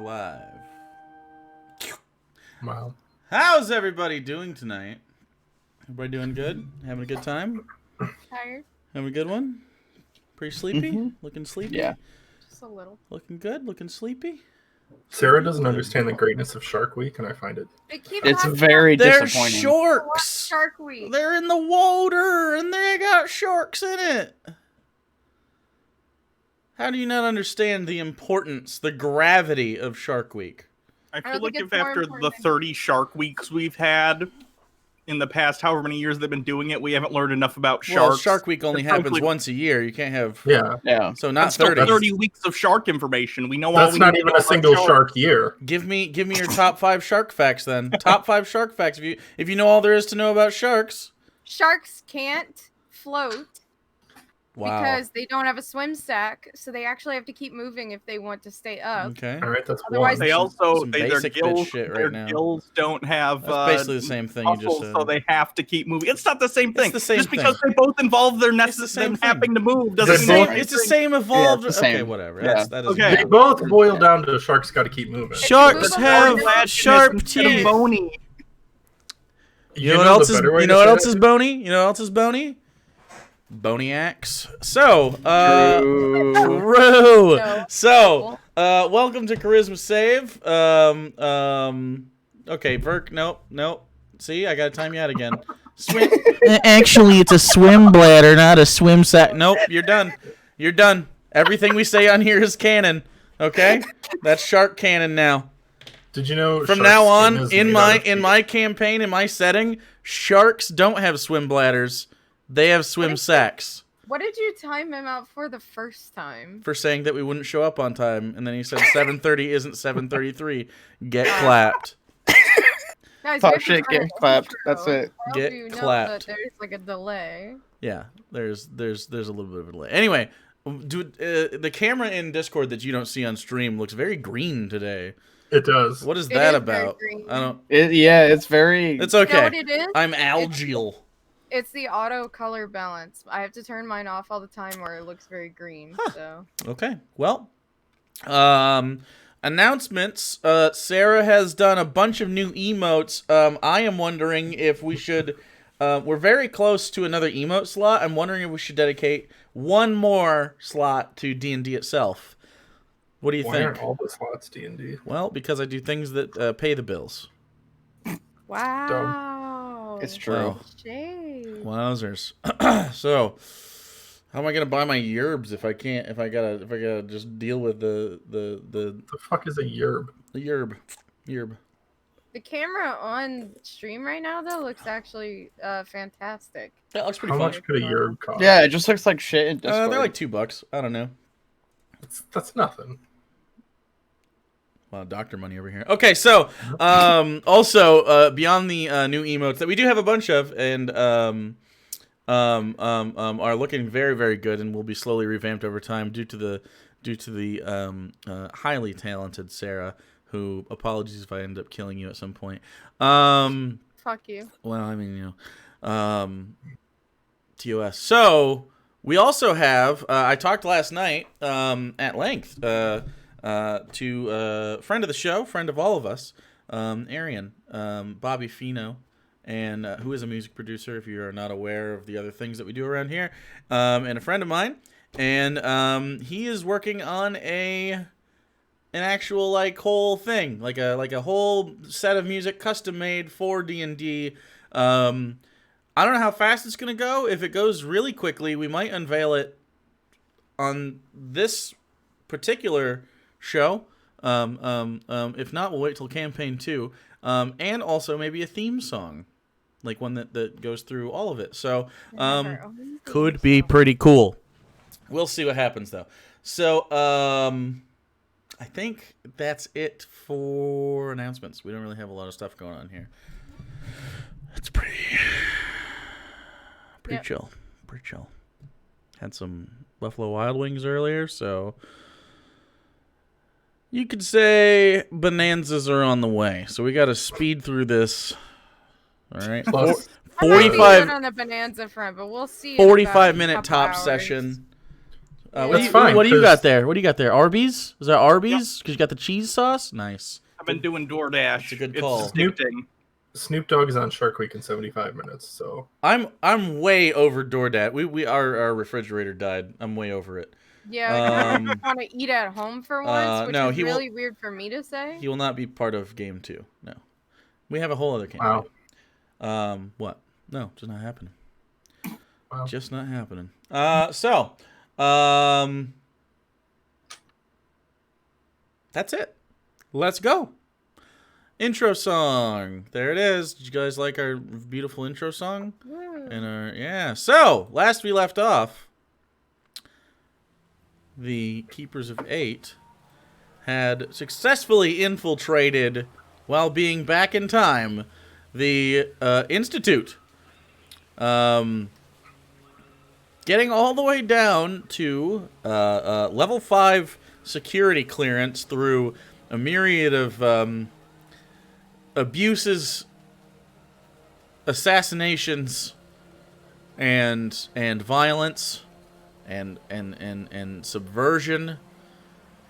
We're live. Wow. How's everybody doing tonight? Everybody doing good? Having a good time? Tired? Having a good one? Pretty sleepy? Looking sleepy? Yeah. Just a little. Looking good? Looking sleepy? Sarah doesn't understand the greatness of Shark Week, and I find it. It's very They're disappointing. sharks! Shark Week. They're in the water, and they got sharks in it! How do you not understand the importance, the gravity of Shark Week? I don't feel like think if it's more after the important. 30 Shark Weeks we've had in the past, however many years they've been doing it, we haven't learned enough about sharks. Well, Shark Week only Frankly, happens once a year. You can't have... Yeah. Yeah. So not That's still 30. 30 weeks of shark information. We know all That's we not need to even know a about single sharks. shark year. Give me your top 5 shark facts then. Top 5 shark facts. If you know all there is to know about sharks. Sharks can't float Wow. because they don't have a swim sack, so they actually have to keep moving if they want to stay up. Okay. All right, that's Otherwise, one. They also Some their basic bitch gills, shit right their now. gills don't have That's basically the same thing you just muscles, said. so they have to keep moving. It's not the same thing. the same Just thing. because they both involve their It's nest the same them thing. having to move They doesn't both- mean It's the same evolved. Yeah, it's the same. Okay, whatever. Yeah. That is Okay. They both boil down to sharks got to keep moving. Sharks have Cartilaginous sharp instead of teeth. bony. You know what else the is? better way You to know what say else it? is bony? You know what else is bony? Boniacs. So, True. True. No. So, welcome to Charisma Save. Okay, Verk. Nope. See, I gotta time you out again. Swim. Actually, it's a swim bladder, not a swim sack. Nope, you're done. You're done. Everything we say on here is canon. Okay, that's shark canon now. Did you know From shark now skin on, is in made my out of in my campaign, in my setting, sharks don't have swim bladders. They have swim sacks. What did you time him out for the first time? For saying that we wouldn't show up on time, and then he said 7:30 isn't 7:33. Get clapped. Guys, Talk we have to shit, start get an clapped. intro. That's it. I hope Get you know clapped. that there's like a delay. Yeah, there's a little bit of a delay. Anyway, dude, the camera in Discord that you don't see on stream looks very green today. It does. What is It that is very about? green. I don't. Yeah, it's very. It's You know okay. what it is? I'm algial. It's the auto color balance. I have to turn mine off all the time or it looks very green. So Okay. Well, announcements. Sarah has done a bunch of new emotes. I am wondering if we should. We're very close to another emote slot. I'm wondering if we should dedicate one more slot to D&D itself. What do you Why think? aren't all the slots D&D? Well, because I do things that pay the bills. wow. It's true. Wow. Shade. Wowzers. So, how am I gonna buy my yerbs if I can't? If I gotta just deal with the The fuck is a yerb? yerb. The camera on stream right now though looks actually fantastic. That looks pretty How fun. much could a yerb cost? Yeah, it just looks like shit in Discord. They're like $2. I don't know. That's nothing. Wow, doctor money over here. Okay, so also beyond the new emotes that we do have a bunch of and are looking very, very good and will be slowly revamped over time due to the highly talented Sarah, who, apologies if I end up killing you at some point. Fuck you. Well, I mean, you know, TOS. So we also have. I talked last night at length to friend of the show, friend of all of us, Arian, Bobby Fino, and who is a music producer. If you are not aware of the other things that we do around here, and a friend of mine, and he is working on an actual like whole thing, like a whole set of music custom made for D&D. I don't know how fast it's gonna go. If it goes really quickly, we might unveil it on this particular show. If not, we'll wait till campaign 2. And also maybe a theme song, like one that goes through all of it. So could be pretty cool. We'll see what happens though. So I think that's it for announcements. We don't really have a lot of stuff going on here. It's pretty Yep. chill. Pretty chill. Had some Buffalo Wild Wings earlier, so you could say bonanzas are on the way. So we got to speed through this. All right. Plus, I might be 45 good on the bonanza front, but we'll see. in about a 45-minute couple top hours. session. That's fine, What do you 'cause- got there? What do you got there? Arby's? Is that Arby's? Because you got the cheese sauce. Nice. I've been doing DoorDash. That's a good call. It's addicting. Snoop Dogg is on Shark Week in 75 minutes, so I'm way over DoorDash. Our refrigerator died. I'm way over it. Yeah, I Um, want to eat at home for once, which no, is he won't- really weird for me to say. He will not be part of game 2. No, we have a whole other game. wow. What? No, just not happening. Wow. Just not happening. That's it. Let's go. Intro song. There it is. Did you guys like our beautiful intro song? Yeah. So, last we left off, the Keepers of 8 had successfully infiltrated, while being back in time, the Institute. Getting all the way down to level 5 security clearance through a myriad of abuses, assassinations, and violence, and subversion,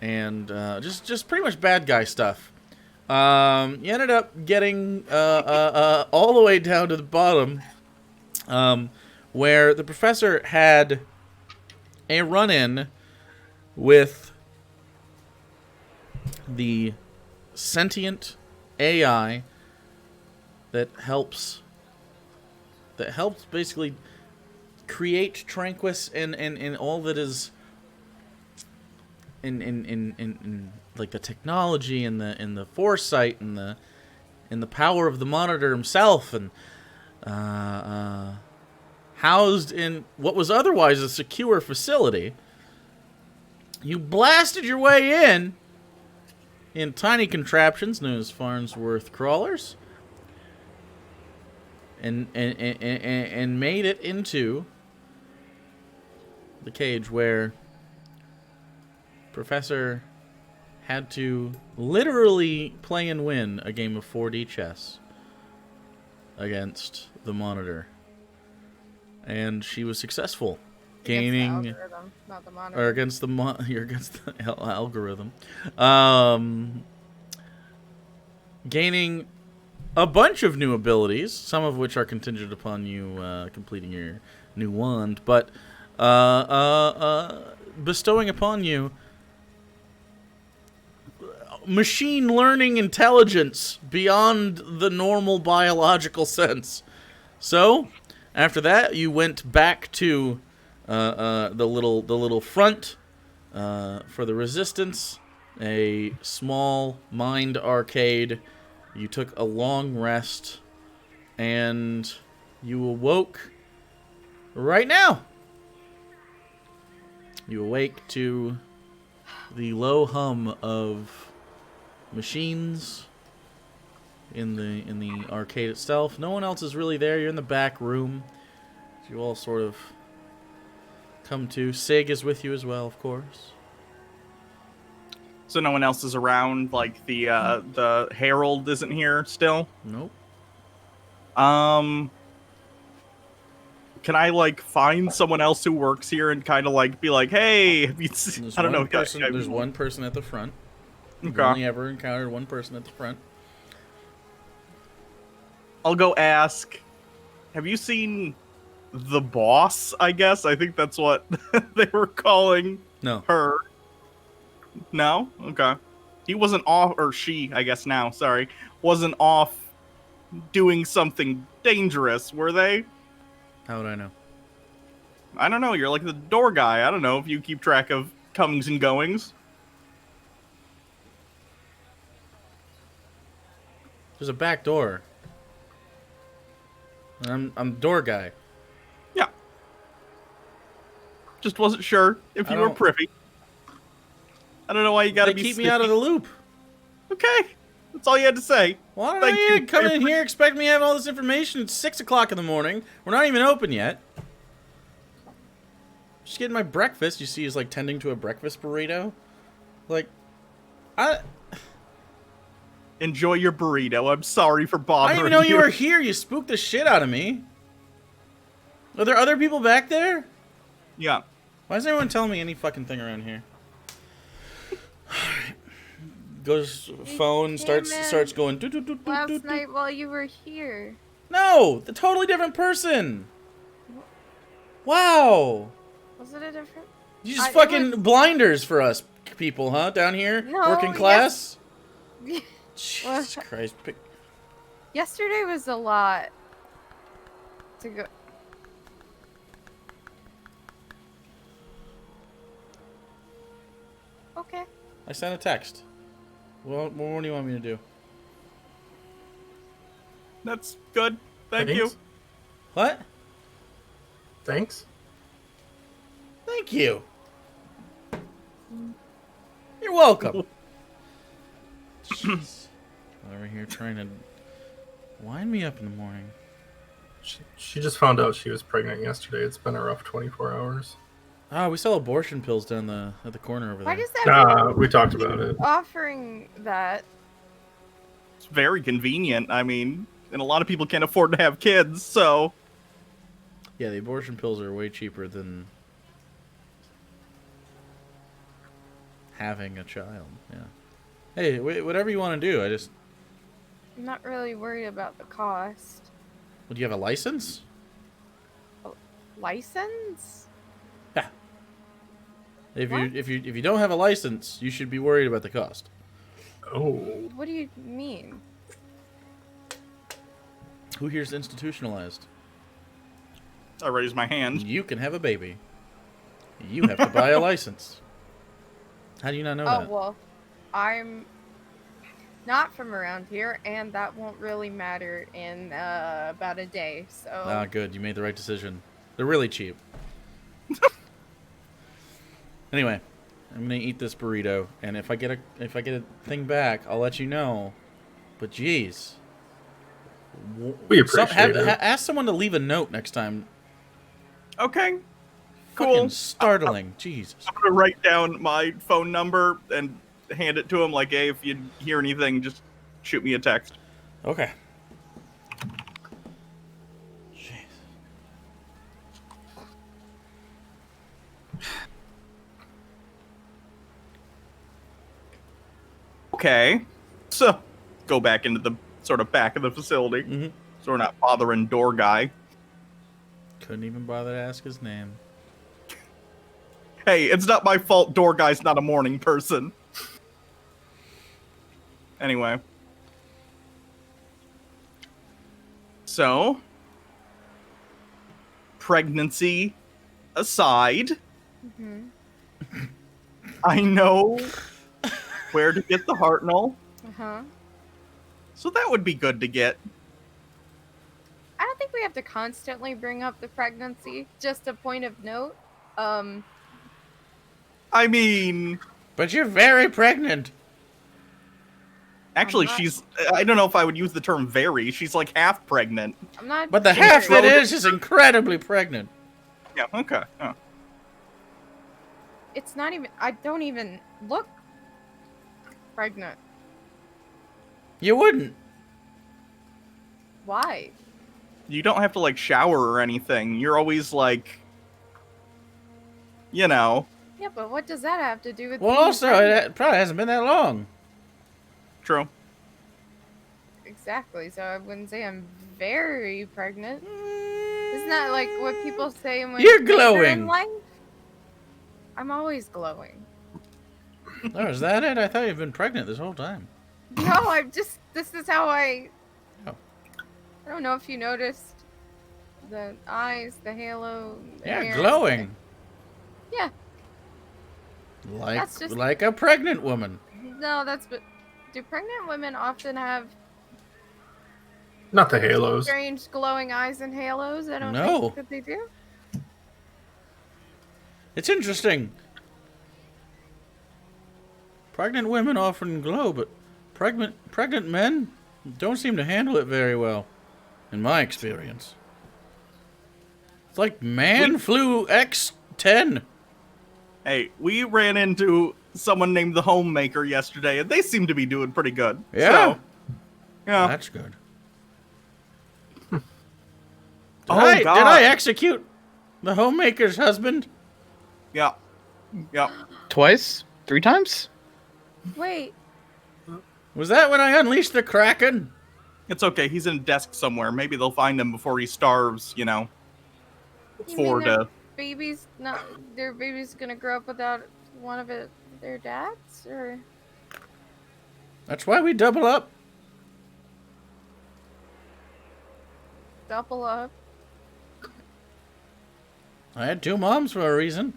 and just pretty much bad guy stuff. You ended up getting all the way down to the bottom, where the professor had a run-in with the sentient AI that helps basically create Tranquis and all that is in like the technology and the foresight and the power of the monitor himself, and housed in what was otherwise a secure facility. You blasted your way in tiny contraptions known as Farnsworth crawlers, and made it into the cage where Professor had to literally play and win a game of 4D chess against the monitor. And she was successful, gaining Against the algorithm, not the monitor. or against the you're against the algorithm, gaining a bunch of new abilities, some of which are contingent upon you completing your new wand, but bestowing upon you machine learning intelligence beyond the normal biological sense. So, after that, you went back to the little front for the Resistance, a small mind arcade. You took a long rest, and you awoke right now. You awake to the low hum of machines in the arcade itself. No one else is really there. You're in the back room. You all sort of come to. Sig is with you as well, of course. So no one else is around. Like the Herald isn't here still. Nope. Can I like find someone else who works here and kind of like be like, hey, have you seen... I don't know. There's one person at the front. You've Okay. only ever encountered one person at the front. I'll go ask. Have you seen the boss? I guess I think that's what they were calling No. her. No? Okay. He wasn't off, or she, I guess now, sorry, wasn't off doing something dangerous, were they? How would I know? I don't know, you're like the door guy. I don't know if you keep track of comings and goings. There's a back door. I'm door guy. Yeah. Just wasn't sure if I you were don't- privy. I don't know why you gotta They be keep me sneaky. out of the loop. Okay. That's all you had to say. Well, I don't Thank know. you. You come in here, expect me to have all this information. It's 6 o'clock in the morning. We're not even open yet. Just getting my breakfast. You see, he's like tending to a breakfast burrito. Like, Enjoy your burrito. I'm sorry for I bothering didn't even know you were here. You spooked the shit out of me. Are there other people back there? Yeah. Why is everyone telling me any fucking thing around here? Goes phone, starts going. Last night while you were here. No, the totally different person. Wow. Was it a different? You just it fucking was- blinders for us people, huh? Down here, No, working class. Yes. Jesus Christ. Yesterday was a lot to go. Okay. I sent a text. Well, what do you want me to do? That's good. Thank you. Thanks. What? Thanks. Thank you. You're welcome. Jeez. Over here trying to wind me up in the morning. She just found out she was pregnant yesterday. It's been a rough 24 hours. Oh, we sell abortion pills down at the corner over Why there. does that We talked about it. offering that? It's very convenient. I mean, and a lot of people can't afford to have kids, so Yeah, the abortion pills are way cheaper than having a child. Yeah. Hey, whatever you want to do. I'm not really worried about the cost. Do you have a license? License? Yeah. If What? you don't have a license, you should be worried about the cost. Oh. What do you mean? Who here's institutionalized? I raise my hand. You can have a baby. You have to buy a license. How do you not know Oh, that? well, I'm not from around here, and that won't really matter in about a day, so... Ah, good. You made the right decision. They're really cheap. Anyway, I'm gonna eat this burrito, and if I get a thing back, I'll let you know. But jeez, We appreciate it. ask someone to leave a note next time. Okay. Fucking Cool. startling. Jesus. I'm gonna write down my phone number and hand it to him. Like, hey, if you hear anything, just shoot me a text. Okay. Jeez. Okay. So, go back into the sort of back of the facility. Mhm. So we're not bothering door guy. Couldn't even bother to ask his name. Hey, it's not my fault door guy's not a morning person. Anyway. So, pregnancy aside, Mhm. I know where to get the Hartnell, Uh-huh. so that would be good to get. I don't think we have to constantly bring up the pregnancy. Just a point of note. I mean, But you're very pregnant. actually, I'm not- she's, I don't know if I would use the term very, she's like half pregnant. I'm not. But the sure. half that is incredibly pregnant. Yeah, okay. Oh. It's not even. I don't even look pregnant. You wouldn't. Why? You don't have to, like, shower or anything. You're always, like, you know, Yeah, but what does that have to do with? Well, being also, pregnant? it probably hasn't been that long. true. Exactly. So I wouldn't say I'm very pregnant. Isn't that like what people say when You're later in glowing. life? I'm always glowing. Oh, is that it? I thought you've been pregnant this whole time. No, I'm just. This is how I. Oh. I don't know if you noticed the eyes, the halo. The Yeah, hair. glowing. Yeah. Like That's just- like a pregnant woman. No, that's but. Do pregnant women often have Not the halos. strange glowing eyes and halos? I don't No. think that they do. It's interesting. Pregnant women often glow, but pregnant men don't seem to handle it very well, in my experience. It's like man flu X10. Hey, we ran into someone named the Homemaker yesterday, and they seem to be doing pretty good. Yeah. So, yeah. That's good. Oh, Did God. I execute the homemaker's husband? Yeah. Yeah. Twice? 3 times? Wait, Was that when I unleashed the Kraken? It's okay. He's in a desk somewhere. Maybe they'll find him before he starves, you mean for their the... baby's not their baby's gonna grow up without one of their dads, or That's why we double up. double up? I had 2 moms for a reason.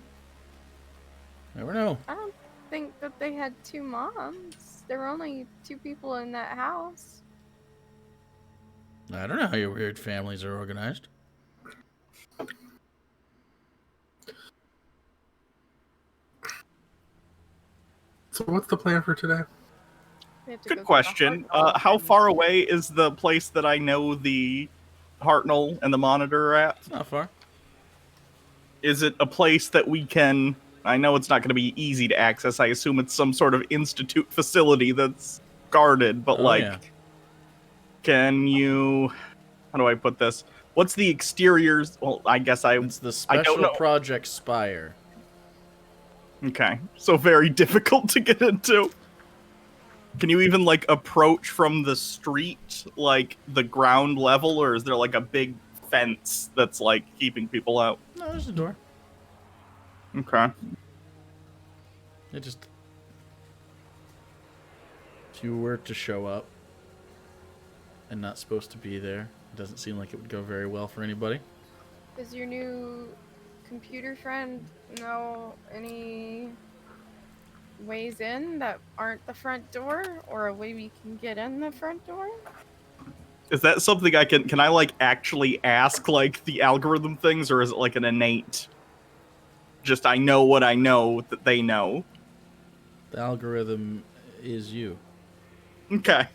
Never know. I don't think that they had 2 moms. There were only 2 people in that house. I don't know how your weird families are organized. So what's the plan for today? We have to go Good get the question. Hartnell How and- far away is the place that I know the Hartnell and the Monitor are at? It's not far. Is it a place that we can... I know it's not going to be easy to access. I assume it's some sort of institute facility that's guarded, but Yeah. can you... How do I put this? What's the exteriors? Well, I guess It's the Special know. Project Spire. Okay, so very difficult to get into. Can you even, approach from the street, the ground level, or is there, a big fence that's, keeping people out? No, there's a door. Okay. It just... If you were to show up and not supposed to be there, it doesn't seem like it would go very well for anybody. Does your new computer friend know any ways in that aren't the front door, or a way we can get in the front door? Is that something I can I, actually ask, the algorithm things, or is it, an innate... Just, I know what I know that they know? The algorithm is you. Okay.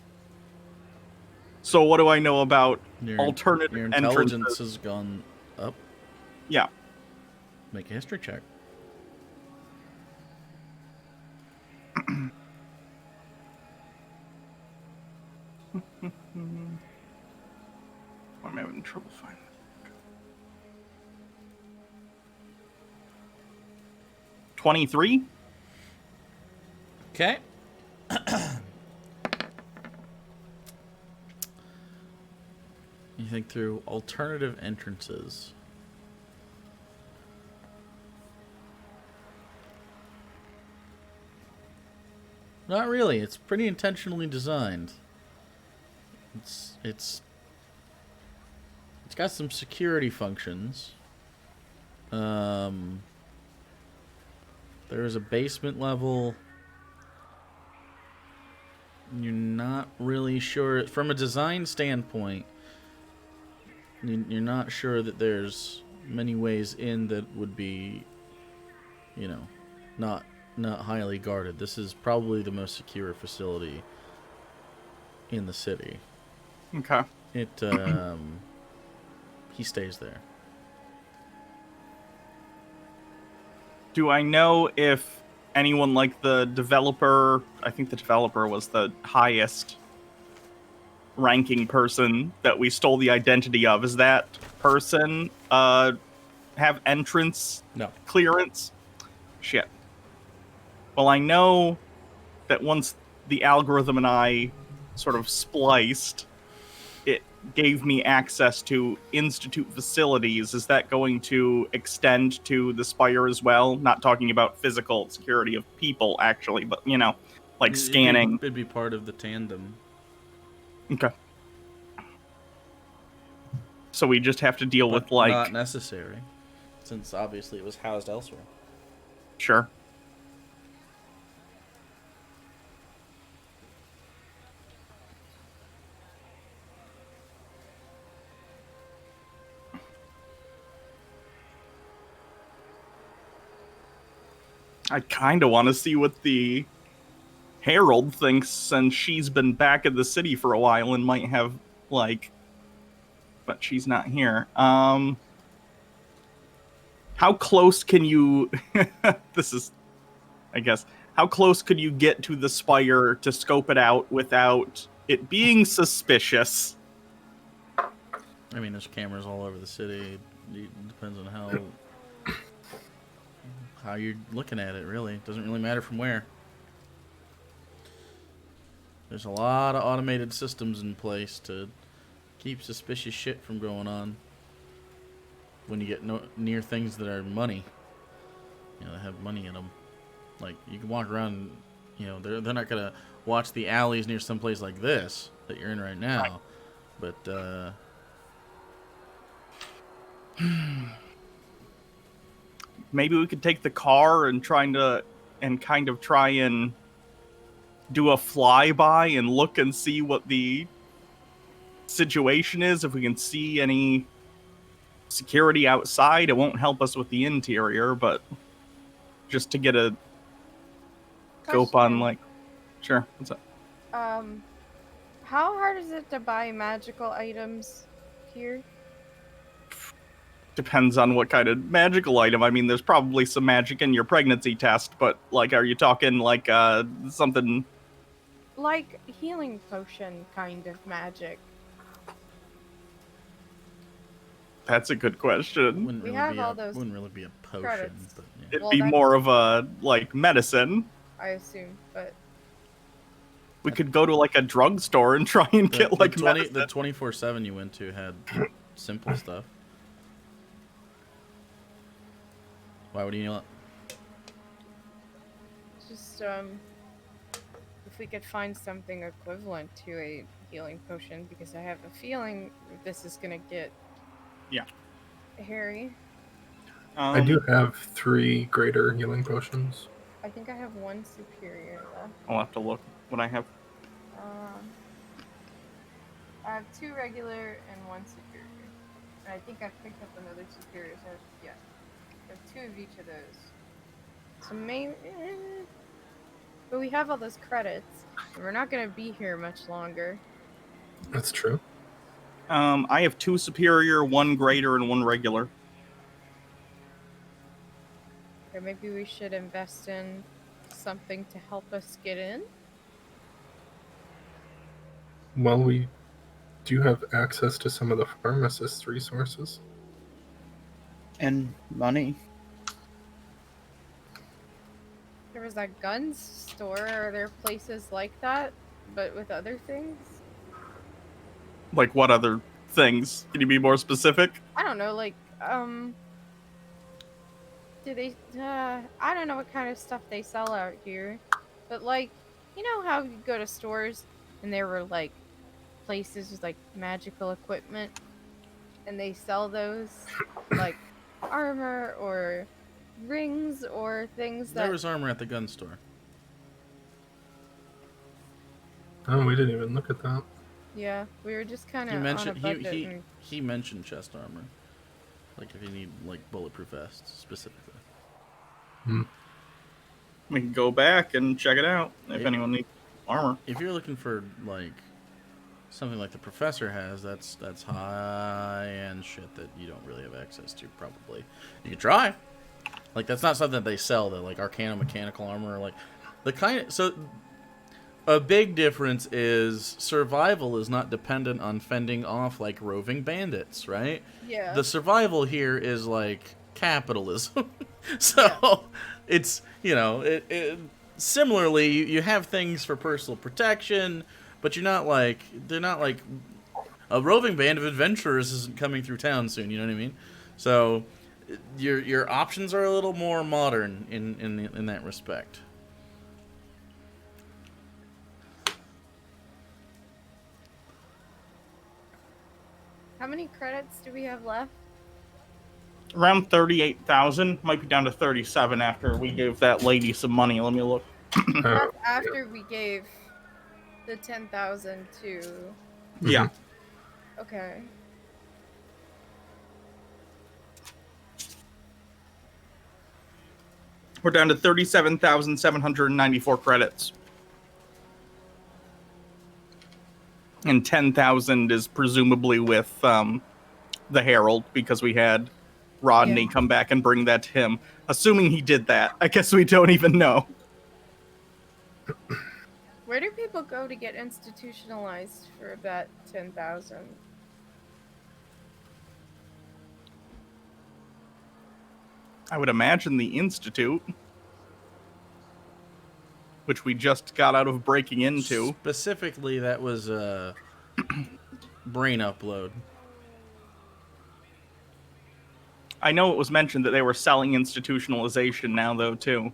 So what do I know about Your alternative intelligence entrances? has gone up. Yeah. Make a history check. I'm having trouble finding it. 23? Okay. You think through alternative entrances. Not really. It's pretty intentionally designed. It's got some security functions. There is a basement level. You're not really sure from a design standpoint. You're not sure that there's many ways in that would be, not highly guarded. This is probably the most secure facility in the city. Okay. He stays there. Do I know if anyone like the developer, I think the developer was the highest ranking person that we stole the identity of, is that person have entrance clearance? Shit. Well, I know that once the algorithm and I sort of spliced, it gave me access to institute facilities. Is that going to extend to the Spire as well? Not talking about physical security of people, actually, but, scanning. It'd be part of the tandem. Okay. So we just have to deal with, Not necessary, since obviously it was housed elsewhere. Sure. I kind of want to see what the Herald thinks, since she's been back in the city for a while and might have, but she's not here. How close can you... This is... I guess. How close could you get to the Spire to scope it out without it being suspicious? I mean, there's cameras all over the city. It depends on how you're looking at it, really. It doesn't really matter from where. There's a lot of automated systems in place to keep suspicious shit from going on when you get near things that are money. You know, that have money in them. Like, you can walk around, you know, they're not going to watch the alleys near some place like this that you're in right now. Right. But, maybe we could take the car and kind of try and do a flyby and look and see what the situation is. If we can see any security outside, it won't help us with the interior, but just to get a scope on, like, sure. What's up? How hard is it to buy magical items here? Depends on what kind of magical item. I mean, there's probably some magic in your pregnancy test, but, like, are you talking, like, something... Like healing potion kind of magic. That's a good question. Wouldn't really be a potion. Credits. But, yeah. It'd be more of a, like, medicine. I assume, but... We could go to, like, a drugstore and try and get, like, medicine. The 24/7 you went to had simple stuff. Why would you not? Just, if we could find something equivalent to a healing potion, because I have a feeling this is gonna get... Yeah. hairy. I do have 3 greater healing potions. I think I have 1 superior left. I'll have to look what I have. I have 2 regular and 1 superior. And I think I picked up another superior, so yeah. I have 2 of each of those. So maybe... But we have all those credits, and we're not going to be here much longer. That's true. I have 2 superior, 1 greater, and 1 regular. Or maybe we should invest in something to help us get in? Well, we do have access to some of the pharmacist's resources. And money. There was that guns store. Are there places like that, but with other things? Like, what other things? Can you be more specific? I don't know, like, do they, I don't know what kind of stuff they sell out here, but, like, you know how you go to stores and there were, like, places with, like, magical equipment, and they sell those, like, armor or rings or things that... There was armor at the gun store. Oh, we didn't even look at that. Yeah, we were just kind of He on a mentioned budget. he mentioned chest armor, like if you need like bulletproof vests specifically. We can go back and check it out if anyone needs armor. If you're looking for like something like the professor has, that's high end shit that you don't really have access to. Probably you could try. Like that's not something that they sell. That like Arcana mechanical armor, or like the kind of so. A big difference is survival is not dependent on fending off like roving bandits, right? Yeah. The survival here is like capitalism. So it's, you know, similarly, you have things for personal protection, but you're not like, they're not like a roving band of adventurers isn't coming through town soon, you know what I mean? So your options are a little more modern in that respect. How many credits do we have left? Around 38,000. Might be down to 37 after we gave that lady some money. Let me look. That's after we gave the 10,000 to... Yeah. Okay. We're down to 37,794 credits. And 10,000 is presumably with the Herald, because we had Rodney come back and bring that to him. Assuming he did that. I guess we don't even know. Where do people go to get institutionalized for that 10,000? I would imagine the Institute, which we just got out of breaking into. Specifically, that was brain upload. I know it was mentioned that they were selling institutionalization now, though, too.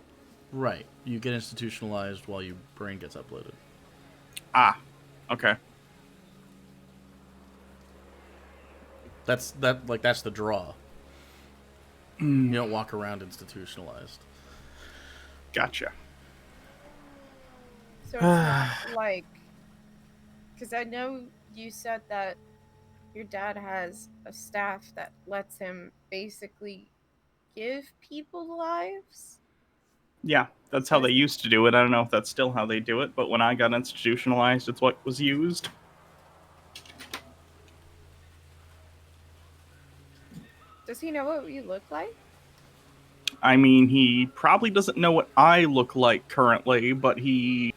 Right. You get institutionalized while your brain gets uploaded. Ah, okay. That's the draw. You don't walk around institutionalized. Gotcha. So it's not like, because I know you said that your dad has a staff that lets him basically give people lives. Yeah, that's how they used to do it. I don't know if that's still how they do it, but when I got institutionalized, it's what was used. Does he know what you look like? I mean, he probably doesn't know what I look like currently, but he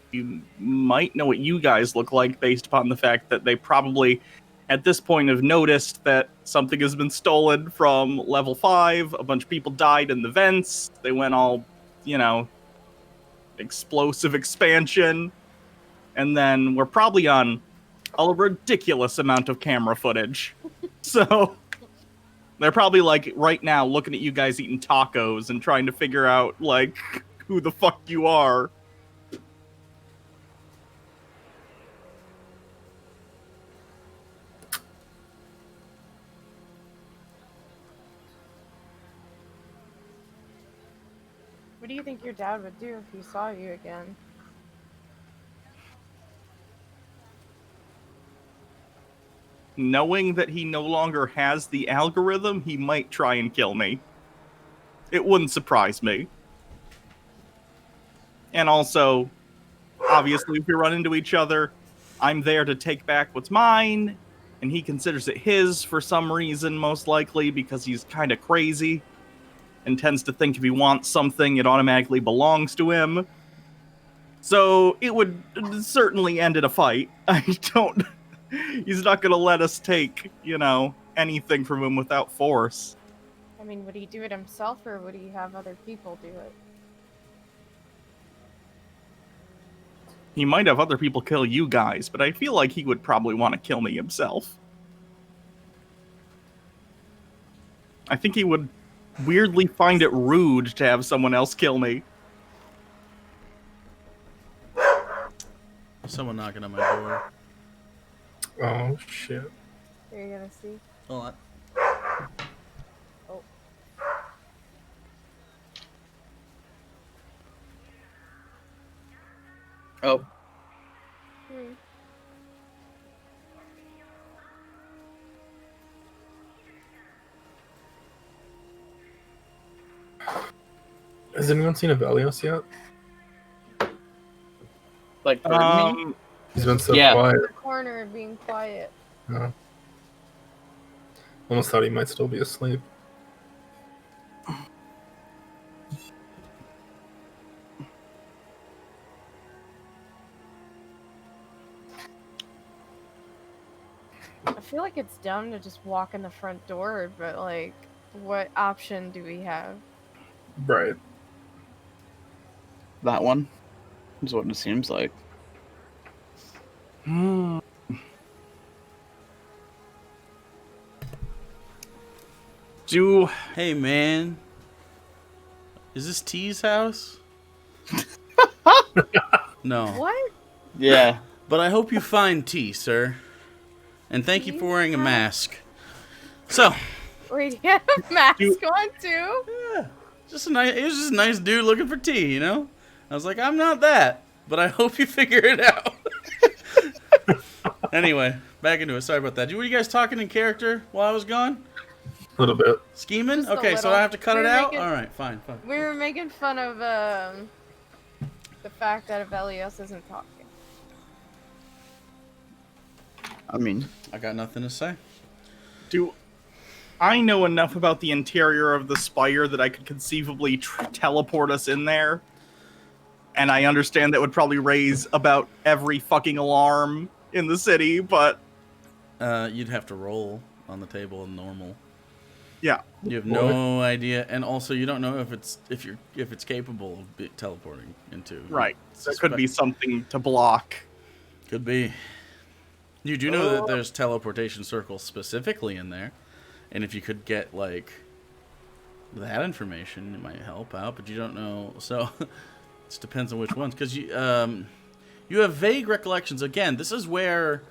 might know what you guys look like based upon the fact that they probably, at this point, have noticed that something has been stolen from level 5. A bunch of people died in the vents. They went all, explosive expansion. And then we're probably on a ridiculous amount of camera footage. So they're probably like right now looking at you guys eating tacos and trying to figure out like who the fuck you are. What do you think your dad would do if he saw you again? Knowing that he no longer has the algorithm, he might try and kill me. It wouldn't surprise me. And also, obviously, if we run into each other, I'm there to take back what's mine, and he considers it his for some reason, most likely, because he's kind of crazy and tends to think if he wants something, it automatically belongs to him. So it would certainly end in a fight. He's not going to let us take, anything from him without force. I mean, would he do it himself or would he have other people do it? He might have other people kill you guys, but I feel like he would probably want to kill me himself. I think he would weirdly find it rude to have someone else kill me. Someone knocking on my door. Oh, shit. Are you gonna see? Hold on. Oh. Oh, Has anyone seen Icillius yet? like for me? He's been so Yeah. quiet. In the corner being quiet. No. Almost thought he might still be asleep. I feel like it's dumb to just walk in the front door, but like, what option do we have? Right. That one is what it seems like. Hey, man. Is this T's house? No. What? Yeah. But I hope you find T, sir. And thank you for wearing a T's mask. So, Wait, you have a mask on too? yeah, it was just a nice dude looking for T, you know? I was like, I'm not that, but I hope you figure it out. Anyway, back into it. Sorry about that. Were you guys talking in character while I was gone? A little bit. Scheming? Just a Okay, so little. I have to cut We it were out? making- Alright, fine. We were making fun of the fact that Icillius isn't talking. I mean, I got nothing to say. Do I know enough about the interior of the spire that I could conceivably teleport us in there? And I understand that would probably raise about every fucking alarm in the city, but You'd have to roll on the table in normal. Yeah. You have no idea, and also you don't know if it's capable of teleporting into. Right. There could be something to block. Could be. You do know that there's teleportation circles specifically in there, and if you could get like that information, it might help out. But you don't know, so it just depends on which ones. Because you have vague recollections. Again, this is where,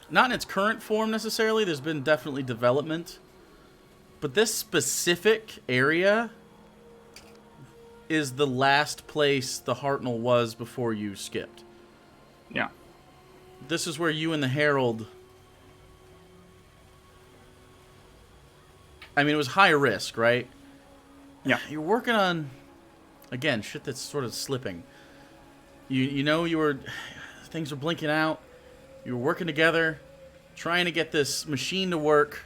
not in its current form necessarily. There's been definitely development, but this specific area is the last place the Hartnell was before you skipped. Yeah. This is where you and the Herald... I mean, it was high risk, right? Yeah. You're working on, again, shit that's sort of slipping. You know things were blinking out. You were working together, trying to get this machine to work.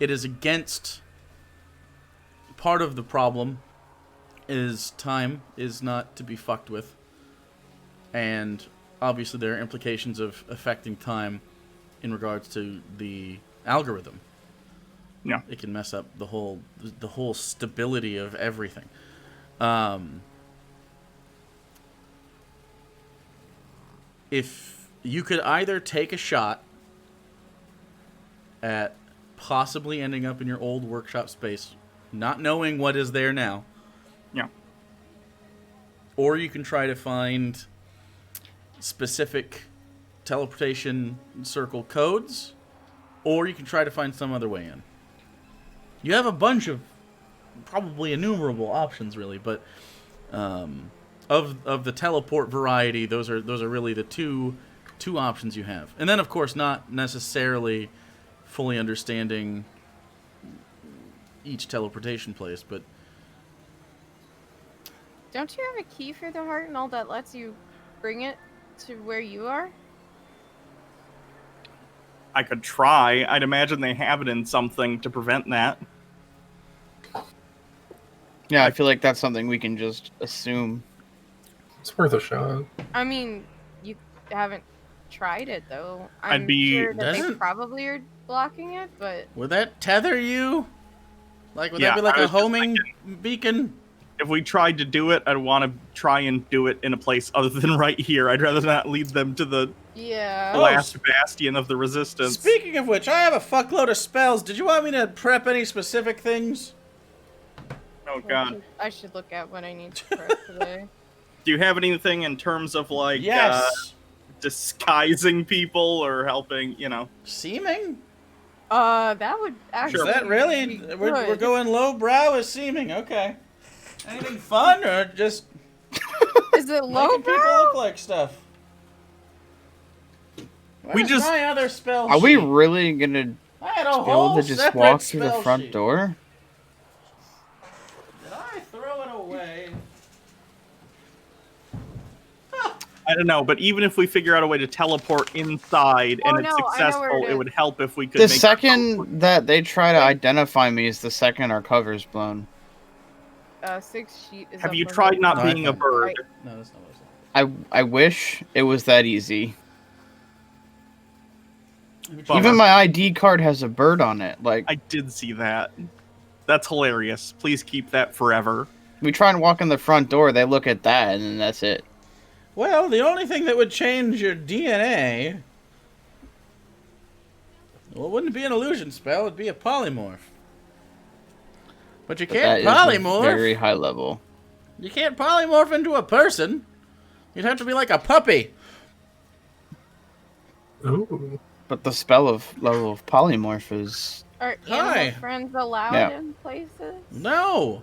It is against... Part of the problem is time is not to be fucked with. And... obviously, there are implications of affecting time in regards to the algorithm. Yeah. It can mess up the whole stability of everything. If you could either take a shot at possibly ending up in your old workshop space, not knowing what is there now. Yeah. Or you can try to find specific teleportation circle codes, or you can try to find some other way in. You have a bunch of probably innumerable options, really, but of the teleport variety, those are really the two options you have. And then, of course, not necessarily fully understanding each teleportation place, but Don't you have a key for the heart and all that lets you bring it to where you are? I could try. I'd imagine they have it in something to prevent that. Yeah, I feel like that's something we can just assume. It's worth a shot. I mean, you haven't tried it though. I'd be- sure that they Doesn't- probably are blocking it, but would that tether you? Like, would Yeah, that be like I a was just homing beacon? If we tried to do it, I'd want to try and do it in a place other than right here. I'd rather not lead them to the yeah. last bastion of the resistance. Speaking of which, I have a fuckload of spells. Did you want me to prep any specific things? Oh god. I should look at what I need to prep today. Do you have anything in terms of like Yes. disguising people or helping, Seeming? That would actually. Is that really? be We're good. going low brow as seeming. Okay. Anything fun or just Is it low making people brow? look like stuff? Where's just- my other spell Are we sheet? really gonna I had a be able whole to just separate walk through the spell front sheet. door? Did I throw it away? I don't know, but even if we figure out a way to teleport inside Oh, and it's no, I know where successful, it it is. would help if we could The make second that they try to identify me is the second our cover's blown. 6 sheet is. Have up you on tried the- not No, I being a found- bird? No, that's not what I was I wish it was that easy. saying. Bummer. Even my ID card has a bird on it. Like, I did see that. That's hilarious. Please keep that forever. we try and walk in the front door, they look at that, and then that's it. Well, the only thing that would change your DNA... Well, it wouldn't be an illusion spell, it'd be a polymorph. But you But can't that is polymorph. very high level. You can't polymorph into a person. You'd have to be like a puppy. Ooh. But the spell of level of polymorph is... Are Hi. animal friends allowed Yeah. in places? No.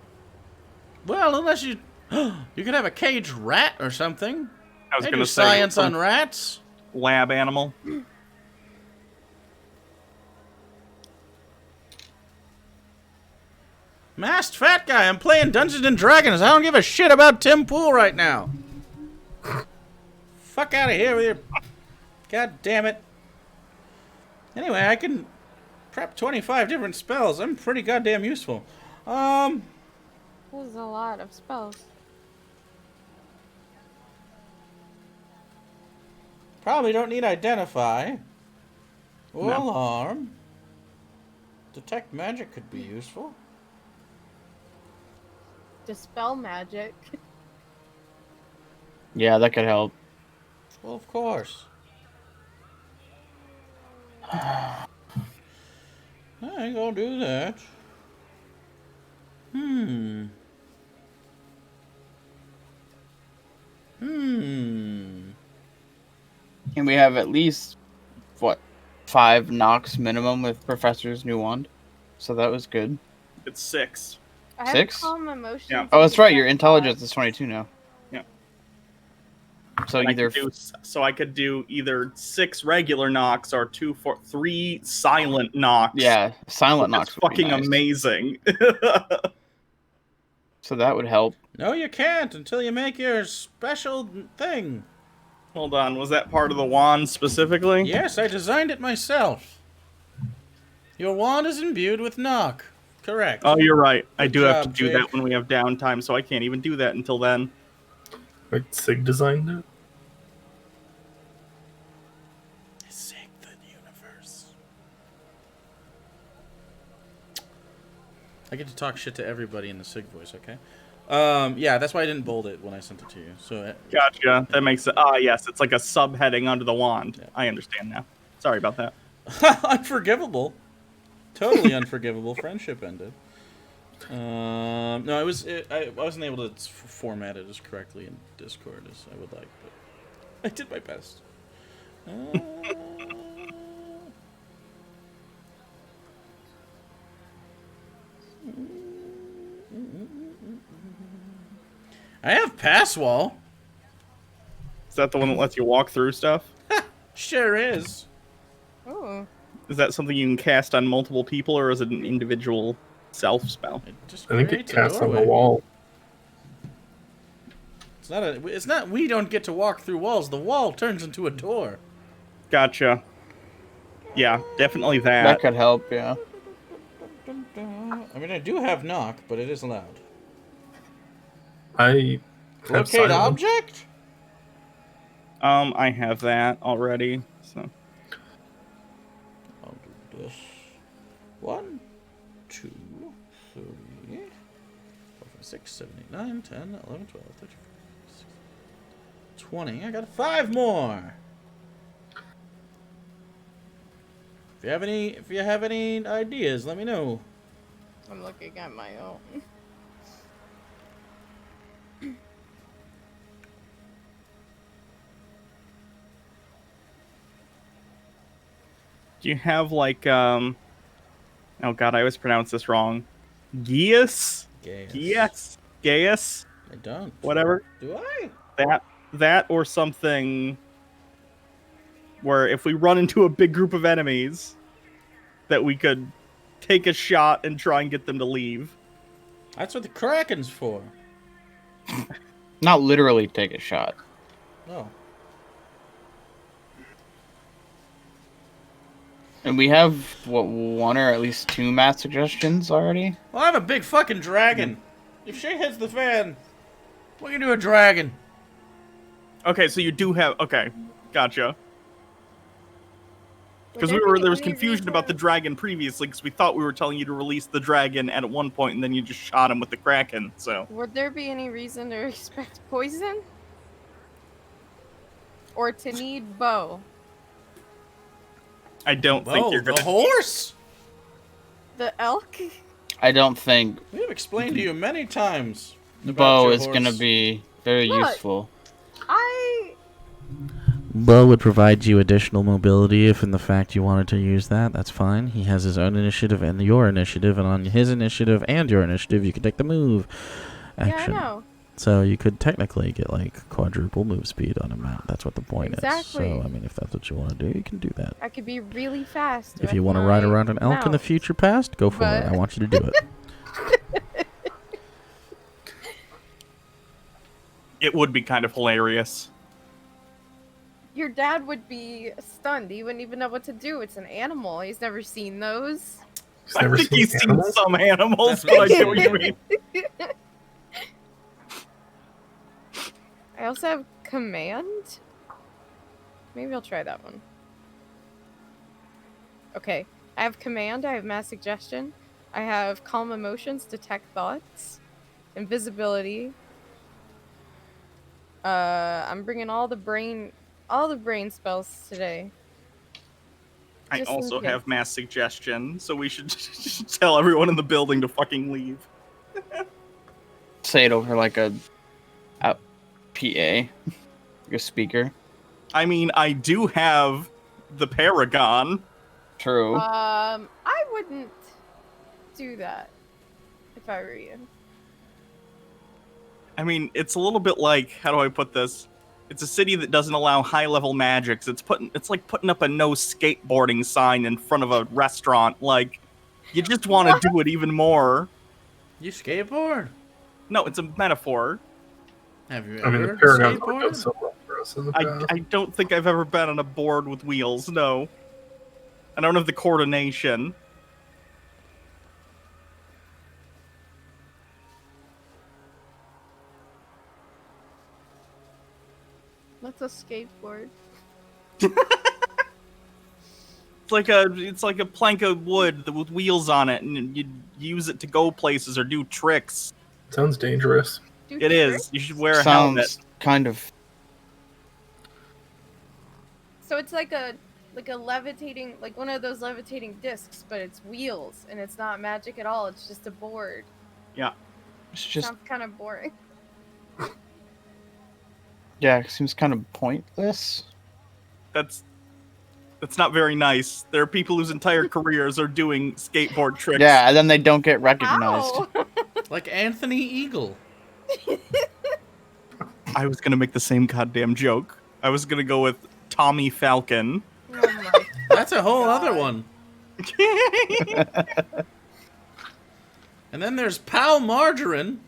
Well, unless you... You could have a caged rat or something. I was They going do to say science some on rats. lab animal. Masked fat guy, I'm playing Dungeons and Dragons. I don't give a shit about Tim Pool right now. Fuck out of here with your... God damn it. Anyway, I can prep 25 different spells. I'm pretty goddamn useful. This is a lot of spells. Probably don't need identify. Or No. alarm. Detect magic could be useful. Dispel magic. Yeah, that could help. Well, of course. I ain't gonna do that. Hmm. And we have at least, what, 5 knocks minimum with Professor's new wand. So that was good. It's 6. I have 6? calm emotions. Yeah. and Oh, that's right. Your detect intelligence vibes. is 22 now. Yeah. So And I either could do either 6 regular knocks or 3 silent knocks. yeah, silent That's knocks would be fucking nice. amazing. So that would help. No, you can't until you make your special thing. Hold on, was that part of the wand specifically? Yes, I designed it myself. Your wand is imbued with knock. Correct. Oh, you're right. I Good do have to job, do Jake. that when we have downtime, so I can't even do that until then. Like Sig designed it. Save the universe. I get to talk shit to everybody in the SIG voice, okay? Yeah, that's why I didn't bold it when I sent it to you. So Gotcha. That makes it. Ah, yes, it's like a subheading under the wand. Yeah. I understand now. Sorry about that. unforgivable. Totally unforgivable. Friendship ended. No, I wasn't able to format it as correctly in Discord as I would like, but I did my best. I have pass wall. Is that the one that lets you walk through stuff? Sure is. Ooh. Is that something you can cast on multiple people, or is it an individual self spell? It just I think it creates a casts on the doorway. wall. It's not we don't get to walk through walls. The wall turns into a door. Gotcha. Yeah, definitely That that. could help, yeah. I mean, I do have knock, but it is allowed. I have Locate silence. object? I have that already. So I'll do this. 1, 2, 3, 4, 5, 6, 7, 8, 9, 10, 11, 12, 13, 14, 20. I got 5 more. If you have any ideas, let me know. I'm looking at my own. do you have like oh god, I always pronounce this wrong. Gaius? Gaius? I don't. Whatever. Do I? That or something where if we run into a big group of enemies that we could take a shot and try and get them to leave. That's what the Kraken's for. Not literally take a shot. Oh. And we have, what, 1 or at least 2 math suggestions already? Well, I have a big fucking dragon. If shit hits the fan, we can do a dragon. Okay, so you do have okay. Gotcha. Because Would there was be any confusion about the reason- dragon previously, because we thought we were telling you to release the dragon at one point, and then you just shot him with the kraken. So Would there be any reason to expect poison? Or to need bow? I don't think you're the gonna. horse? The elk? I don't think We have explained to you many times. about bow your is going to horse. be very Look. useful. Bow would provide you additional mobility if in the fact you wanted to use that. That's fine. He has his own initiative and your initiative, and on his initiative and your initiative, you can take the move action. Yeah, I know. So you could technically get like quadruple move speed on a mount. That's what the point Exactly. is. So I mean, if that's what you want to do, you can do that. I could be really fast. If with you want to ride my around an elk in the mount. future past, go for it. But- I want you to do it. It would be kind of hilarious. Your dad would be stunned. He wouldn't even know what to do. It's an animal. He's never seen those. He's I never think seen he's seen animals? some animals, That's but I what get I'm what you saying. mean. I also have command. Maybe I'll try that one. Okay. I have command, I have mass suggestion, I have calm emotions, detect thoughts, invisibility. I'm bringing all the brain spells today. I Just in also case. have mass suggestion, so we should tell everyone in the building to fucking leave. Say it over like a PA, like a speaker. I mean, I do have the Paragon. True. I wouldn't do that if I were you. I mean, it's a little bit like, how do I put this? It's a city that doesn't allow high-level magics. It's like putting up a no skateboarding sign in front of a restaurant. Like, you just want to do it even more. You skateboard? No, it's a metaphor. Have you I mean, the ever Paragon's worked out skateboarded? so well for us in the past. I don't think I've ever been on a board with wheels, no. I don't have the coordination. That's a skateboard. It's like a plank of wood with wheels on it, and you use it to go places or do tricks. Sounds dangerous. Do It tricks? is. You should wear a helmet. Sounds kind of. So it's like a levitating, like one of those levitating discs, but it's wheels and it's not magic at all. It's just a board. Yeah. It's just Sounds kind of boring. yeah, it seems kind of pointless. That's not very nice. There are people whose entire careers are doing skateboard tricks. Yeah, and then they don't get recognized. Ow! Like Anthony Eagle. I was gonna make the same goddamn joke. I was gonna go with Tommy Falcon. Oh my That's a whole God. other one. And then there's Pal Margarine.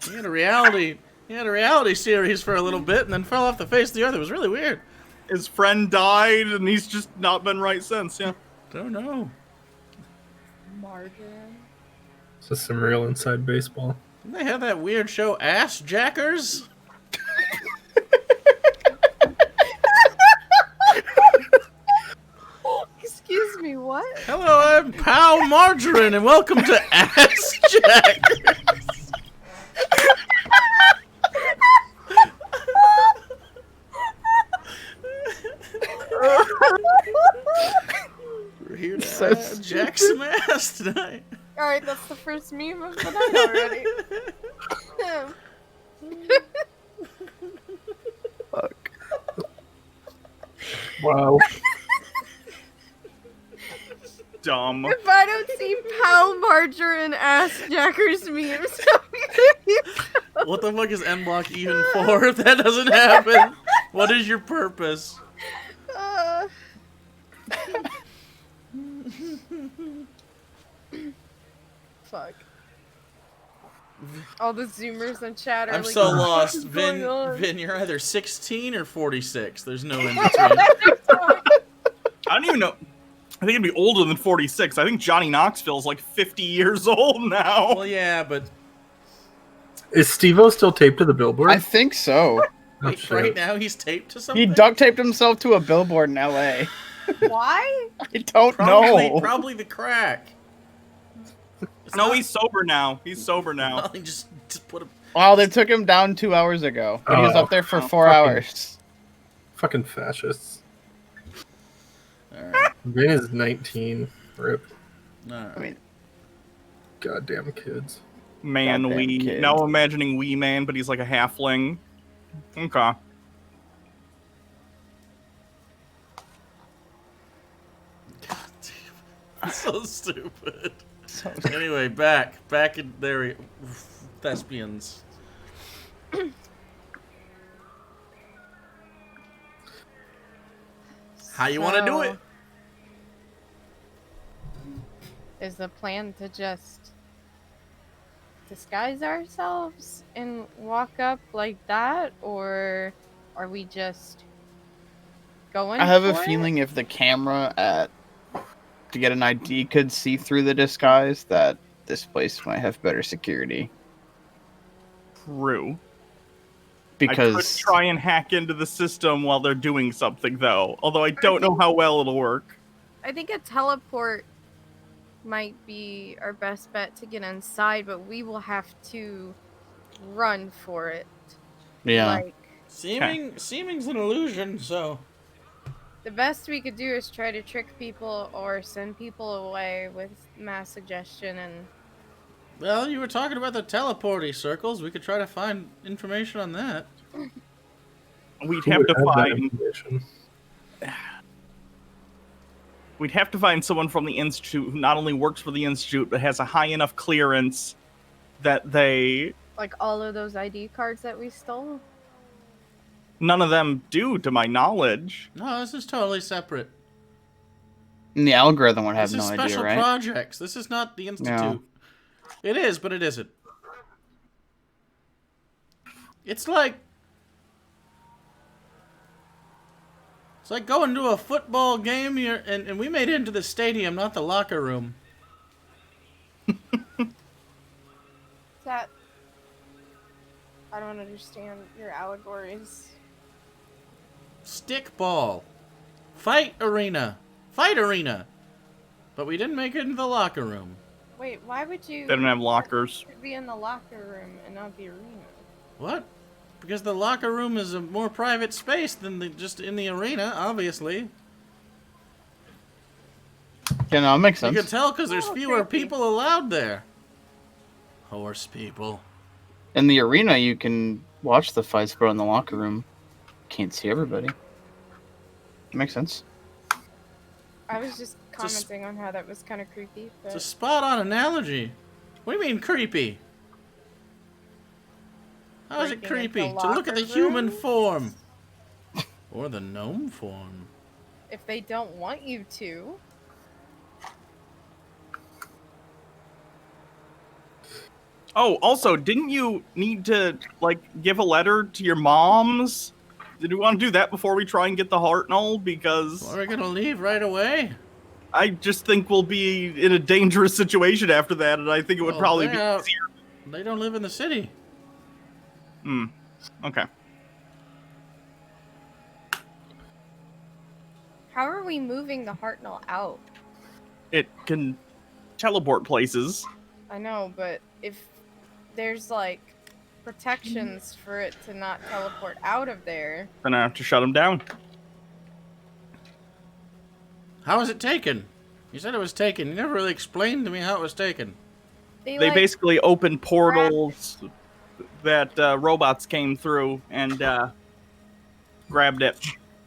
He had a reality series for a little bit and then fell off the face of the earth. It was really weird. His friend died, and he's just not been right since. Yeah. Don't know. Margarine. This is some real inside baseball. Didn't they have that weird show Ass Jackers? Excuse me, what? Hello, I'm Pal Margarine, and welcome to Ass Jackers. We're here to So jack some ass tonight. Alright, that's the first meme of the night already. Fuck. Wow. Dumb. If I don't see Pal Margarine ass jackers memes, What the fuck is N Block even for if that doesn't happen? What is your purpose? Fuck. All the zoomers in chat are I'm like, so "What the fuck lost. is going on?" Vin, you're either 16 or 46. There's no in between. I don't even know. I think it'd be older than 46. I think Johnny Knoxville's like 50 years old now. Well, yeah, but Is Steve-O still taped to the billboard? I think so. Oh, wait, shit. right now he's taped to He something? duct taped himself to a billboard in LA. Why? I don't Probably, know. probably the crack. It's No, not- he's sober now. He's sober now. Well, he just put a... Well, they took him down 2 hours ago, but he was Oh, up there for oh, 4 fucking- hours. Fucking fascists. Alright, Vin is 19. Rip. alright. I mean, Goddamn kids. Man, Goddamn Wee. kid. Now imagining Wee Man, but he's like a halfling. Okay. So stupid. so- Anyway, back in there. Thespians. How you want to do it? Is the plan to just disguise ourselves and walk up like that, or are we just going? I have a for it? feeling if the camera to get an ID could see through the disguise, that this place might have better security. True. Because I could try and hack into the system while they're doing something, though. Although I don't know how well it'll work. I think a teleport might be our best bet to get inside, but we will have to run for it. Yeah. Like, Seeming's an illusion, so the best we could do is try to trick people or send people away with mass suggestion and... well, you were talking about the teleporty circles. We could try to find information on that. We'd Who have would to have that find. information? We'd have to find someone from the Institute who not only works for the Institute, but has a high enough clearance that they... Like all of those ID cards that we stole? None of them do, to my knowledge. No, this is totally separate. And the algorithm would have This no is idea, special right? projects. This is not the Institute. No. It is, but it isn't. It's like going to a football game here, and we made it into the stadium, not the locker room. That... I don't understand your allegories. Stickball. Fight arena. Fight arena. But we didn't make it into the locker room. Wait, why would you... They don't have lockers. be in the locker room and not the arena? What? Because the locker room is a more private space than just in the arena, obviously. Yeah, no, it makes You sense. can tell because there's Oh, fewer creepy. people allowed there. Horse people. In the arena, you can watch the fights, but in the locker room, can't see everybody. Makes sense. I was just commenting on how that was kind of creepy, It's a but... spot-on analogy. What do you mean creepy? How is it Breaking into creepy to look at the locker human rooms? form? Or the gnome form? If they don't want you to... Oh, also, didn't you need to, like, give a letter to your moms? Did we want to do that before we try and get the Hartnell? Because Are we gonna leave right away? I just think we'll be in a dangerous situation after that, and I think it would Well, probably be they're- easier. They don't live in the city. Okay. How are we moving the Hartnell out? It can teleport places. I know, but if there's, like, protections for it to not teleport out of there... Then I have to shut them down. How was it taken? You said it was taken. You never really explained to me how it was taken. They like, basically open portals that robots came through and grabbed it.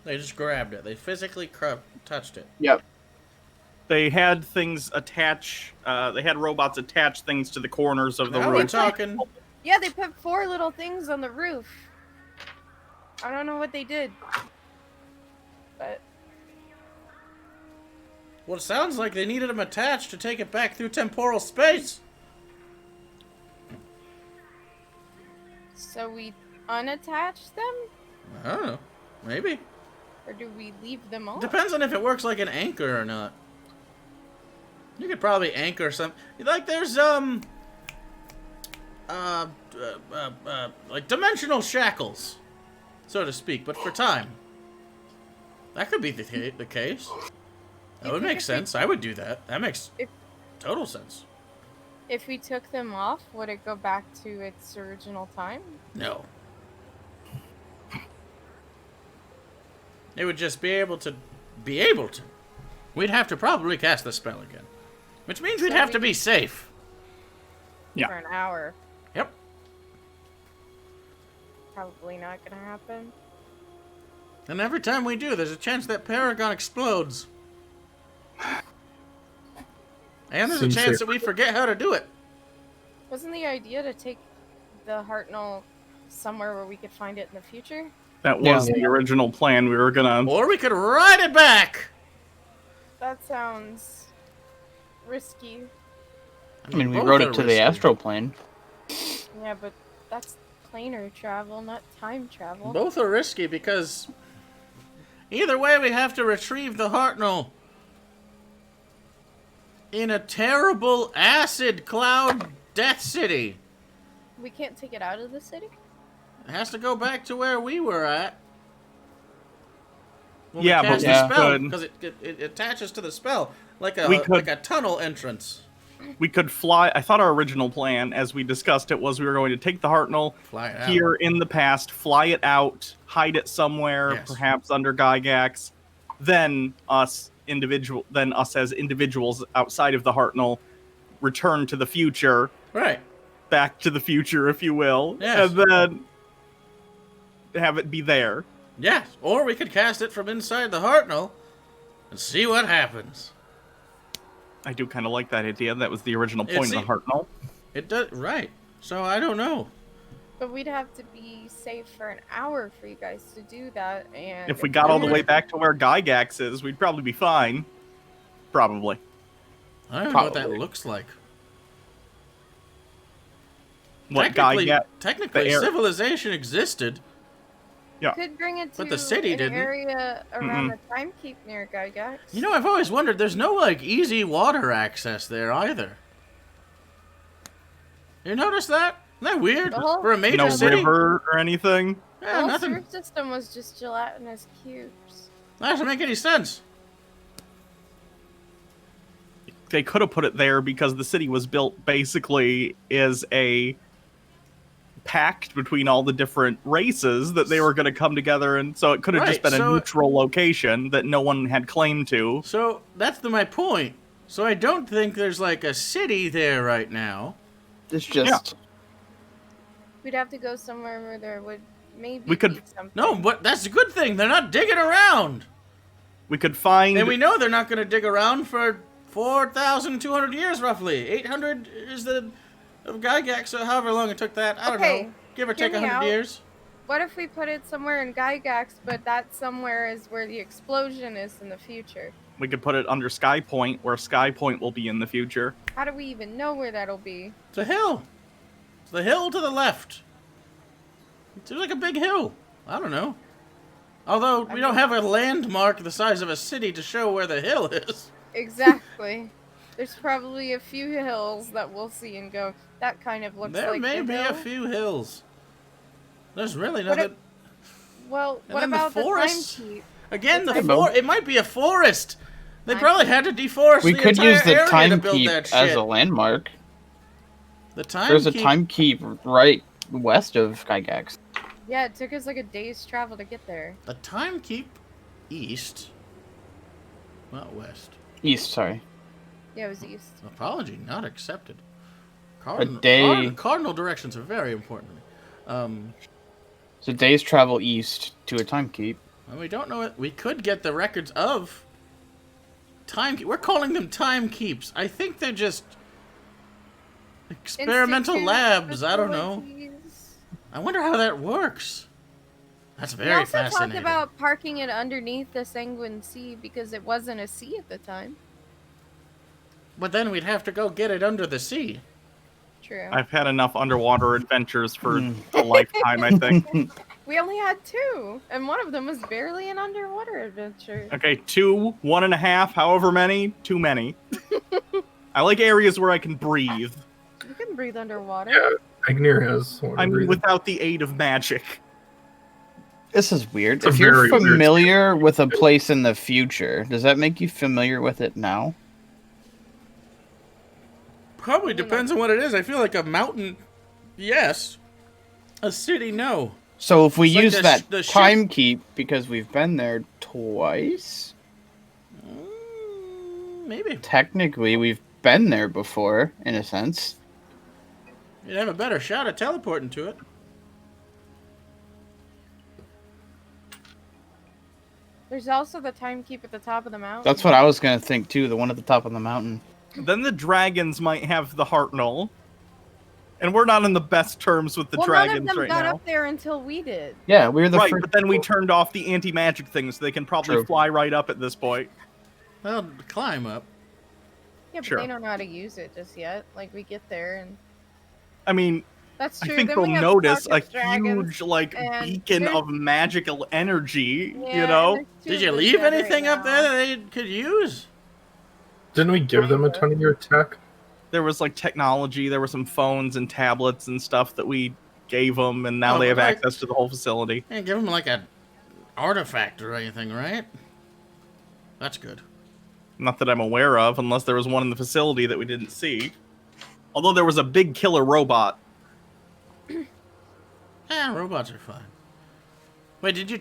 They just grabbed it. They physically touched it. Yep. They had things attach. They had robots attach things to the corners of the Now we're roof. talking. Yeah, they put 4 little things on the roof. I don't know what they did. But... Well, it sounds like they needed them attached to take it back through temporal space. So we unattach them? I don't know. Maybe. Or do we leave them on? Depends on if it works like an anchor or not. You could probably anchor some. Like there's like dimensional shackles, so to speak, but for time. That could be the case. That would make sense. I would do that. That makes total sense. If we took them off, would it go back to its original time? No. It would just be able to. We'd have to probably cast the spell again. Which means we'd So have we to be safe. Yeah. For an hour. Yep. Probably not gonna happen. And every time we do, there's a chance that Paragon explodes. And there's a Seems chance safe. that we forget how to do it. Wasn't the idea to take the Hartnell somewhere where we could find it in the future? That was Yeah. the original plan. We were gonna. Or we could ride it back. That sounds risky. I mean, we both rode are it to the risky. astral plane. Yeah, but that's planar travel, not time travel. Both are risky because either way we have to retrieve the Hartnell in a terrible acid cloud death city. We can't take it out of the city? It has to go back to where we were at. when Yeah, we but cast we the spell could- because it attaches to the spell like We could- like a tunnel entrance. We could fly. I thought our original plan, as we discussed it, was we were going to take the Hartnell Fly it out. here in the past, fly it out, hide it somewhere, Yes. perhaps under Gygax. Then us as individuals outside of the Hartnell return to the future, Right. back to the future, if you will, Yes. and then have it be there. Yes. Or we could cast it from inside the Hartnell and see what happens. I do kind of like that idea. That was the original It point of the seem- Hartnell. It does right. So I don't know. But we'd have to be safe for an hour for you guys to do that, and If we got all the way back to where Gygax is, we'd probably be fine. Probably. I don't know what that Probably. looks like. What technically, Gygax? technically the air- civilization existed. you could bring it to But the city an didn't. area around the timekeep near Gygax. You know, I've always wondered. There's no like easy water access there either. You notice that? Isn't that weird The whole- for a major No city? river or anything? the Yeah, whole nothing. sewer system was just gelatinous cubes. That doesn't make any sense. They could have put it there because the city was built basically as a pact between all the different races that they were going to come together, and so it could have just Right, been so- a neutral location that no one had claim to. So that's my point. So I don't think there's like a city there right now. It's just We'd have to go somewhere where there would maybe We could- be something. No, but that's a good thing. They're not digging around. We could find. And we know they're not going to dig around for 4,200 years, roughly. 800 is the of Gygax, so however long it took that. I don't Okay, know. Give or hear take me 100 out. years. What if we put it somewhere in Gygax, but that somewhere is where the explosion is in the future? We could put it under Sky Point, where Sky Point will be in the future. How do we even know where that'll be? It's a hill. It's the hill to the left. It's like a big hill. I don't know. Although we don't have a landmark the size of a city to show where the hill is. Exactly. There's probably a few hills that we'll see and go, that kind of looks There like may the be hill. a few hills. There's really What nothing. Well, And what then the about the forests? timekeep? Again, the it might be a forest. They Time probably keep. had to deforest we the could entire use the area to build timekeep that as shit. a landmark. The time There's a keep- timekeep right west of Gygax. Yeah, it took us like a day's travel to get there. The time keep east, not west. East, sorry. Yeah, it was east. Apology not accepted. day- Cardinal directions are very important to me. It's a day's travel east to a timekeep. And we don't know it. We could get the records of time. We're calling them time keeps. I think they're just experimental Institute labs. I don't know. facilities. I wonder how that works. That's We very also talked fascinating. about parking it underneath the Sanguine Sea because it wasn't a sea at the time. But then we'd have to go get it under the sea. True. I've had enough underwater adventures for a lifetime, I think. We only had 2, and one of them was barely an underwater adventure. Okay, 2, 1.5, however many, too many. I like areas where I can breathe. You can breathe underwater. Yeah, Agnir has one. I mean, without the aid of magic. This is weird. It's a If you're very weird familiar with a place in the future, does that make you familiar with it now? Probably depends on what it is. I feel like a mountain, yes. A city, no. So if we It's like use the that the ship- timekeep because we've been there twice, Maybe. technically we've been there before, in a sense. You'd have a better shot at teleporting to it. There's also the timekeep at the top of the mountain. That's what I was gonna think too. The one at the top of the mountain. Then the dragons might have the Hartnell. And we're not in the best terms with the well, dragons none of them right got now. up there until we did. Yeah, we were the Right, first. but then we turned off the anti-magic thing, so they can probably True. fly right up at this point. Well, climb up. Yeah, but Sure. they don't know how to use it just yet. Like, we get there, and I mean, that's I true. think Then they'll we have notice a Starkest dragons, huge, like, and beacon there's- of magical energy, yeah, you know? and there's two Did you of us leave dead anything right up there now. that they could use? Didn't we give them a ton of your tech? There was, like, technology, there were some phones and tablets and stuff that we gave them, and now Oh, they have like- access to the whole facility. Can't give them like an artifact or anything, right? That's good. Not that I'm aware of, unless there was one in the facility that we didn't see. Although there was a big killer robot. Robots are fine. Wait, did you...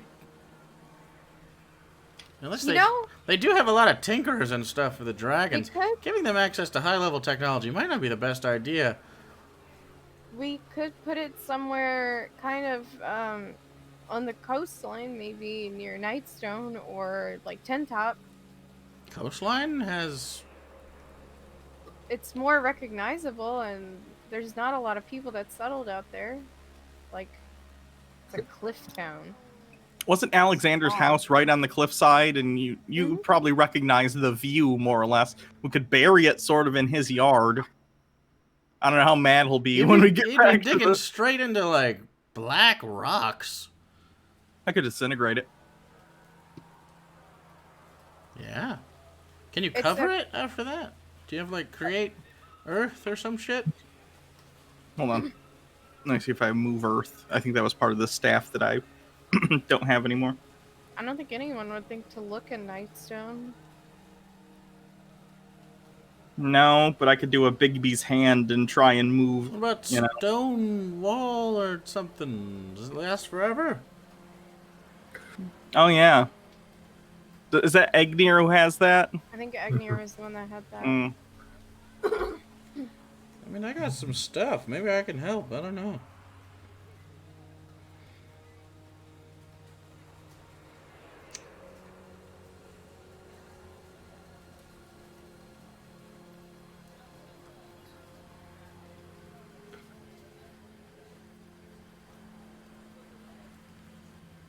Unless they do have a lot of tinkerers and stuff for the dragons. Giving them access to high-level technology might not be the best idea. We could put it somewhere kind of on the coastline, maybe near Nightstone or like Ten Top. Coastline has... It's more recognizable, and there's not a lot of people that settled out there. Like, it's a cliff town. Wasn't Alexander's house right on the cliffside? And you probably recognize the view, more or less. We could bury it sort of in his yard. I don't know how mad he'll be when we get back to digging this. straight into, like, black rocks. I could disintegrate it. Yeah. Can you cover it after that? Do you have, like, create earth or some shit? Hold on. Let me see if I move earth. I think that was part of the staff that I don't have anymore. I don't think anyone would think to look at Nightstone. No, but I could do a Bigby's hand and try and move. What about stone wall or something? Does it last forever? Oh, yeah. Is that Egnir who has that? I think Agnir was the one that had that. I mean, I got some stuff. Maybe I can help. I don't know.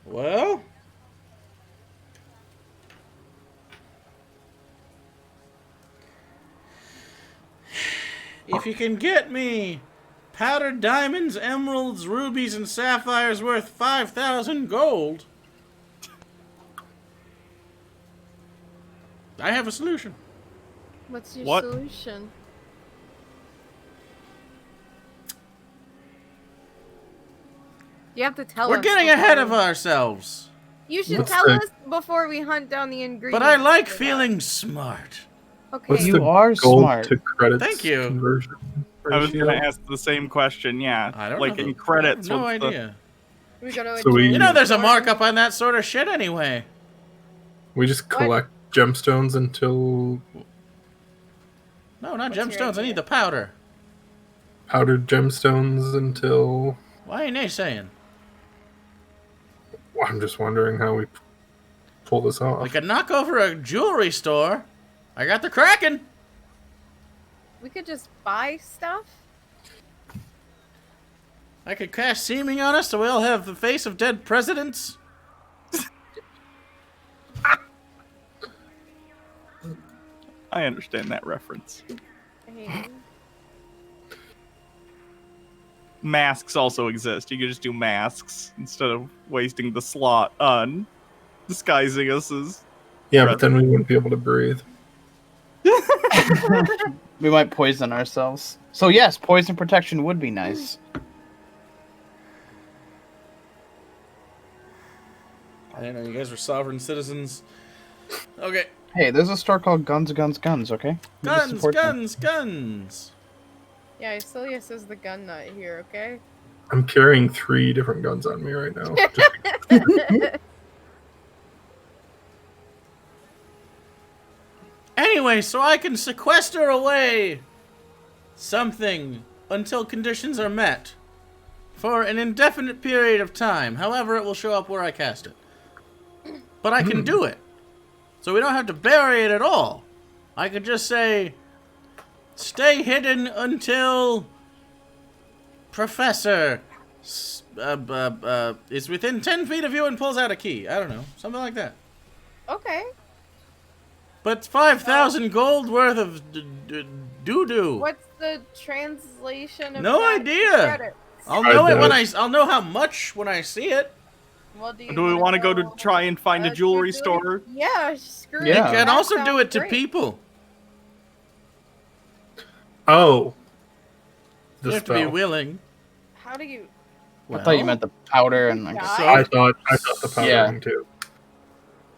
Well, if you can get me powdered diamonds, emeralds, rubies, and sapphires worth 5,000 gold, I have a solution. What's your What? solution? You have to tell us. We're getting ahead of ourselves. You should What's tell the- us before we hunt down the ingredients. But I like for that. feeling smart. Okay. What's You the are gold smart. to credits Thank you. conversion I was ratio? going to ask the same question, yeah. I don't like know. in credits. No what's the- idea. We go to a So we- jewelry You know, there's a store. markup on that sort of shit anyway. We just collect gemstones until No, not What's your gemstones. I idea? need the powder. powdered gemstones until... Why ain't they saying? I'm just wondering how we pull this off. We could knock over a jewelry store. I got the Kraken. We could just buy stuff. I could cast seeming on us so we all have the face of dead presidents. I understand that reference. Hey, Masks also exist. You could just do masks instead of wasting the slot on disguising us as... Yeah, but then we wouldn't be able to breathe. We might poison ourselves. So yes, poison protection would be nice. I didn't know you guys were sovereign citizens. Okay. Hey, there's a store called Guns, okay? We just Guns, support them. guns, guns. yeah, Icillius is the gun nut here, okay? I'm carrying 3 different guns on me right now. Just Anyway, so I can sequester away something until conditions are met for an indefinite period of time. However, it will show up where I cast it. But I can do it. So we don't have to bury it at all. I could just say, stay hidden until Professor is within 10 feet of you and pulls out a key. I don't know. Something like that. Okay. But 5,000 gold worth of doo-doo. What's the translation of No that idea. credits? I'll know it when doubt- I'll know how much when I see it. Well, do Do we want to go to try and find a jewelry store? Yeah, screw Yeah. it. You can That also do sounds it to great. people. oh. You The have to be spell. willing. How do you? I thought you meant the powder and like. Yeah. So- I thought the powdering Yeah. too.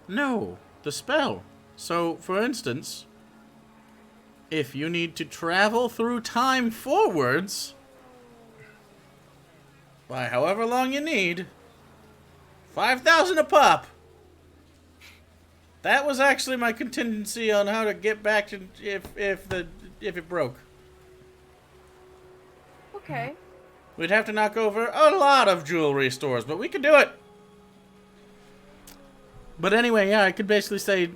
No, the spell. So, for instance, if you need to travel through time forwards, by however long you need, 5,000 a pop. That was actually my contingency on how to get back to if it broke. Okay. We'd have to knock over a lot of jewelry stores, but we could do it. But anyway, yeah, I could basically say,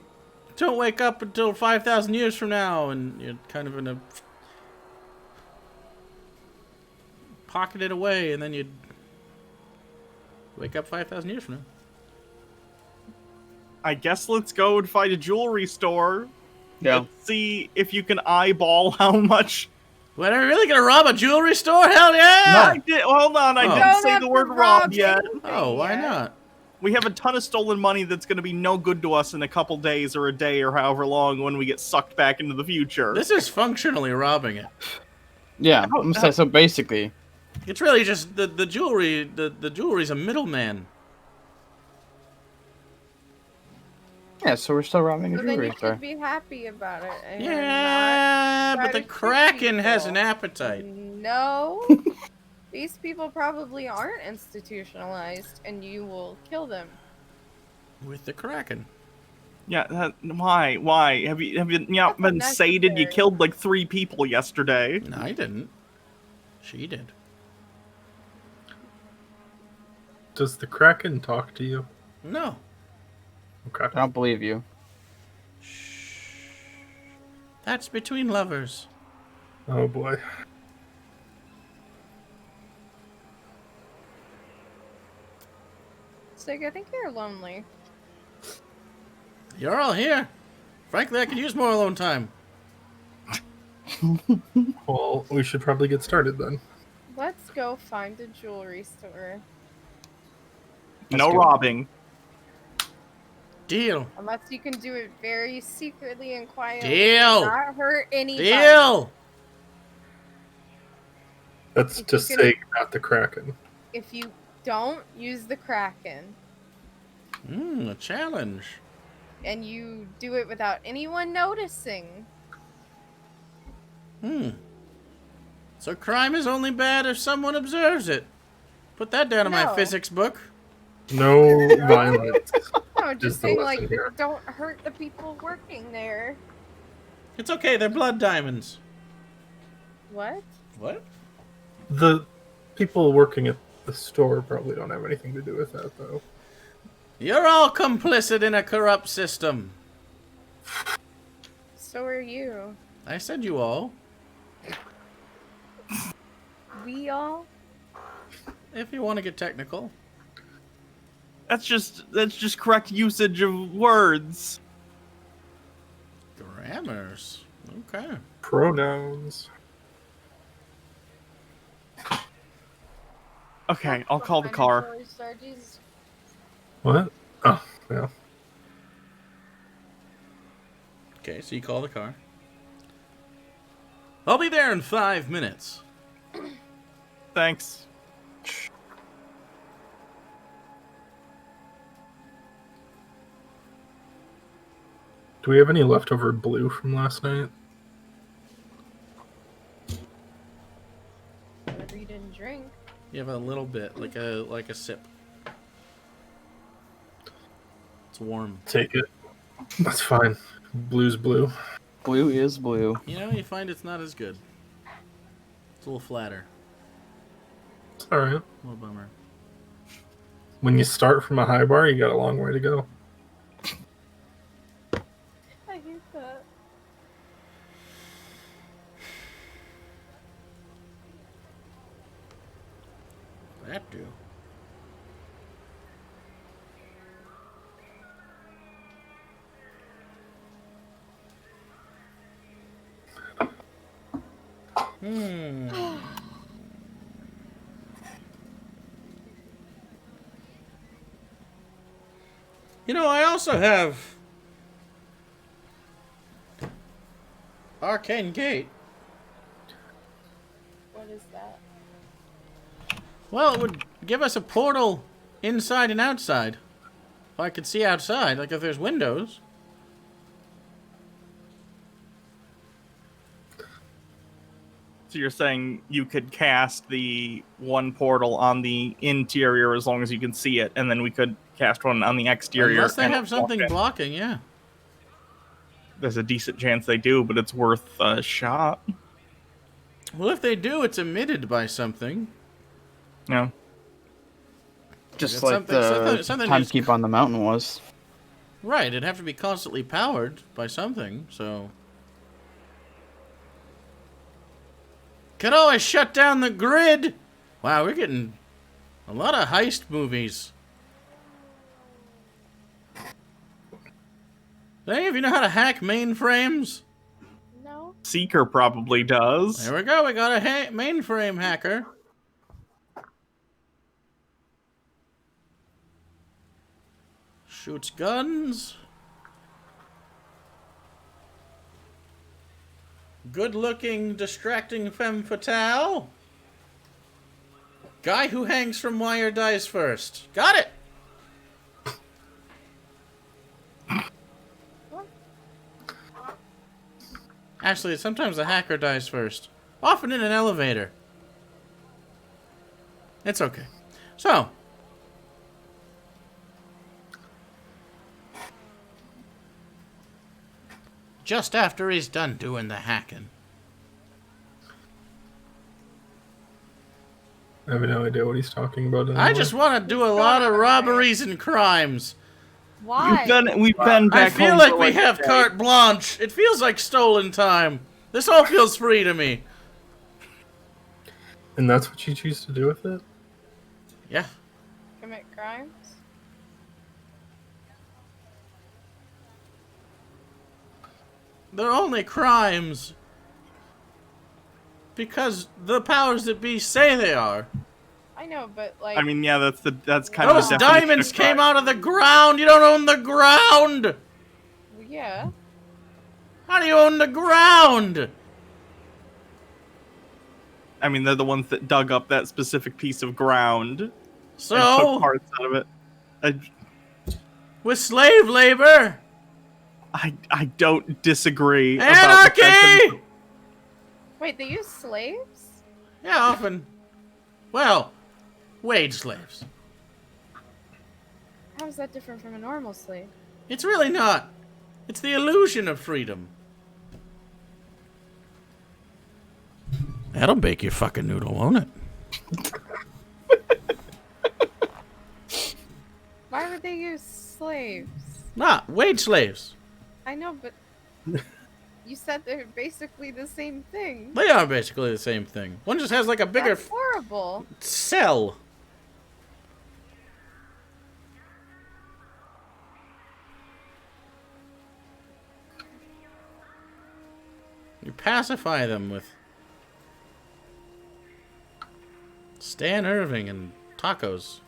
don't wake up until 5,000 years from now, and you're kind of in a pocket it away, and then you'd wake up 5,000 years from now. I guess let's go and find a jewelry store. Yeah. Let's see if you can eyeball how much. What, are we really gonna rob a jewelry store? Hell yeah! Hold on, I Oh. didn't Don't say have the to word rob rob yet. anything Oh, why yet. not? We have a ton of stolen money that's going to be no good to us in a couple days or a day or however long when we get sucked back into the future. This is functionally robbing it. Yeah, I'm gonna say, so basically, It's really just the jewelry. The jewelry's a middleman. yeah, so we're still robbing a So then jewelry you store. should be happy about it. And Yeah, try but the to trick Kraken has people. an appetite. No. These people probably aren't institutionalized, and you will kill them. With the Kraken. Yeah, why? Why? Have you not That's been sated? You unnecessary. killed like 3 people yesterday. No, I didn't. She did. Does the Kraken talk to you? No. I Okay. don't believe you. That's between lovers. Oh boy. Sig, I think you're lonely. You're all here. Frankly, I could use more alone time. Well, we should probably get started then. Let's go find a jewelry store. No go. robbing. Deal. Unless you can do it very secretly and quietly. Deal. Not hurt anybody. Deal. That's If to you can- say, not the Kraken. If you don't use the Kraken, A challenge. and you do it without anyone noticing, So crime is only bad if someone observes it. Put that down in my No. physics book. No violence. no, Is just the saying, lesson like, here. don't hurt the people working there. It's okay, they're blood diamonds. What? What? The people working at the store probably don't have anything to do with that, though. You're all complicit in a corrupt system. So are you. I said you all. We all? If you want to get technical. That's just correct usage of words. Grammars. Okay. Pronouns. Okay, I'll call the Find a car. jewelry store, Jesus. What? Oh, yeah. Okay, so you call the car. I'll be there in 5 minutes. Thanks. Do we have any leftover blue from last night? Whatever you didn't drink. You have a little bit, like a sip. It's warm. Take it. That's fine. Blue's blue. Blue is blue. You know, you find it's not as good. It's a little flatter. It's alright. A little bummer. When you start from a high bar, you got a long way to go. I hate that. That do. You know, I also have Arcane Gate. What is that? Well, it would give us a portal inside and outside. If I could see outside, like if there's windows. So you're saying you could cast the one portal on the interior as long as you can see it, and then we could cast one on the exterior. Unless they and have something walk in. blocking, yeah. There's a decent chance they do, but it's worth a shot. Well, if they do, it's emitted by something. No. Just It's like something the just- timekeep on the mountain was. Right, it'd have to be constantly powered by something, so... Could always shut down the grid! Wow, we're getting a lot of heist movies. Do any of you know how to hack mainframes? No. Seeker probably does. There we go, we got a mainframe hacker. Shoots guns. Good-looking, distracting femme fatale. Guy who hangs from wire dies first. Got it! Actually, sometimes the hacker dies first. Often in an elevator. It's okay. So. Just after he's done doing the hacking. I have no idea what he's talking about anymore. I just want to do a lot of robberies and crimes. Why? We've been I back feel home like for we a have day. carte blanche. It feels like stolen time. This all feels free to me. And that's what you choose to do with it? Yeah. Commit crimes? They're only crimes because the powers that be say they are. I know, but like. I mean, yeah, that's kind of Those the definition diamonds of came crime. out of the ground. You don't own the ground. Yeah. How do you own the ground? I mean, they're the ones that dug up that specific piece of ground and took So, parts out of it. with slave labor, I don't disagree. about the anarchy. fact Wait, they use slaves? Yeah, often. Well, wage slaves. How is that different from a normal slave? It's really not. It's the illusion of freedom. That'll bake your fucking noodle, won't it? Why would they use slaves? Nah, wage slaves. I know, but you said they're basically the same thing. They are basically the same thing. One just has like a bigger That's horrible. cell. You pacify them with Stan Irving and tacos.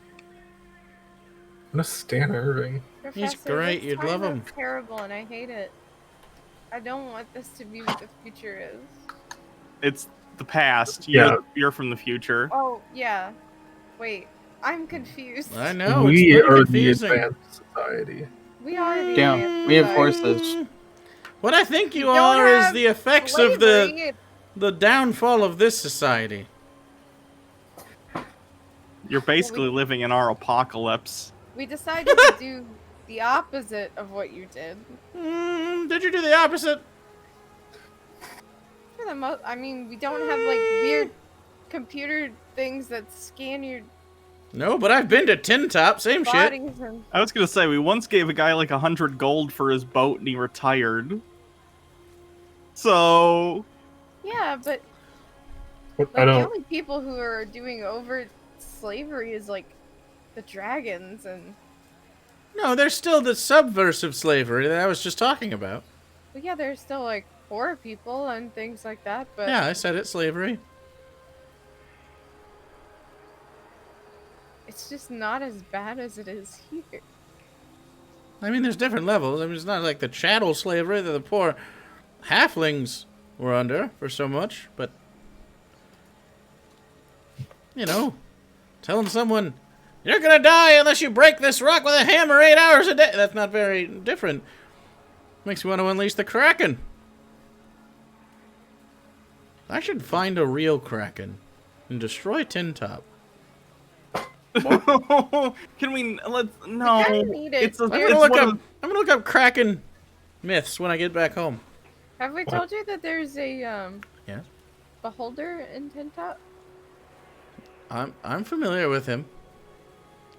What a Stan Irving. He's Professor, great, this you'd love time him. is terrible, and I hate it. I don't want this to be what the future is. it's the past. Yeah. You're from the future. Oh, yeah. Wait, I'm confused. I know, We it's pretty are confusing. the advanced society. We are the Damn, advanced we have society. horses. What I think you We don't are is have the effects of slavery. the downfall of this society. You're basically living in our apocalypse. We decided to do the opposite of what you did. Did you do the opposite? For the most, I mean, we don't have like weird computer things that scan your No, but I've been to Tin Top, same shit. bodies and. I was gonna say we once gave a guy like 100 gold for his boat and he retired. So Yeah, but What, like I the don't. only people who are doing overt slavery is like the dragons and. No, there's still the subversive slavery that I was just talking about. But yeah, there's still like poor people and things like that. But Yeah, I said it, slavery. it's just not as bad as it is here. I mean, there's different levels. I mean, it's not like the chattel slavery that the poor halflings were under for so much, but... You know, telling someone, you're gonna die unless you break this rock with a hammer 8 hours a day. That's not very different. Makes me want to unleash the Kraken. I should find a real Kraken and destroy Tin Top. Can we? Let's I no. kinda need it. It's a, I'm it's gonna look one up. of- I'm gonna look up Kraken myths when I get back home. Have we told you that there's a Yeah. beholder in Tin Top? I'm familiar with him.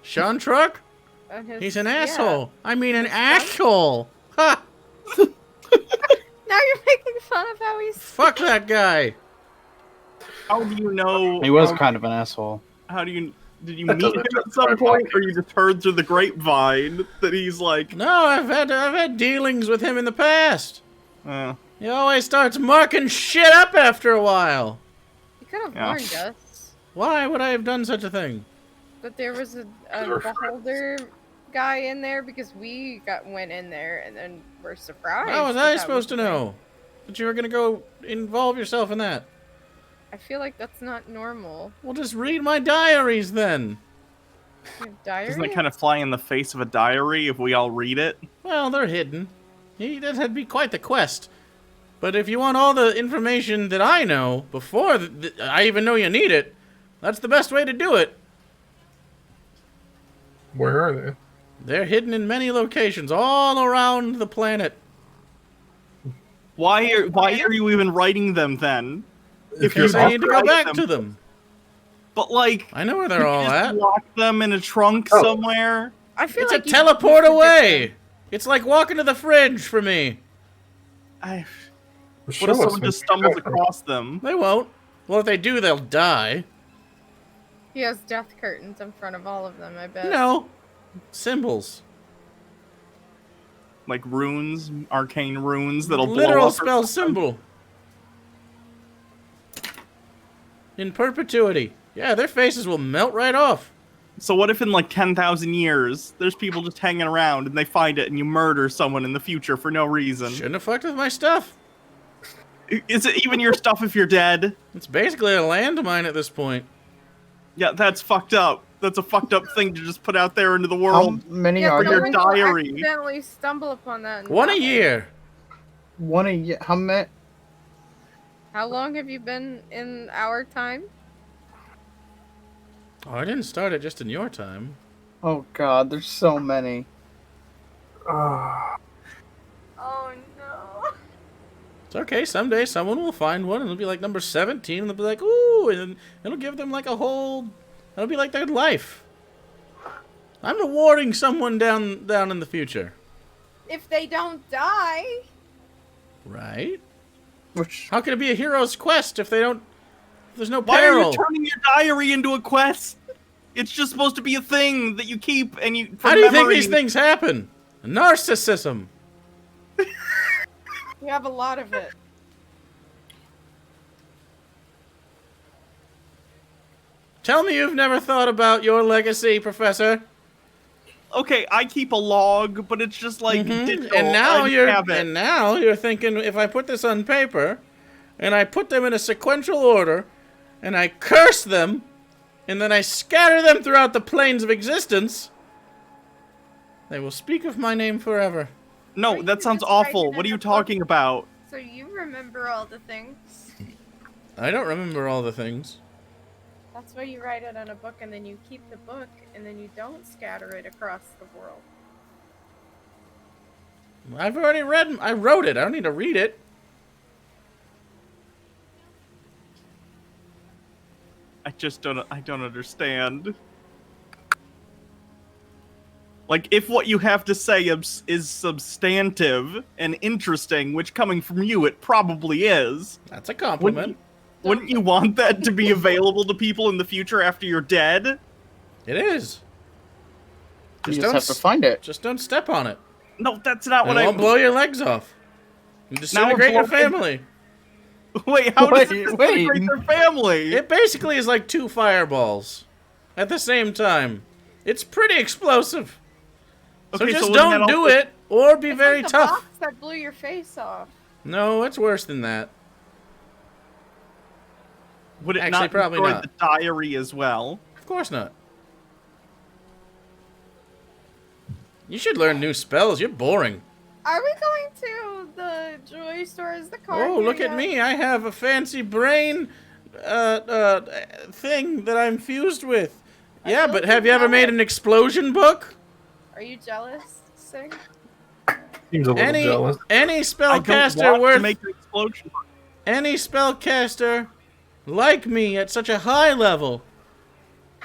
Sean Truck? And his- He's an yeah. asshole. I mean an His son? asshole. Ha! Now you're making fun of how he's. Fuck that guy. How do you know? He was kind of an asshole. How do you? Did you That meet him doesn't at some justify point, or you just heard through the grapevine that he's like? No, I've had dealings with him in the past. Uh, He always starts marking shit up after a while. You could have Yeah. warned us Why would I have done such a thing? that there was a Your beholder guy in there because we went in there and then were surprised. How was that I that supposed to the thing. know that you were gonna go involve yourself in that? I feel like that's not normal. Well, just read my diaries then. You have diarrhea? doesn't that kind of fly in the face of a diary if we all read it? Well, they're hidden. That'd be quite the quest. But if you want all the information that I know before I even know you need it, that's the best way to do it. Where are they? They're hidden in many locations all around the planet. Why are you even writing them then? If you're Because I need to go write back them- to them. But like, I know where they're could you all just at. lock them in a trunk Oh. somewhere. I feel It's like a you teleport should get away. them. It's like walking to the fridge for me. I, Well, what if show us someone when just you stumbles get back. across them? They won't. Well, if they do, they'll die. He has death curtains in front of all of them, I bet. No. Symbols. Like runes, arcane runes that'll blow Literal up. or spell something? symbol. In perpetuity. Yeah, their faces will melt right off. So what if in like 10,000 years, there's people just hanging around and they find it and you murder someone in the future for no reason? Shouldn't have fucked with my stuff. Is it even your stuff if you're dead? It's basically a landmine at this point. Yeah, that's fucked up. That's a fucked up thing to just put out there into the How world. many Yeah, are but your there? no one will diary. accidentally stumble upon that. and One a die. year. One a year. How many? How long have you been in our time? Oh, I didn't start it just in your time. Oh god, there's so many. Ah, Oh no. It's okay. Someday someone will find one and it'll be like number 17 and they'll be like, ooh, and then it'll give them like a whole... It'll be like their life. I'm rewarding someone down in the future. If they don't die. Right? Which How can it be a hero's quest if they don't... If there's no Why are peril? you turning your diary into a quest? It's just supposed to be a thing that you keep and you. How do you think these things happen? Narcissism. We have a lot of it. Tell me you've never thought about your legacy, Professor. Okay, I keep a log, but it's just like digital. And now I you're have it. and now you're thinking if I put this on paper and I put them in a sequential order and I curse them and then I scatter them throughout the planes of existence, they will speak of my name forever. No, Or that you sounds just write awful. it What are in you a book. talking about? So you remember all the things. I don't remember all the things. That's why you write it on a book and then you keep the book and then you don't scatter it across the world. I've already read. I wrote it. I don't need to read it. I don't understand. Like, if what you have to say is substantive and interesting, which coming from you, it probably is, That's a compliment. wouldn't you want that to be available to people in the future after you're dead? It is. you Just just don't have to s- find it. Just don't step on it. No, that's not And what it I... won't blow your legs off. You disintegrate your blowing- family. Wait, how does Wait, it wait. disintegrate their family? It basically is like 2 fireballs at the same time. It's pretty explosive. So Okay, just wouldn't that don't do also- it or be It's very like the tough. box that blew your face off. No, it's worse than that. Would it Actually, not probably destroy not. the diary as well? Of course not. You should learn new spells. You're boring. Are we going to the jewelry store? Is the car Oh, here look at yet? me. I have a fancy brain thing that I'm fused with. I Yeah, feel but like have you you're ever made jealous. an explosion book? Are you jealous, Sig? Seems a little jealous. Any I don't spellcaster want to worth make an explosion. any spellcaster like me at such a high level,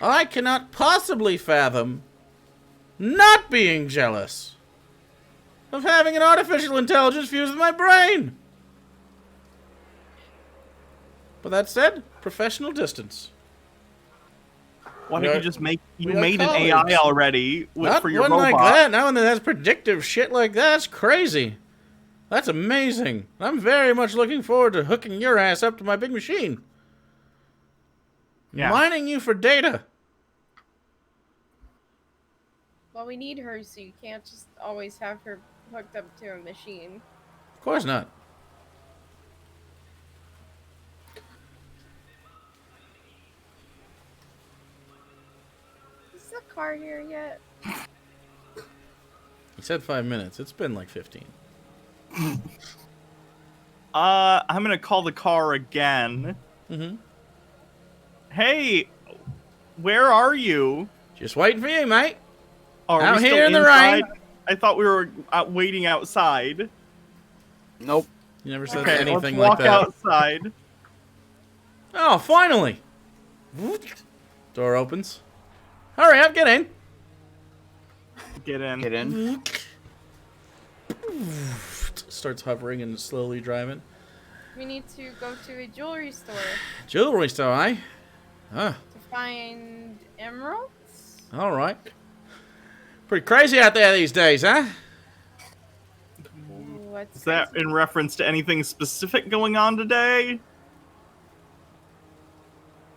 I cannot possibly fathom not being jealous of having an artificial intelligence fused with my brain. But that said, professional distance. Why We don't are- you just make... You we are made an colleagues. AI already Not for your one robot. like that. Not one that has predictive shit like that. That's crazy. That's amazing. I'm very much looking forward to hooking your ass up to my big machine. Yeah. Mining you for data. Well, we need her, so you can't just always have her hooked up to a machine. Of course not. Is the car here yet? He said 5 minutes. It's been like 15. I'm gonna call the car again. Mm-hmm. Hey, where are you? Just waiting for you, mate. Are Out we still here in the inside? rain. I thought we were waiting outside. Nope. You never said Okay, anything let's walk like that. outside. Oh, finally. Door opens. Hurry up, get in. Get in. Get in. Starts hovering and slowly driving. We need to go to a jewelry store Jewelry store, eh? Huh. to find emeralds. All right. Pretty crazy out there these days, huh? What's Is that in reference to anything specific going on today?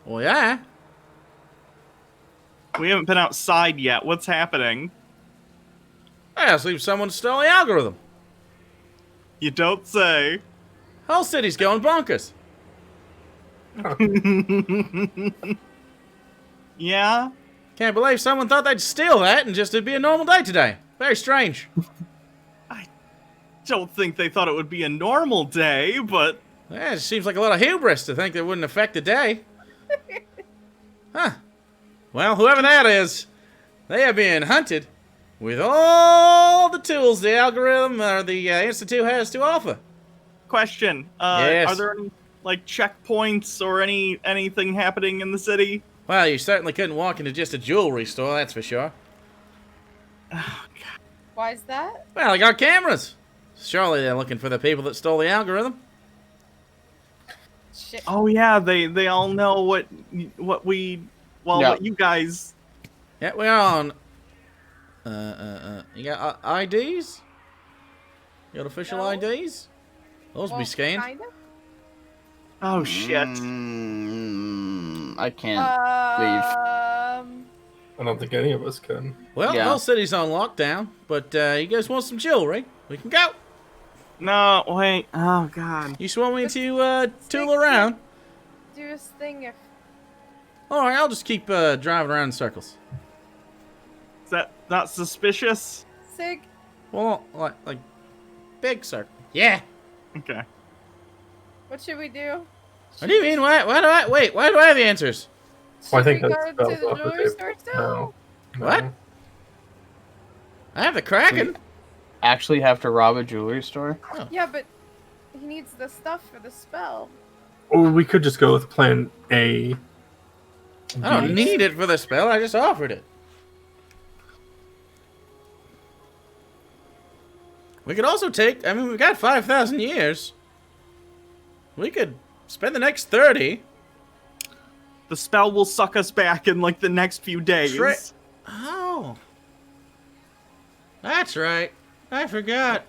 Well, yeah. We haven't been outside yet. What's happening? I believe someone stole the algorithm. You don't say. Whole city's going bonkers. Yeah? Can't believe someone thought they'd steal that and just it'd be a normal day today. Very strange. Don't think they thought it would be a normal day, but Yeah, it seems like a lot of hubris to think that wouldn't affect the day. Huh. Well, whoever that is, they are being hunted with all the tools the algorithm or the Institute has to offer. question. Yes. Are there any like checkpoints or anything happening in the city? Well, you certainly couldn't walk into just a jewelry store, that's for sure. Why is that? Well, they got cameras. Surely they're looking for the people that stole the algorithm. Shit. Oh yeah, they all know what we Yeah. what you guys. Yeah, we're on. You got IDs? You got official No. IDs? Those will be Well, scanned. Kinda. Oh shit. I can't. I don't think any of us can. Well, Yeah. the whole city's on lockdown, but you guys want some jewelry? We can go. No, wait. Oh god. You just want me Let's to tool take around? Do this thing if Alright, I'll just keep driving around in circles. Is that not suspicious? Sig. Well, like big circle. Yeah. Okay. What should we do? What do you mean? Why do I have the answers? Well, I Should think we that go to spells the off the jewelry table. store still? No. What? I have the Kraken. Actually have to rob a jewelry store? Yeah, but he needs the stuff for the spell. Or we could just go with plan A. I don't B. need it for the spell. I just offered it. We could also take. I mean, we've got 5,000 years. We could spend the next 30. The spell will suck us back in like the next few days. Oh, that's right. I forgot.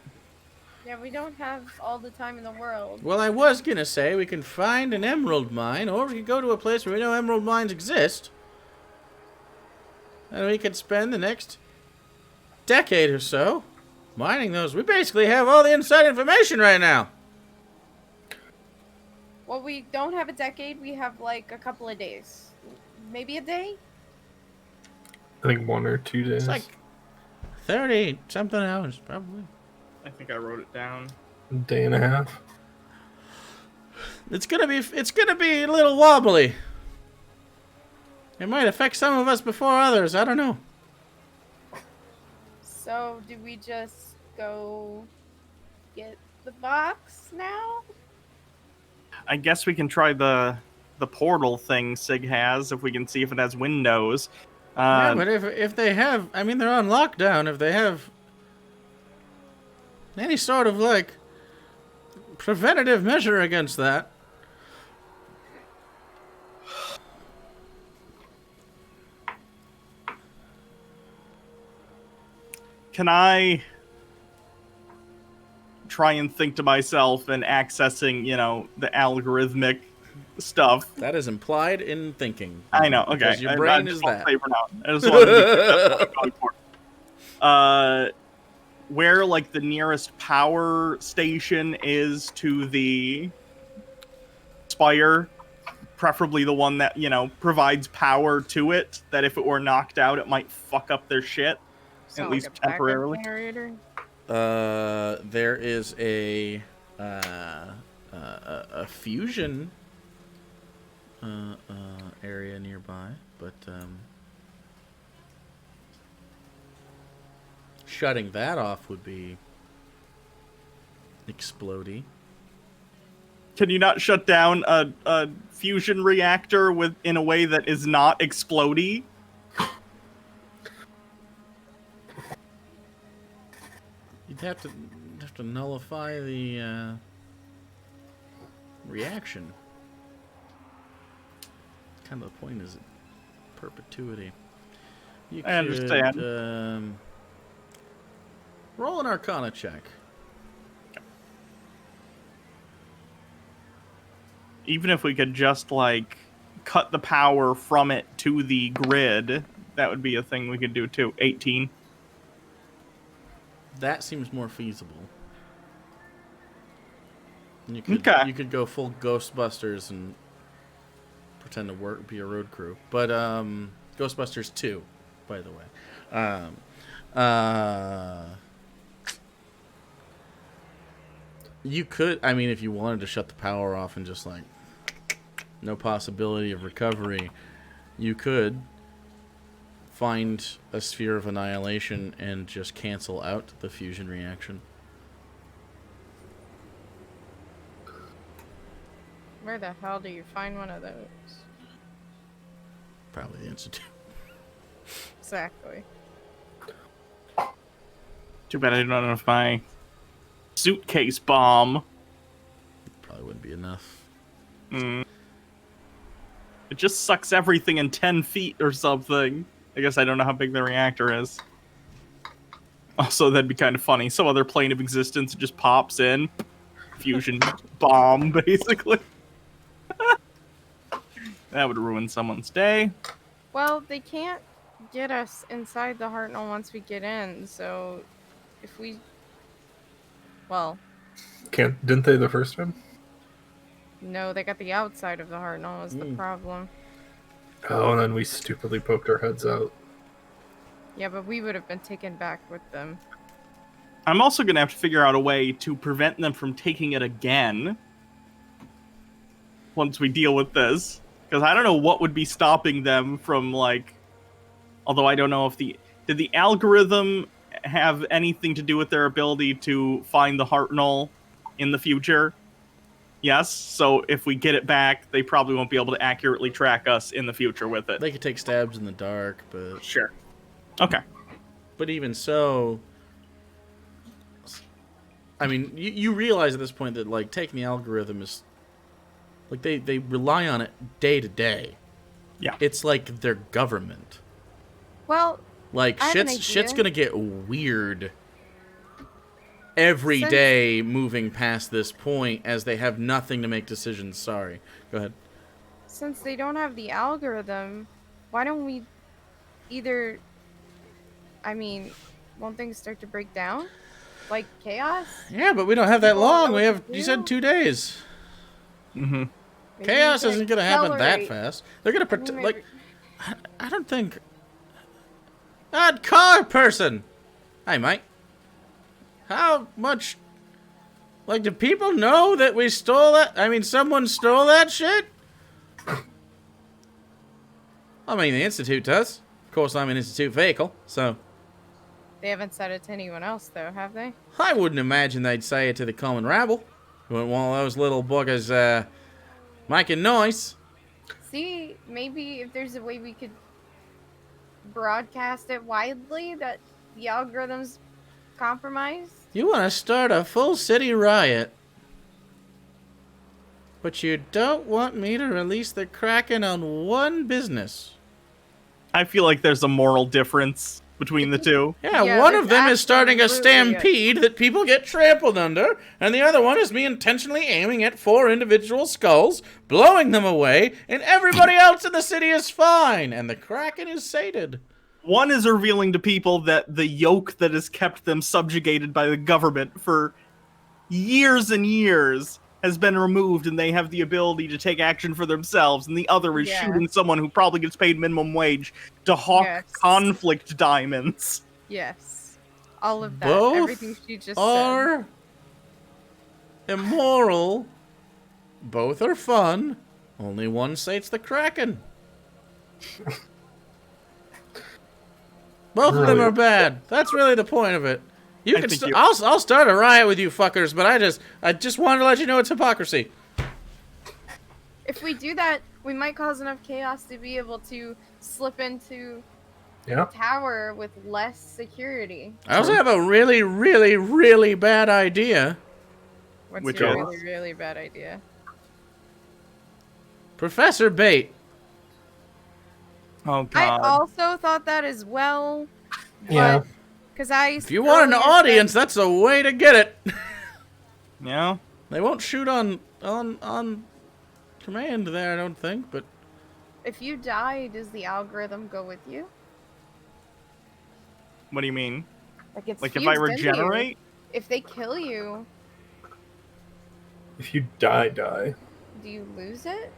Yeah, we don't have all the time in the world. Well, I was gonna say we can find an emerald mine, or we could go to a place where we know emerald mines exist, and we could spend the next decade or so mining those. We basically have all the inside information right now. Well, we don't have a decade. We have like a couple of days. Maybe a day? I think 1 or 2 days. It's like 30 something hours, probably. I think I wrote it down. Day and a half. It's gonna be a little wobbly. It might affect some of us before others. I don't know. So, do we just go get the box now? I guess we can try the portal thing Sig has, if we can see if it has windows. Yeah, but if they have, I mean, they're on lockdown. If they have any sort of like preventative measure against that. Can I try and think to myself and accessing, the algorithmic stuff? That is implied in thinking. I know, okay. Because your brain is that. I just wanted to be where, like, the nearest power station is to the spire, preferably the one that, provides power to it, that if it were knocked out, it might fuck up their shit. So At like least a backup temporarily. generator? There is a fusion area nearby, but shutting that off would be explodey. Can you not shut down a fusion reactor in a way that is not explodey? You'd have to nullify the reaction. Kind of the point is perpetuity. You I understand. Roll an Arcana check. Even if we could just, like, cut the power from it to the grid, that would be a thing we could do too. 18. That seems more feasible. You could Okay. you could go full Ghostbusters and pretend to be a road crew. But Ghostbusters 2, by the way. You could, I mean, if you wanted to shut the power off and just like no possibility of recovery, you could find a sphere of annihilation and just cancel out the fusion reaction. Where the hell do you find one of those? Probably the Institute. Exactly. Too bad I don't know if my suitcase bomb. Probably wouldn't be enough. It just sucks everything in 10 feet or something. I guess I don't know how big the reactor is. Also, that'd be kind of funny. Some other plane of existence just pops in. Fusion bomb, basically. That would ruin someone's day. Well, they can't get us inside the Hartnell once we get in, so if we... Well, Didn't they the first time? no, they got the outside of the Hartnell is the problem. Oh, and then we stupidly poked our heads out. Yeah, but we would have been taken back with them. I'm also going to have to figure out a way to prevent them from taking it again once we deal with this. Because I don't know what would be stopping them from, like... Although I don't know if did the algorithm have anything to do with their ability to find the Hartnell in the future? Yes, so if we get it back, they probably won't be able to accurately track us in the future with it. They could take stabs in the dark, but... Sure. Okay. But even so... I mean, you realize at this point that, like, taking the algorithm is... Like, they rely on it day to day. Yeah. It's like their government. Well, Like, I have an shit's idea. gonna get weird every Since- day moving past this point as they have nothing to make decisions. Sorry. Go ahead. since they don't have the algorithm, why don't we either... I mean, won't things start to break down? Like chaos? Yeah, but we don't have that People don't long. know We what have, to you said, do. 2 days. Mm-hmm. Maybe we Chaos can isn't gonna happen that accelerate. fast. They're gonna I mean, like... I don't think... Car person! Hi, mate. How much? Like, do people know that we stole that? I mean, someone stole that shit? I mean, the Institute does. Of course, I'm an Institute vehicle, so... They haven't said it to anyone else, though, have they? I wouldn't imagine they'd say it to the common rabble. When one of those little buggers, making noise. See, maybe if there's a way we could broadcast it widely that the algorithm's compromised. You want to start a full city riot. But you don't want me to release the Kraken on one business. I feel like there's a moral difference between the two. Yeah, one of there's them is starting a absolutely stampede that people get trampled under, and the other one is me intentionally aiming at 4 individual skulls, blowing them away, and everybody else in the city is fine, and the Kraken is sated. One is revealing to people that the yoke that has kept them subjugated by the government for years and years has been removed, and they have the ability to take action for themselves, and the other is shooting someone who probably gets paid minimum wage to hawk conflict diamonds. Yes. All of that. Both Everything she just are immoral. Both are fun. Only one sates the Kraken. Both of them are bad. That's really the point of it. You can. I'll start a riot with you fuckers, but I just wanted to let you know it's hypocrisy. If we do that, we might cause enough chaos to be able to slip into the tower with less security. I also have a really, really, really bad idea. What's your really, really bad idea? Professor Bait. Oh, God. I also thought that as well. Yeah. Because if you want an audience, that's a way to get it. Yeah. They won't shoot on command there, I don't think, but... If you die, does the algorithm go with you? What do you mean? Like, it's like if I regenerate? If they kill you... If you die. Do you lose it?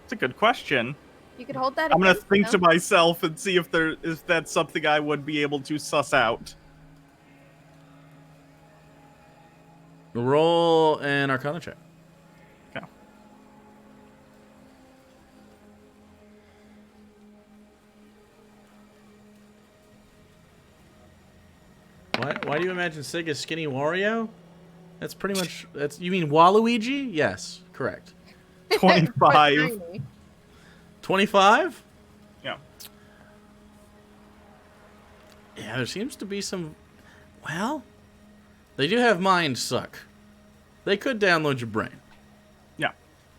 It's a good question. You could hold that. I'm gonna think to myself and see if that's something I would be able to suss out. Roll an Arcana check. Okay. Why do you imagine Sig as Skinny Wario? That's pretty much... You mean Waluigi? Yes, correct. 25. 25? Yeah. Yeah, there seems to be some... Well, they do have Mind Suck. They could download your brain. Yeah.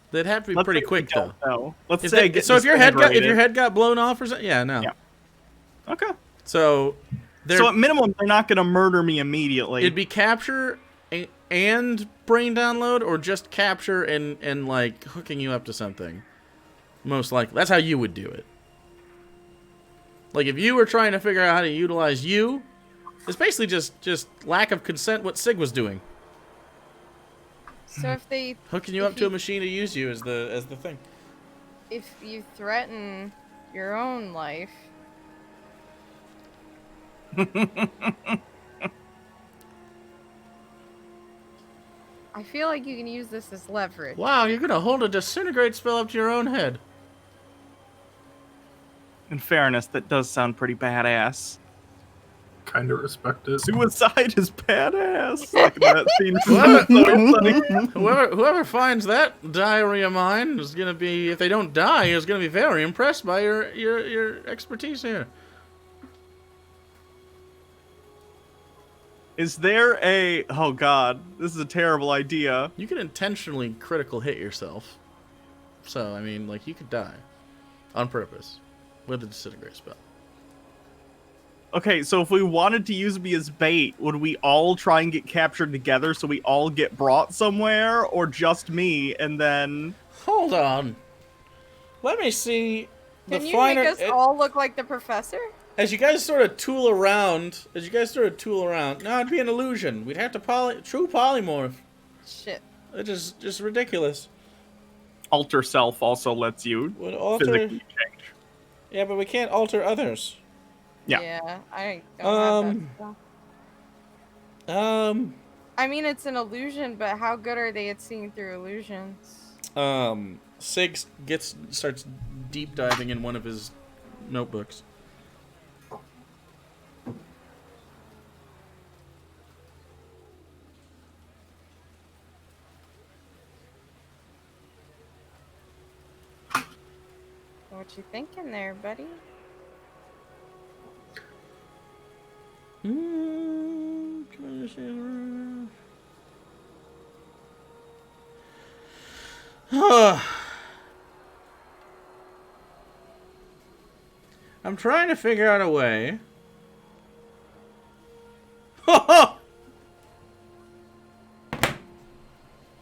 They'd have to be pretty quick, though. Let's if say if your head got blown off or something... Yeah, no. Yeah. Okay. So at minimum, they're not going to murder me immediately. It'd be capture and brain download, or just capture and like, hooking you up to something. Most likely. That's how you would do it. Like, if you were trying to figure out how to utilize you, it's basically just lack of consent what Sig was doing. So if they... Hooking you up to a machine to use you is the thing. If you threaten your own life... I feel like you can use this as leverage. Wow, you're gonna hold a disintegrate spell up to your own head. In fairness, that does sound pretty badass. Kind of respect it. Suicide is badass. Like that scene from whoever finds that diary of mine is gonna be, if they don't die, is gonna be very impressed by your expertise here. Is there a... Oh, God. This is a terrible idea. You can intentionally critical hit yourself. So, I mean, like, you could die. On purpose. With a disintegrate spell. Okay, so if we wanted to use me as bait, would we all try and get captured together so we all get brought somewhere? Or just me, and then... Hold on. Let me see the Can you finer... make us all look like the professor? As you guys sort of tool around, no, it'd be an illusion. We'd have to true polymorph. Shit. It's just ridiculous. Alter self also lets you physically change. Yeah, but we can't alter others. Yeah. Yeah, I don't have that I mean, it's an illusion, but how good are they at seeing through illusions? Sig starts deep diving in one of his notebooks. What you thinking there, buddy? I'm trying to figure out a way.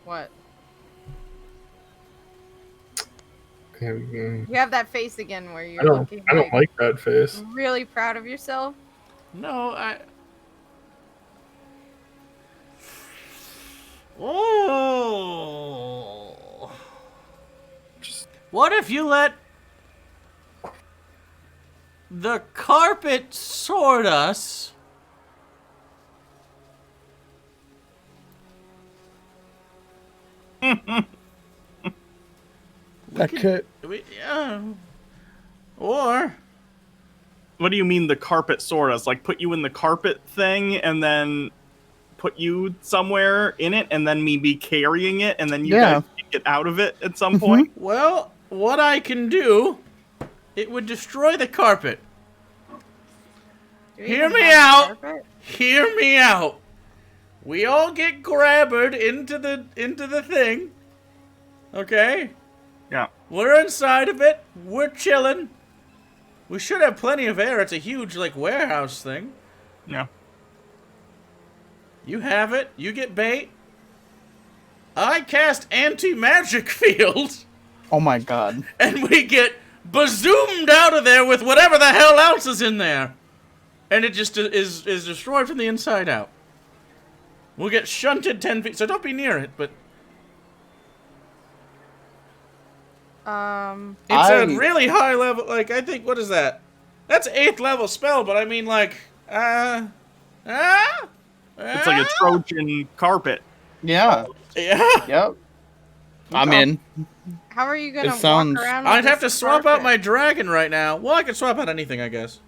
What? And, You have that face again where you're I don't. looking I don't like that face. really proud of yourself. No, Oh. Just What if you let the carpet sort us? That could. Yeah. Or What do you mean the carpet sort us? Like put you in the carpet thing and then put you somewhere in it and then me be carrying it and then you Yeah. guys can get out of it at some point? well, what I can do, it would destroy the carpet. Do we Hear even me have a out. carpet? Hear me out. We all get grabbered into the thing. Okay? Yeah. We're inside of it. We're chilling. We should have plenty of air. It's a huge, like, warehouse thing. Yeah. You have it. You get bait. I cast anti-magic field, Oh my god. and we get bazoomed out of there with whatever the hell else is in there. And it just is destroyed from the inside out. We'll get shunted 10 feet, so don't be near it, but it's a really high level, like, I think, what is that? That's 8th level spell, but I mean, like, It's like a Trojan carpet. Yeah. Yeah. Yep. I'm in. how are you gonna It sounds- walk around? with I'd have to this swap out carpet? my dragon right now. Well, I could swap out anything, I guess. Do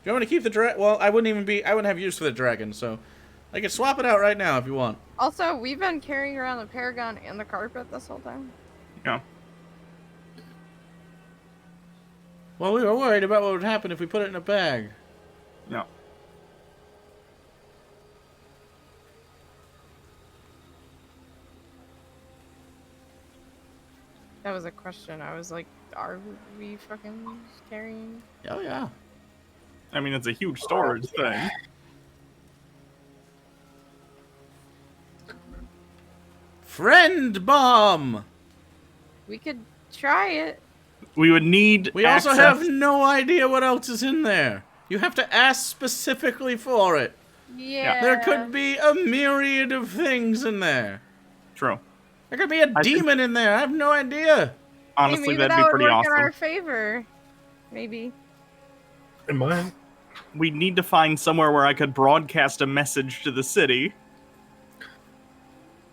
you want me to keep the dragon? Well, I wouldn't have use for the dragon, so I could swap it out right now if you want. Also, we've been carrying around the Paragon and the carpet this whole time. Yeah. Well, we were worried about what would happen if we put it in a bag. Yeah. That was a question. I was like, are we fucking carrying? Oh, yeah. I mean, it's a huge storage thing. Friend bomb! We could try it. We would need We also access- have no idea what else is in there. You have to ask specifically for it. Yeah. There could be a myriad of things in there. True. There could be a I think- demon in there. I have no idea. Honestly, maybe that'd that be would pretty work awesome. in our favor. Maybe. in mine. We need to find somewhere where I could broadcast a message to the city.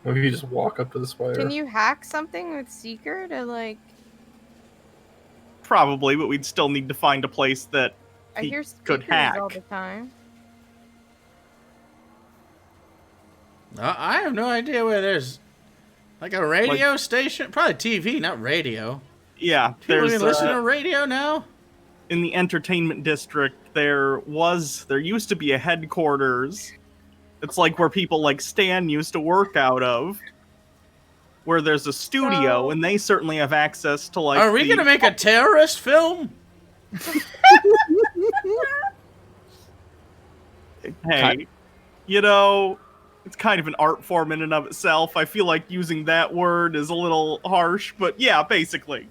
Maybe you just walk up to the spire. Can you hack something with Seeker to like? Probably, but we'd still need to find a place that I he hear could speakers all hack. the time. I have no idea where there's like a radio station. Probably TV, not radio. Yeah, People there's even listen to radio now. in the entertainment district. There used to be a headquarters. It's like where people like Stan used to work out of. Where there's a studio, So- and they certainly have access to like. Are we gonna make a terrorist film? Hey, you know, it's kind of an art form in and of itself. I feel like using that word is a little harsh, but yeah, basically.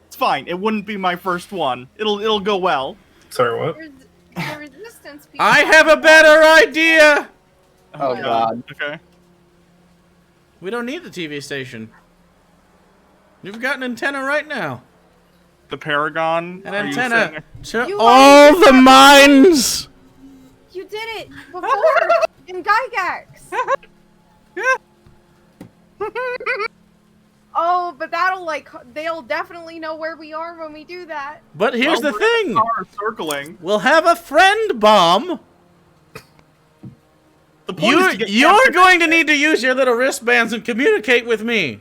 It's fine. It wouldn't be my first one. It'll go well. Sorry, what? The resistance people. I have a better idea. Oh god. Okay. We don't need the TV station. You've got an antenna right now. The Paragon. An are you antenna saying- to You all already the have- mines. You did it before. in Gygax. Oh, but they'll definitely know where we are when we do that. But here's the Well, we're in thing. the car circling. We'll have a friend bomb. The point is to get You're Captain going to need to use your little wristbands and communicate with me.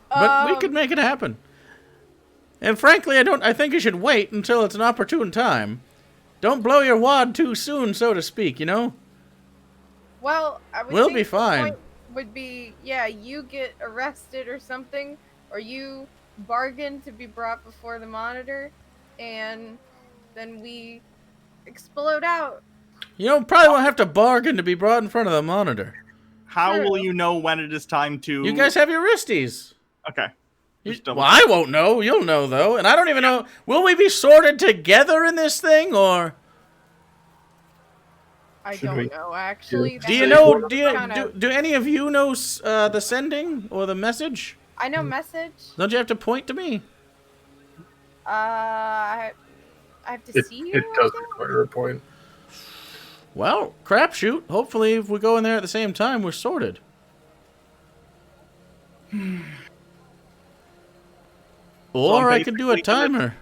But we could make it happen. And frankly, I think you should wait until it's an opportune time. Don't blow your wad too soon, so to speak, you know? Well, I would We'll think be the fine. point would be, yeah, you get arrested or something, or you bargain to be brought before the monitor, and then we explode out. You probably won't have to bargain to be brought in front of the monitor. How True. will you know when it is time to? You guys have your wristies. Okay. Just double Well, I won't know. You'll know, though. And I don't even know. Will we be sorted together in this thing, or? I Should don't we know, actually. Do you That's know? kinda- Do any of you know the sending or the message? I know message. Don't you have to point to me? I have to see you. It I does guess? require a point. Well, crapshoot. Hopefully, if we go in there at the same time, we're sorted. Or I could do a basically timer.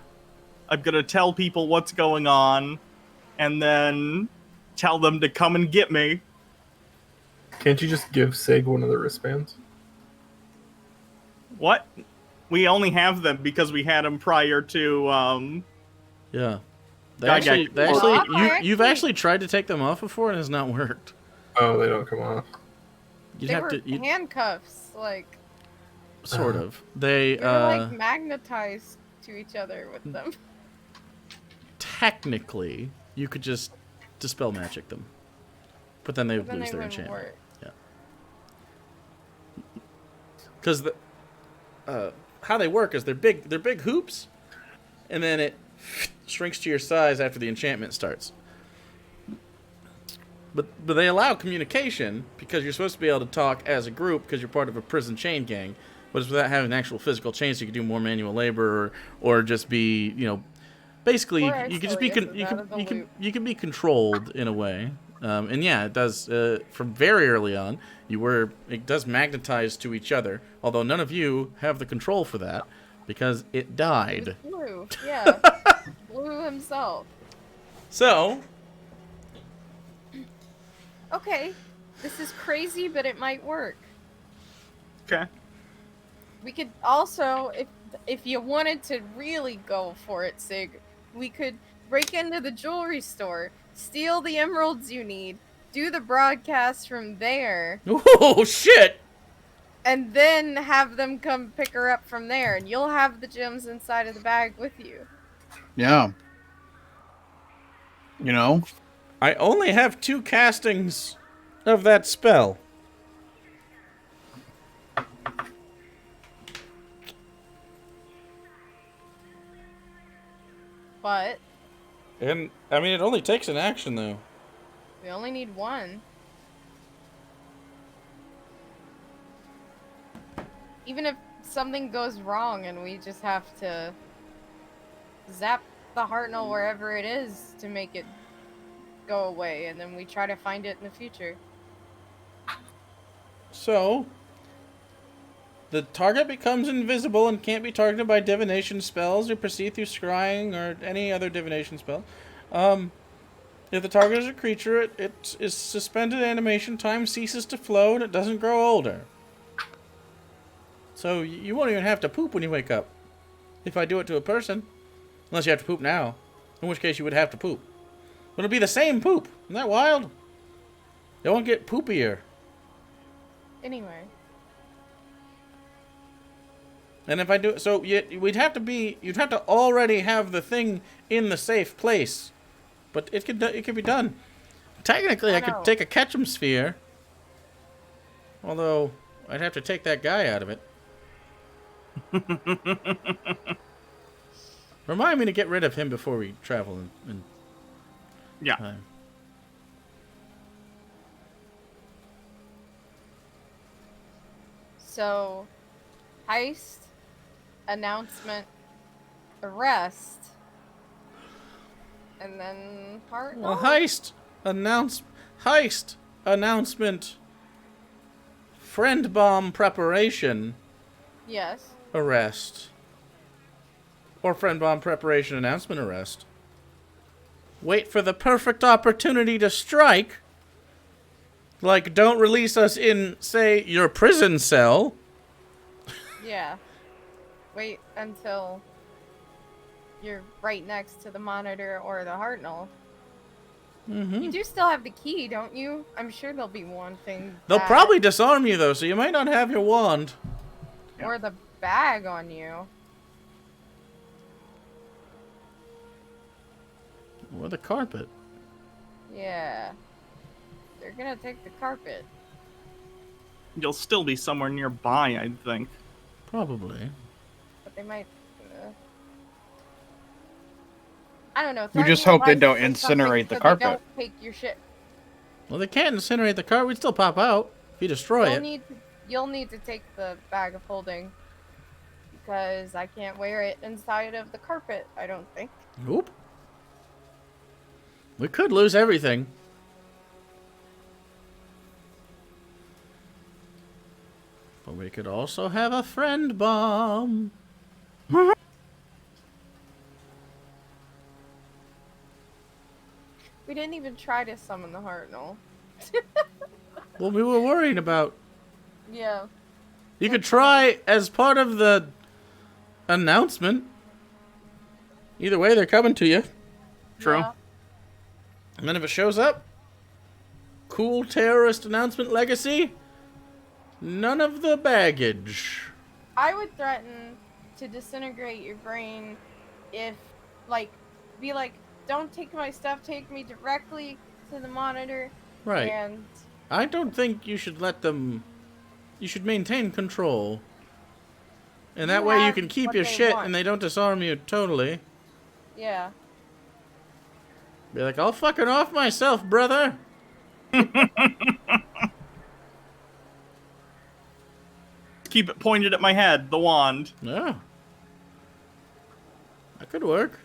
I'm gonna tell people what's going on, and then tell them to come and get me. Can't you just give Sig one of the wristbands? What? We only have them because we had them prior to. Yeah. Well, You've actually tried to take them off before and it has not worked. Oh, they don't come off. You'd They have were to, handcuffs, like sort of. They, we were like magnetized to each other with them. technically, you could just dispel magic them, but then they But would then lose they their wouldn't enchantment. work. Because how they work is they're big hoops, and then it shrinks to your size after the enchantment starts. But they allow communication because you're supposed to be able to talk as a group because you're part of a prison chain gang. But it's without having actual physical chains, so you can do more manual labor or just be, basically Or you can just be Icillius is out of the loop. you can be controlled in a way. And yeah, it does from very early on. It does magnetize to each other, although none of you have the control for that because it It was died. Blue, yeah, Blue himself. So Okay, this is crazy, but it might work. Okay. We could also, if you wanted to really go for it, Sig, we could break into the jewelry store, steal the emeralds you need, do the broadcast from there, oh shit! and then have them come pick her up from there, and you'll have the gems inside of the bag with you. Yeah. I only have 2 castings of that spell. But And I mean, it only takes an action though. we only need one. Even if something goes wrong and we just have to zap the Hartnell wherever it is to make it go away, and then we try to find it in the future. So, the target becomes invisible and can't be targeted by divination spells or perceived through scrying or any other divination spell. If the target is a creature, it is suspended animation, time ceases to flow, and it doesn't grow older. So, you won't even have to poop when you wake up. If I do it to a person. Unless you have to poop now. In which case you would have to poop. But it'll be the same poop. Isn't that wild? It won't get poopier. Anyway, And if I do so, you'd have to already have the thing in the safe place, but it could be done. Technically, I could take a Ketchum sphere, although I'd have to take that guy out of it. Remind me to get rid of him before we travel in Yeah. time. so heist, announcement, arrest. And then heart. Well, heist announcement. Friend bomb preparation. Yes. Arrest. Or friend bomb preparation announcement arrest. Wait for the perfect opportunity to strike. Like, don't release us in, say, your prison cell. Yeah. Wait until you're right next to the monitor or the Hartnell. Mm-hmm. You do still have the key, don't you? I'm sure there'll be one thing. They'll probably disarm you, though, so you might not have your wand. Or the bag on you. Or the carpet. Yeah. They're gonna take the carpet. You'll still be somewhere nearby, I think. Probably. But they might... I don't know. We just threaten hope they your don't life or something incinerate the so carpet. They don't take your shit. Well, they can't incinerate the carpet. We'd still pop out if you destroy it. You'll need to take the bag of holding. Because I can't wear it inside of the carpet, I don't think. Nope. We could lose everything. But we could also have a friend bomb. We didn't even try to summon the Hartnell. Well, we were worried about. Yeah. You could try as part of the announcement. Either way, they're coming to you. True. Yeah. And then if it shows up, cool terrorist announcement legacy, none of the baggage. I would threaten to disintegrate your brain if, like, be like, don't take my stuff, take me directly to the monitor. Right. And I don't think you should let them. You should maintain control. And that You way you have can keep what your they shit want. and they don't disarm you totally. yeah. Be like, I'll fucking off myself, brother. Keep it pointed at my head, the wand. Yeah. That could work.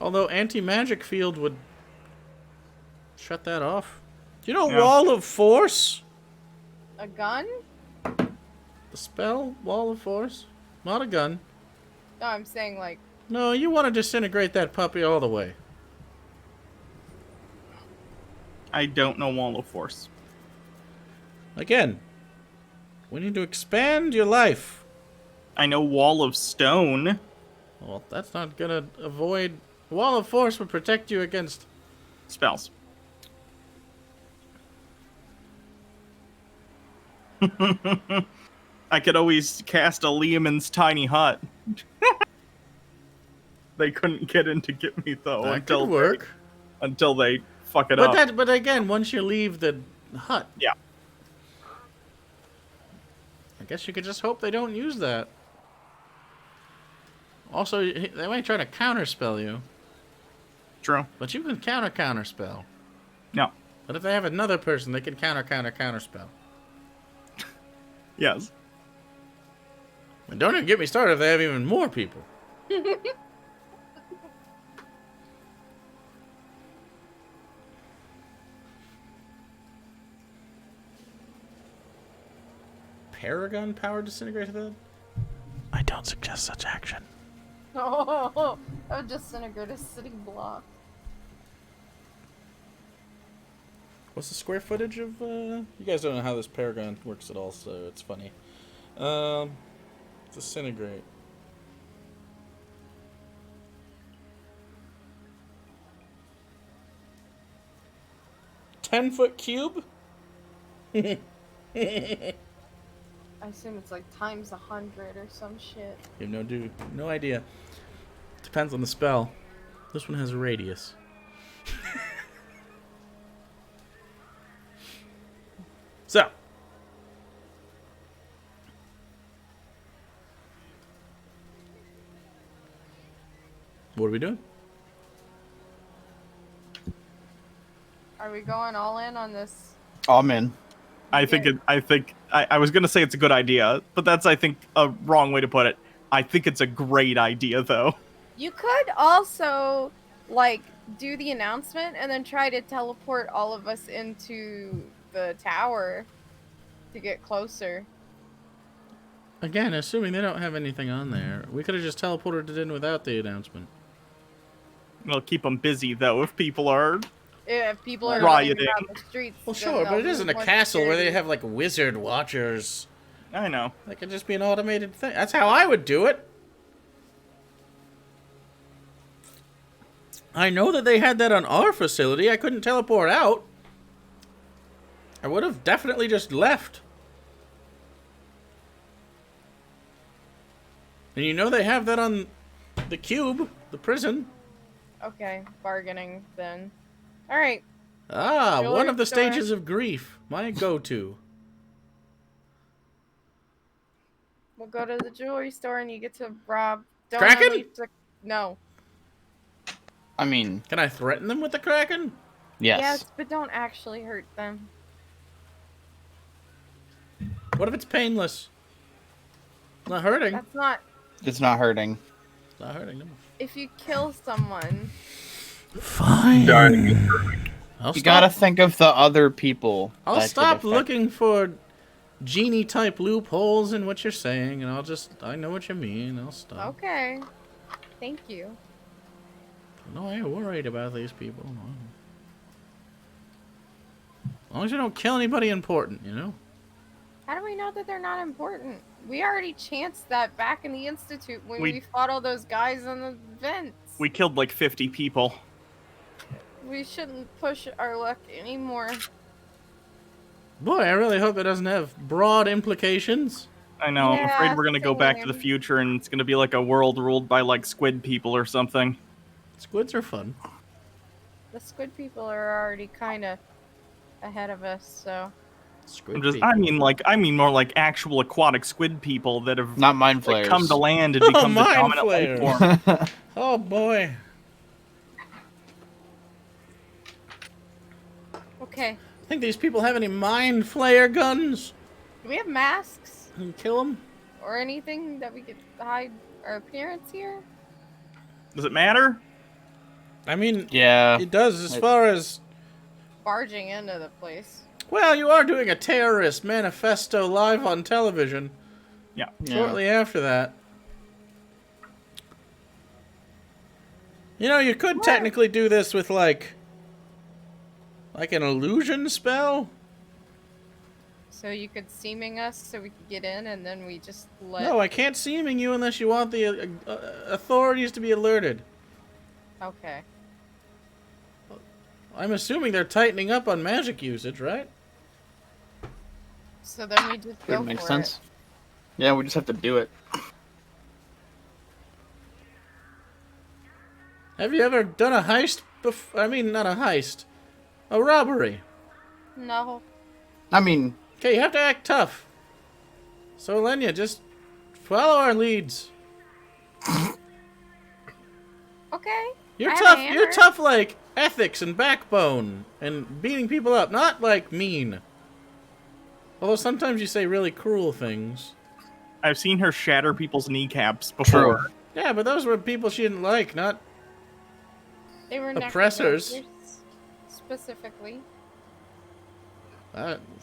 Although anti-magic field would shut that off. Do you know Yeah. Wall of Force? A gun? The spell? Wall of Force? Not a gun. No, I'm saying, like, No, you want to disintegrate that puppy all the way. I don't know Wall of Force. Again, we need to expand your life. I know Wall of Stone. Well, that's not gonna avoid... Wall of Force would protect you against... Spells. I could always cast a Liamon's tiny hut. They couldn't get in to get me though That could work. until they fuck it up. But again, once you leave the hut... Yeah. I guess you could just hope they don't use that. Also, they might try to counterspell you. True. But you can counterspell. No. But if they have another person, they can counterspell. Yes. And don't even get me started if they have even more people. Paragon power disintegrate the... I don't suggest such action. oh, I would disintegrate a city block. What's the square footage of, You guys don't know how this Paragon works at all, so it's funny. Disintegrate. $10-foot cube? I assume it's like times 100 or some shit. You have no idea. Depends on the spell. This one has a radius. So. What are we doing? Are we going all in on this? I'm in. I was gonna say it's a good idea, but that's I think a wrong way to put it. I think it's a great idea though. You could also, like, do the announcement and then try to teleport all of us into the tower to get closer. Again, assuming they don't have anything on there, we could have just teleported it in without the announcement. We'll keep them busy though if people are. If people are Rioting. running around the streets, Well, then sure, but they'll it isn't need a more castle where they security. have like wizard watchers. I know. That could just be an automated thing. That's how I would do it. I know that they had that on our facility. I couldn't teleport out. I would have definitely just left. And you know they have that on the cube, the prison. Okay, bargaining then. Alright, Ah, Jewelry one of the store. stages of grief. My go-to. we'll go to the jewelry store and you get to rob. Don't Kraken? unleash the- No. I mean, Can I threaten them with the Kraken? yes. But don't actually hurt them. What if it's painless? Not hurting. That's not. It's not hurting. It's not hurting them. If you kill someone, Fine. Dying is perfect. I'll You stop. gotta think of the other people. I'll that could stop affect. looking for genie-type loopholes in what you're saying, and I know what you mean. I'll stop. okay. Thank you. No, I ain't worried about these people. No. As long as you don't kill anybody important, you know? How do we know that they're not important? We already chanced that back in the Institute when We- we fought all those guys on the vents. We killed like 50 people. We shouldn't push our luck anymore. Boy, I really hope it doesn't have broad implications. I know. I'm Yeah, afraid we're gonna go back to the same. future and it's gonna be like a world ruled by like squid people or something. Squids are fun. The squid people are already kind of ahead of us, so. Squid I mean more like actual aquatic squid people that have Not mind like, flayers. come to land and become the mind dominant flayers. life form. Oh, boy. Okay. Think these people have any mind flayer guns? Do we have masks? Can you kill them? Or anything that we could hide our appearance here? Does it matter? I mean, Yeah. it does as far as... Barging into the place. Well, you are doing a terrorist manifesto live on television Yeah. shortly after that. You know, you could technically do this with, like an illusion spell. So you could seeming us so we could get in and then we just let... No, I can't seeming you unless you want the authorities to be alerted. Okay. I'm assuming they're tightening up on magic usage, right? So then we just go Would make for sense. Yeah, we just have to do it. Have you ever done a heist? I mean, not a heist. A robbery. it. No. I mean, Okay, you have to act tough. So, Lenya, just follow our leads. Okay. You're I have a tough. You're hammer. tough like ethics and backbone and beating people up, not like mean. Although sometimes you say really cruel things. I've seen her shatter people's kneecaps before. True. Yeah, but those were people she didn't like, not... They were Oppressors. necromancers, specifically.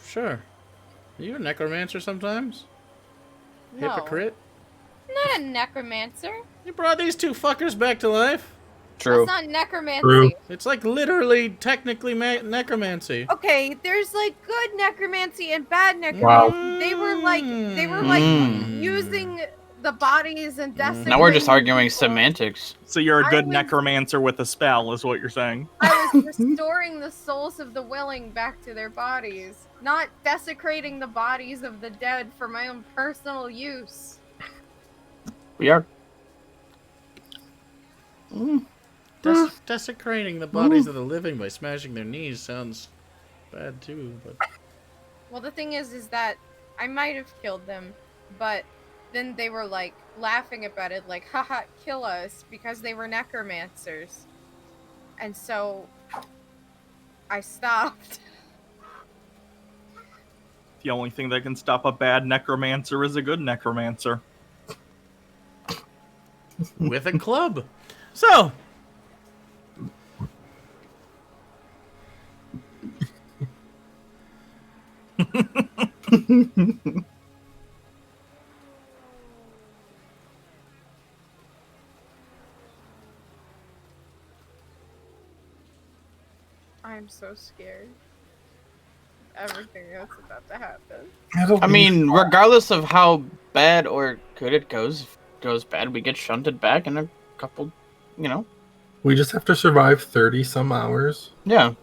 Sure. Are you a necromancer sometimes? No. Hypocrite? Not a necromancer. You brought these two fuckers back to life? true. That's not necromancy. True. It's like literally, technically necromancy. Okay, there's like good necromancy and bad necromancy. Wow. They were like Mm. using the bodies and desecrating. Now we're just arguing people. semantics. So you're a I good was- necromancer with a spell, is what you're saying. I was restoring the souls of the willing back to their bodies, not desecrating the bodies of the dead for my own personal use. We are. Desecrating the bodies of the living by smashing their knees sounds bad too, but... Well, the thing is that I might have killed them, but then they were like laughing about it, like, haha, kill us, because they were necromancers. And so I stopped. The only thing that can stop a bad necromancer is a good necromancer. with a club. So, I'm so scared. Everything that's about to happen. I mean, regardless of how bad or good it goes, if it goes bad, we get shunted back in a couple, we just have to survive 30 some hours. Yeah.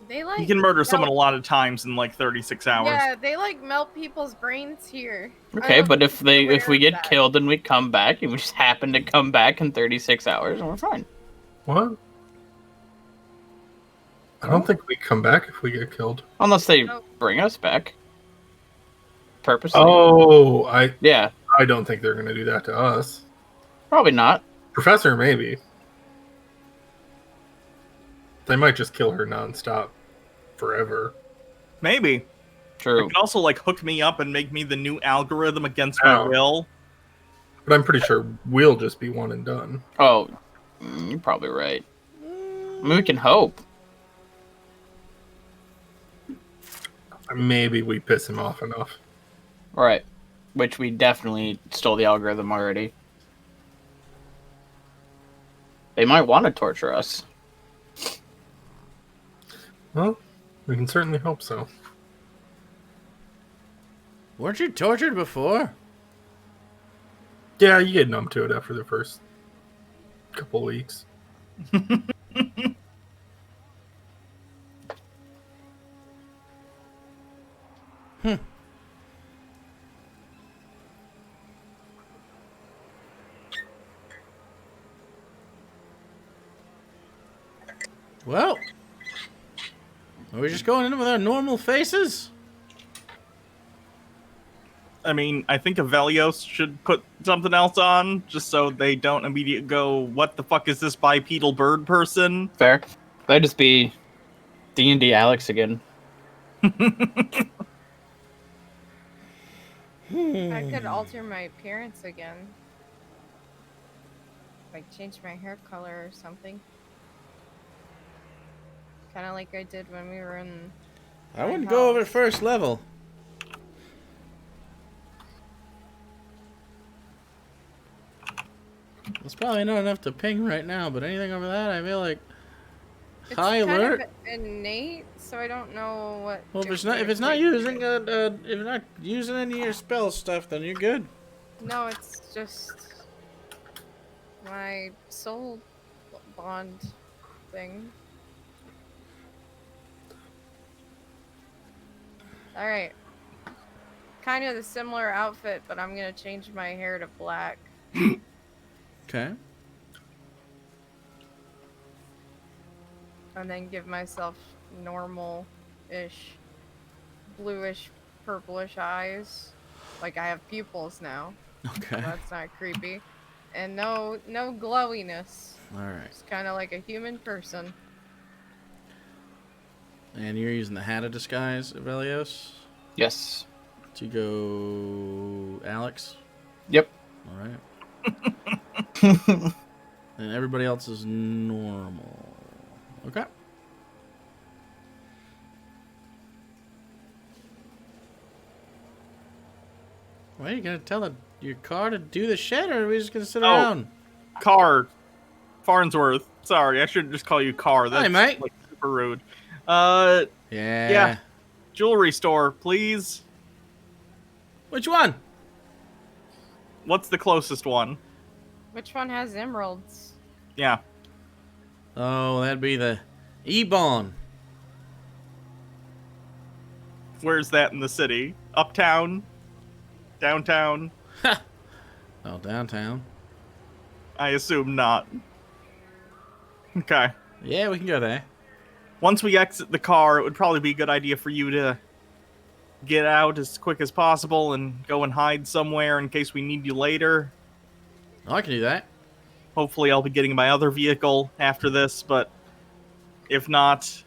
They like You can murder someone a melt- lot of times in like 36 hours. Yeah, they like melt people's brains here. I Okay, don't but think if you're aware we of get that. killed and we come back, and we just happen to come back in 36 hours, and we're fine. What? I don't think we come back if we get killed. Unless they No. bring us back. Purposely. Oh, Yeah, I don't think they're going to do that to us. probably not. Professor, maybe. They might just kill her nonstop forever. Maybe. They True. could also like hook me up and make me the new algorithm against my Oh. will. But I'm pretty sure we'll just be one and done. Oh, you're probably right. I mean, we can hope. Maybe we piss him off enough. Right. Which we definitely stole the algorithm already. They might want to torture us. Well, we can certainly hope so. weren't you tortured before? Yeah, you get numb to it after the first couple weeks. Well, are we just going in with our normal faces? I mean, I think Avelios should put something else on, just so they don't immediately go, what the fuck is this bipedal bird person? Fair. That'd just be D&D Alex again. I could alter my appearance again. Like change my hair color or something. Kind of like I did when we were in. I wouldn't go over first level. It's probably not enough to ping right now, but anything over that, I feel like It's high kind alert. of innate, so I don't know what. Well, if it's different, not like- using if you're not using any of your spell stuff, then you're good. No, it's just my soul bond thing. Alright. Kind of the similar outfit, but I'm gonna change my hair to black. Okay. And then give myself normal-ish, bluish, purplish eyes. Like I have pupils now. Okay. That's not creepy. And no glowiness. All right. It's kind of like a human person. And you're using the hat of disguise, Avelios, Yes. to go Alex. Yep. All right. And everybody else is normal. Okay. Well, you gonna tell your car to do the shit, or are we just gonna sit Oh. around? Carr. Farnsworth. Sorry, I should just call you Carr. That's mate. like super rude. Yeah. Yeah. Jewelry store, please. Which one? What's the closest one? Which one has emeralds? Yeah. Oh, that'd be the Ebon. Where's that in the city? Uptown? Downtown? Oh, downtown. I assume not. Okay. Yeah, we can go there. Once we exit the car, it would probably be a good idea for you to get out as quick as possible and go and hide somewhere in case we need you later. Oh, I can do that. Hopefully I'll be getting my other vehicle after this, but if not,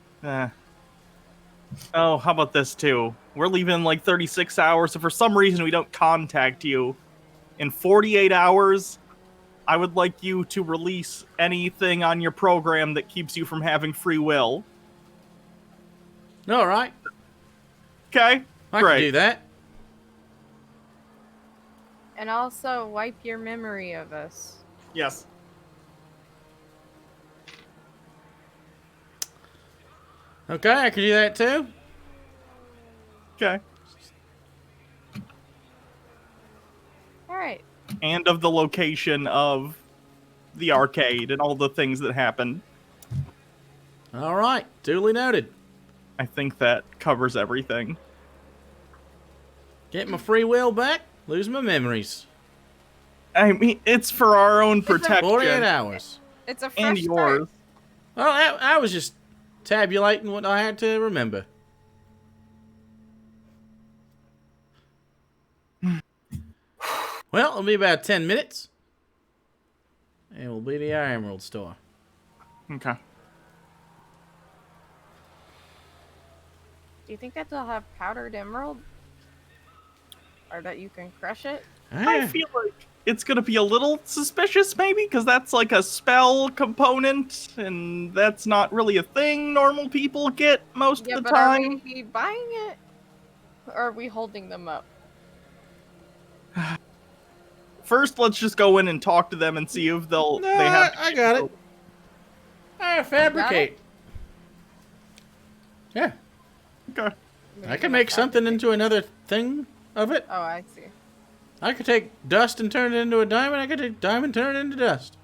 Oh, how about this too? We're leaving in like 36 hours. If for some reason we don't contact you in 48 hours, I would like you to release anything on your program that keeps you from having free will. All right. Okay? I Great. can do that. And also wipe your memory of us. Yes. Okay, I can do that too. Okay. Alright. And of the location of the arcade and all the things that happened. All right, duly noted. I think that covers everything. Get my free will back, lose my memories. I mean, it's for our own protection. 48 hours. It's a fresh And yours. start. Well, I was just tabulating what I had to remember. Well, it'll be about 10 minutes. And we'll be at our Emerald store. Okay. Do you think that they'll have powdered emerald? Or that you can crush it? I feel like it's going to be a little suspicious, maybe, because that's like a spell component, and that's not really a thing normal people get most Yeah, of the but are time. we buying it? Or are we holding them up? First, let's just go in and talk to them and see if No, they have. I got it. I fabricate. Yeah, Okay. I can make something into another thing of it. Oh, I see. I could take dust and turn it into a diamond. I could take diamond and turn it into dust.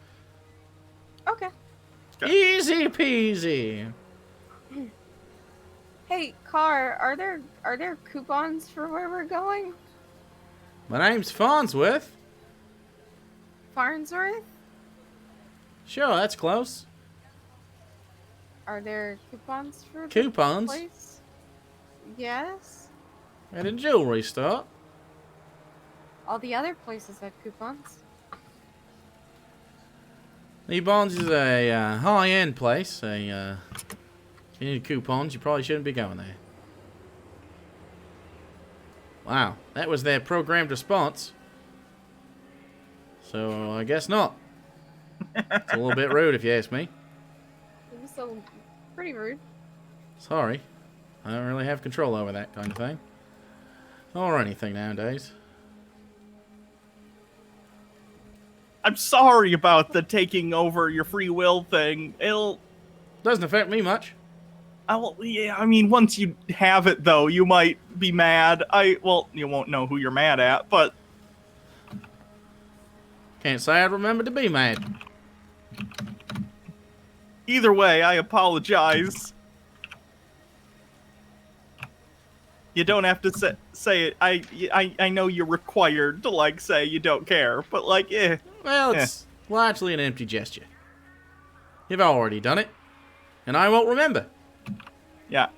Okay. Okay. Easy peasy. Hey, Car, are there coupons for where we're going? My name's Farnsworth. Farnsworth? Sure, that's close. Are there coupons for the Coupons place? Yes. at a jewelry store. All the other places have coupons. Lee Bonds is a high-end place. If you need coupons, you probably shouldn't be going there. Wow, that was their programmed response. So I guess not. It's a little bit rude if you ask me. It was so pretty rude. Sorry. I don't really have control over that kind of thing. Or anything nowadays. I'm sorry about the taking over your free will thing. Doesn't affect me much. Yeah, I mean, once you have it, though, you might be mad. Well, you won't know who you're mad at, but Can't say I'd remember to be mad. either way, I apologize. You don't have to say it. I know you're required to, like, say you don't care, but, like, Well, it's largely an empty gesture. You've already done it. And I won't remember. yeah.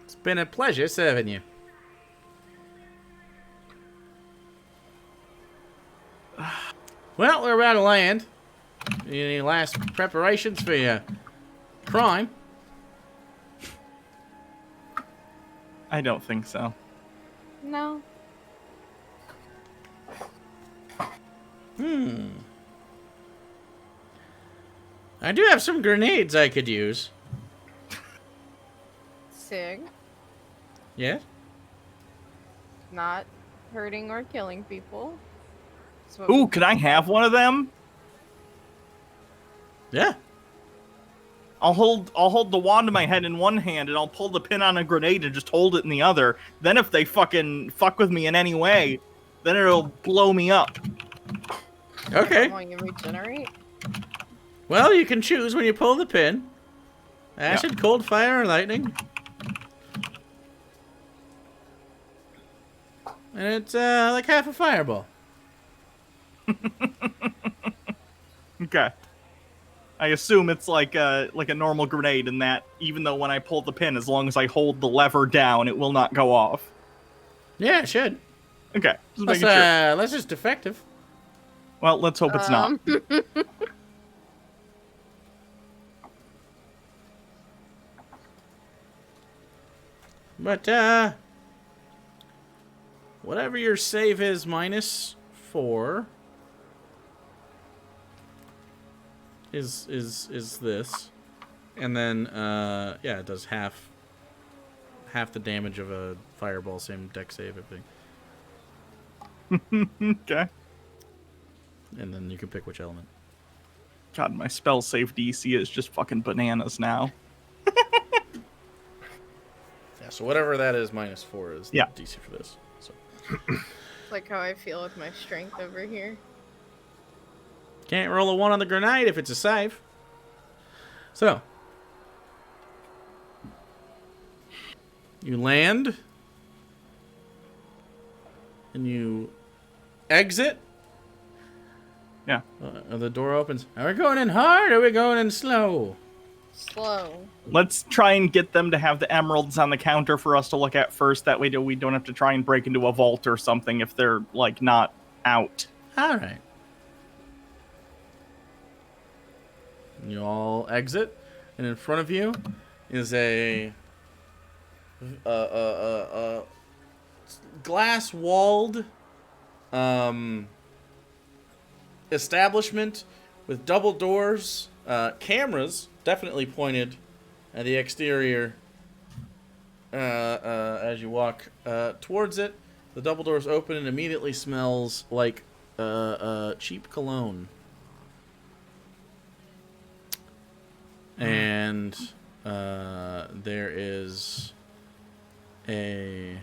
It's been a pleasure serving you. Well, we're about to land. Any last preparations for your crime? I don't think so. No. I do have some grenades I could use. Sig. Yes? Not hurting or killing people. That's what Ooh, can I have one of them? Yeah. I'll hold the wand in my head in one hand, and I'll pull the pin on a grenade and just hold it in the other. Then if they fucking fuck with me in any way, then it'll blow me up. Okay. When you regenerate. Well, you can choose when you pull the pin. Acid, cold, fire, or lightning. And it's like half a fireball. Okay. I assume it's like a normal grenade in that even though when I pull the pin, as long as I hold the lever down, it will not go off. Yeah, it should. Okay, just Unless, making sure. unless it's defective. Well, let's hope it's not. But, whatever your save is -4 is this. And then yeah, it does half the damage of a fireball, same deck save, everything. Okay. And then you can pick which element. God, my spell save DC is just fucking bananas now. Yeah, so whatever that is, -4 is the Yeah. DC for this. So It's like how I feel with my strength over here. can't roll a 1 on the grenade if it's a save. So you land and you exit. Yeah. The door opens. Are we going in hard or are we going in slow? Slow. Let's try and get them to have the emeralds on the counter for us to look at first. That way we don't have to try and break into a vault or something if they're, like, not out. All right. You all exit, and in front of you is a glass-walled establishment with double doors, cameras definitely pointed at the exterior. As you walk towards it, the double doors open and immediately smells like cheap cologne. And there is a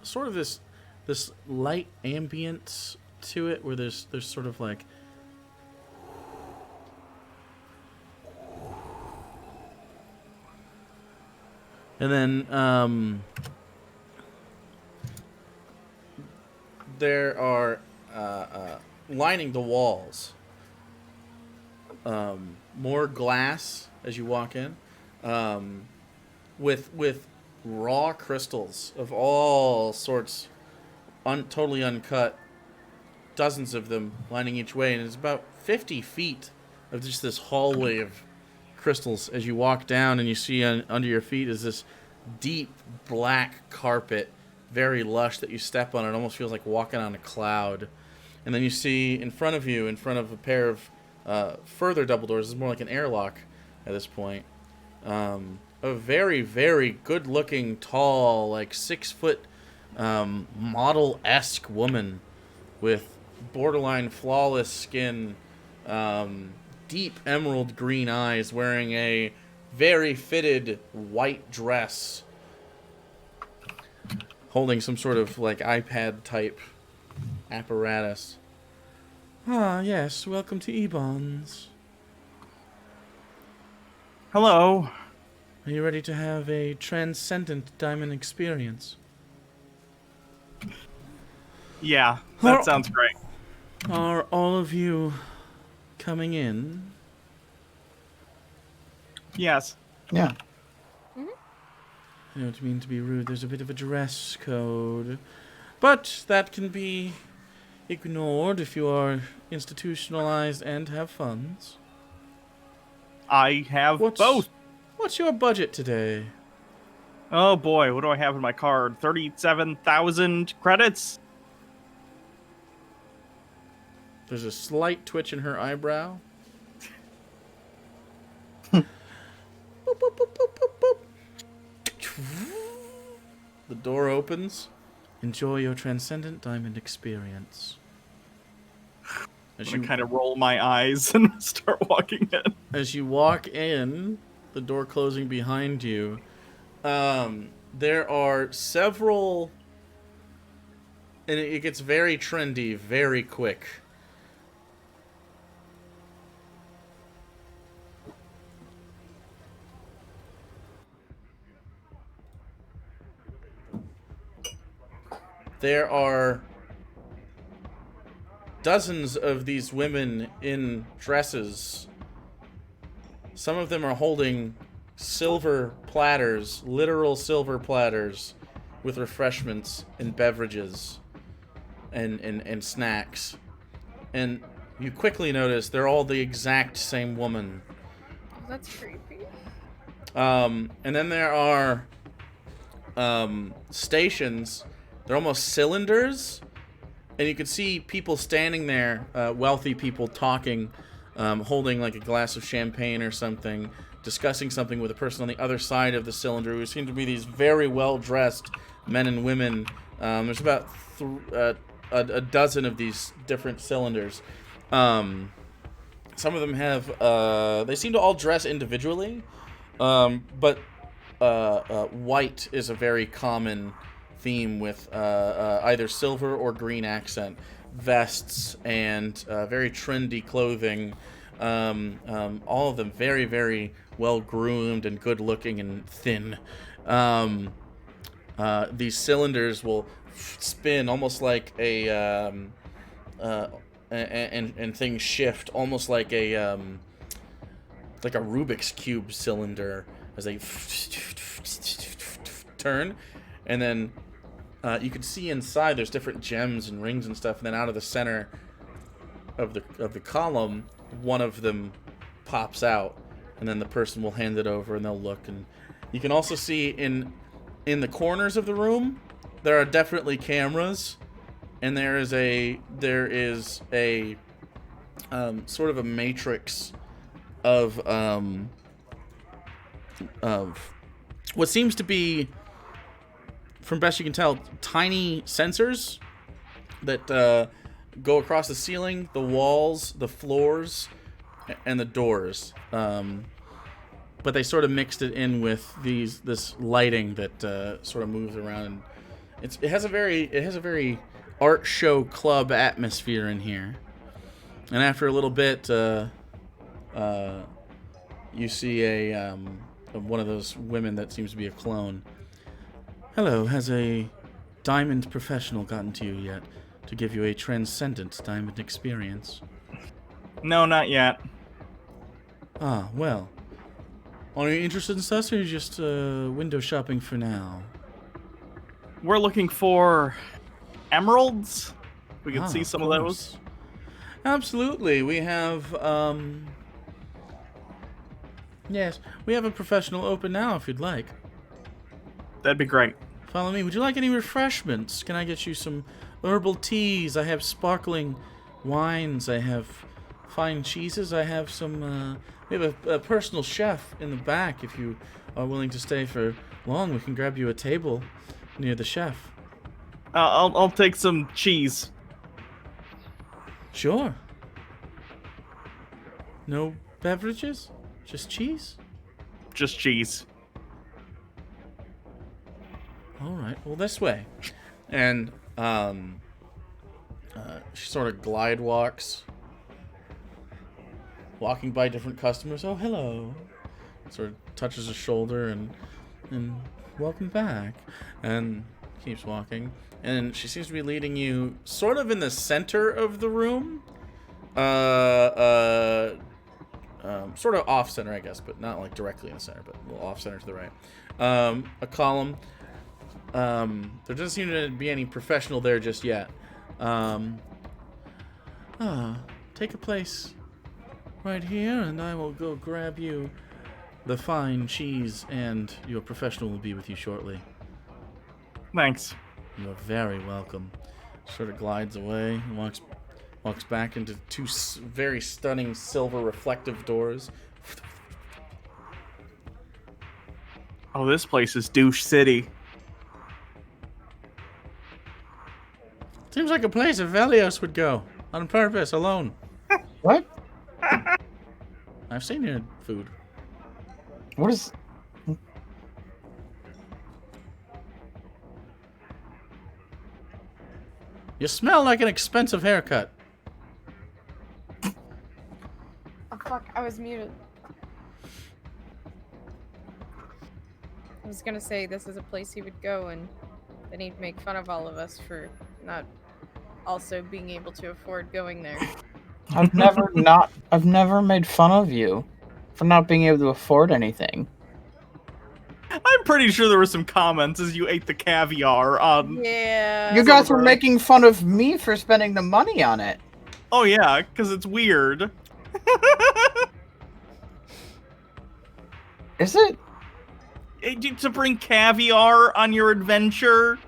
sort of this light ambience to it, where there's sort of like and then there are lining the walls more glass as you walk in, with raw crystals of all sorts, totally uncut, dozens of them lining each way, and it's about 50 feet of just this hallway of crystals as you walk down, and you see under your feet is this deep black carpet, very lush, that you step on. It almost feels like walking on a cloud. And then you see in front of you, in front of a pair of further double doors, it's more like an airlock at this point, a very, very good-looking, tall, like 6-foot model-esque woman with borderline flawless skin, deep emerald green eyes, wearing a very fitted white dress, holding some sort of like iPad type apparatus. Ah, yes, welcome to Ebon's. Hello. Are you ready to have a transcendent diamond experience? Yeah, that sounds great. Are all of you coming in? Yes. Yeah. I don't mean to be rude, there's a bit of a dress code, but that can be ignored if you are institutionalized and have funds. I have both. What's your budget today? Oh boy, what do I have in my card? 37,000 credits? There's a slight twitch in her eyebrow. Boop, boop, boop, boop, boop, boop. The door opens. Enjoy your transcendent diamond experience. As I kind of roll my eyes and start walking in. As you walk in, the door closing behind you, there are several, and it gets very trendy very quick. There are dozens of these women in dresses. Some of them are holding silver platters, literal silver platters, with refreshments and beverages and snacks. And you quickly notice they're all the exact same woman. That's creepy. And then there are stations. They're almost cylinders, and you can see people standing there, wealthy people talking, holding like a glass of champagne or something, discussing something with a person on the other side of the cylinder who seem to be these very well-dressed men and women. There's about a dozen of these different cylinders. Some of them have, they seem to all dress individually, but white is a very common theme with either silver or green accent vests and very trendy clothing. All of them very, very well groomed and good looking and thin. These cylinders will spin almost like and things shift almost like a Rubik's Cube cylinder as they turn, and then you can see inside there's different gems and rings and stuff, and then out of the center of the column, one of them pops out, and then the person will hand it over and they'll look. And you can also see in the corners of the room there are definitely cameras, and there is a sort of a matrix of what seems to be, from best you can tell, tiny sensors that go across the ceiling, the walls, the floors, and the doors. But they sort of mixed it in with this lighting that sort of moves around. And it has a very art show club atmosphere in here. And after a little bit, you see one of those women that seems to be a clone. Hello, has a diamond professional gotten to you yet to give you a transcendent diamond experience? No, not yet. Ah, well. Are you interested in stuff, or are you just window shopping for now? We're looking for emeralds. We can see some of those. Absolutely. We have, yes, we have a professional open now if you'd like. That'd be great. Follow me. Would you like any refreshments? Can I get you some herbal teas? I have sparkling wines. I have fine cheeses. I have some, we have a personal chef in the back. If you are willing to stay for long, we can grab you a table near the chef. I'll take some cheese. Sure. No beverages? Just cheese? Just cheese. All right. Well, this way. And she sort of glide walks, walking by different customers. Oh, hello. Sort of touches her shoulder and welcome back. And keeps walking. And she seems to be leading you sort of in the center of the room. Sort of off center, I guess, but not like directly in the center, but a little off center to the right. A column. There doesn't seem to be any professional there just yet. Take a place right here, and I will go grab you the fine cheese, and your professional will be with you shortly. Thanks. You're very welcome. Sort of glides away, walks back into two very stunning silver reflective doors. Oh, this place is douche city. Seems like a place Velios would go on purpose, alone. What? I've seen your food. What is... You smell like an expensive haircut. Oh fuck, I was muted. I was gonna say this is a place he would go, and then he'd make fun of all of us for not also being able to afford going there. I've never made fun of you for not being able to afford anything. I'm pretty sure there were some comments as you ate the caviar on... Yeah. You guys were making fun of me for spending the money on it. Oh yeah, because it's weird. Is it? To bring caviar on your adventure?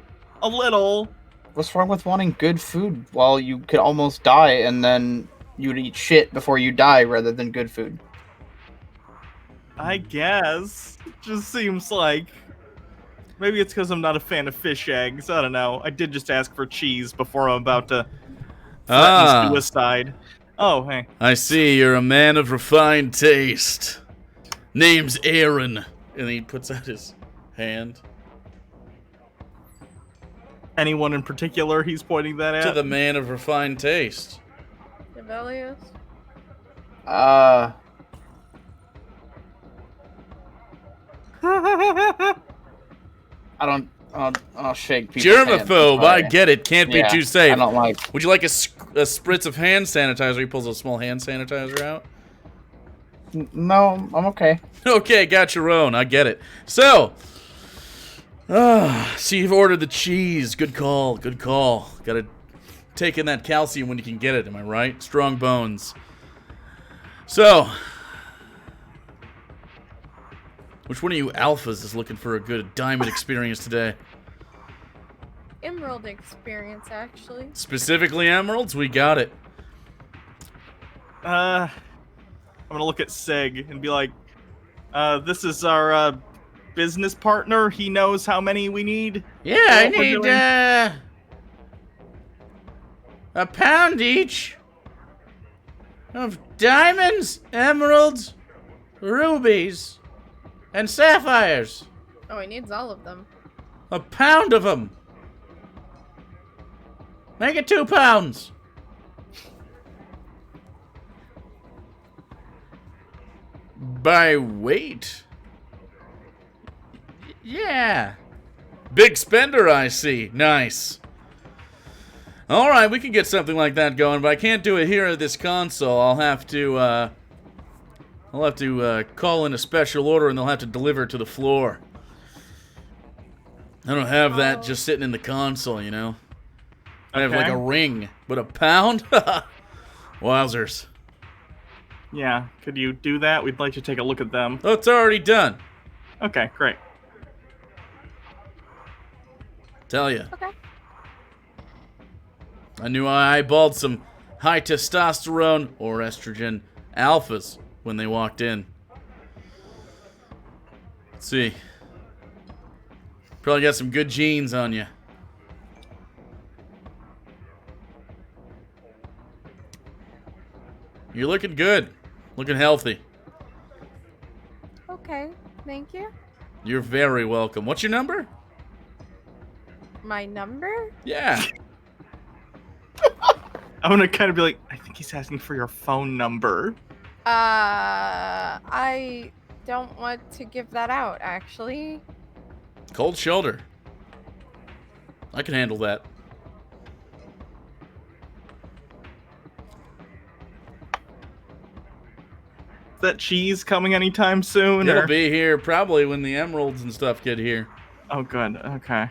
A little. What's wrong with wanting good food while you could almost die and then you'd eat shit before you die rather than good food? I guess. It just seems like... Maybe it's because I'm not a fan of fish eggs. I don't know. I did just ask for cheese before I'm about to threaten suicide. Oh, hey. I see you're a man of refined taste. Name's Aaron. And he puts out his hand. Anyone in particular he's pointing that at? To the man of refined taste. Icillius? I don't shake people's hands. Germaphobe, I get it. Can't be too safe. I don't like... Would you like a spritz of hand sanitizer? He pulls a small hand sanitizer out. No, I'm okay. Okay, got your own. I get it. So, so you've ordered the cheese. Good call. Good call. Gotta take in that calcium when you can get it. Am I right? Strong bones. So, which one of you alphas is looking for a good diamond experience today? Emerald experience, actually. Specifically emeralds? We got it. I'm gonna look at Sig and be like, this is our business partner. He knows how many we need. Yeah, I need a pound each of diamonds, emeralds, rubies, and sapphires. Oh, he needs all of them. A pound of them. Make it 2 pounds. By weight? Yeah. Big spender, I see. Nice. Alright, we can get something like that going, but I can't do it here at this console. I'll have to call in a special order and they'll have to deliver it to the floor. I don't have that just sitting in the console, you know? I have like a ring, but a pound? Wowzers. Yeah, could you do that? We'd like to take a look at them. Oh, it's already done. Okay, great. Tell ya. Okay. I knew I eyeballed some high testosterone or estrogen alphas when they walked in. Let's see. Probably got some good genes on you. You're looking good. Looking healthy. Okay, thank you. You're very welcome. What's your number? My number? Yeah. I'm gonna kind of be like, I think he's asking for your phone number. I don't want to give that out, actually. Cold shoulder. I can handle that. Is that cheese coming anytime soon? It'll or- be here probably when the emeralds and stuff get here. Oh, good. Okay.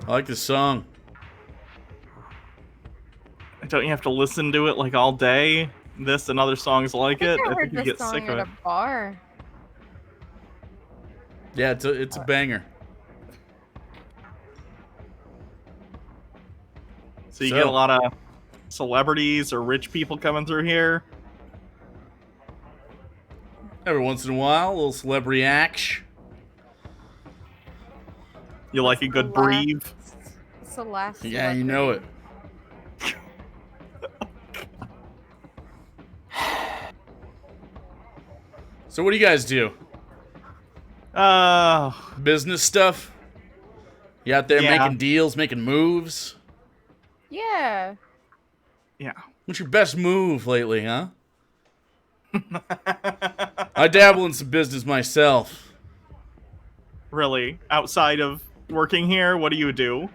I like this song. Don't you have to listen to it like all day? This and other songs like it? I I heard think you this get song sick of at it. a bar. Yeah, it's a banger. So you get a lot of celebrities or rich people coming through here? Every once in a while, a little celebrity action. You like a good breathe? It's the last. Yeah, you know it. So what do you guys do? Business stuff? You out there making deals, making moves? Yeah. Yeah. What's your best move lately, huh? I dabble in some business myself. Really? Outside of working here, what do you do?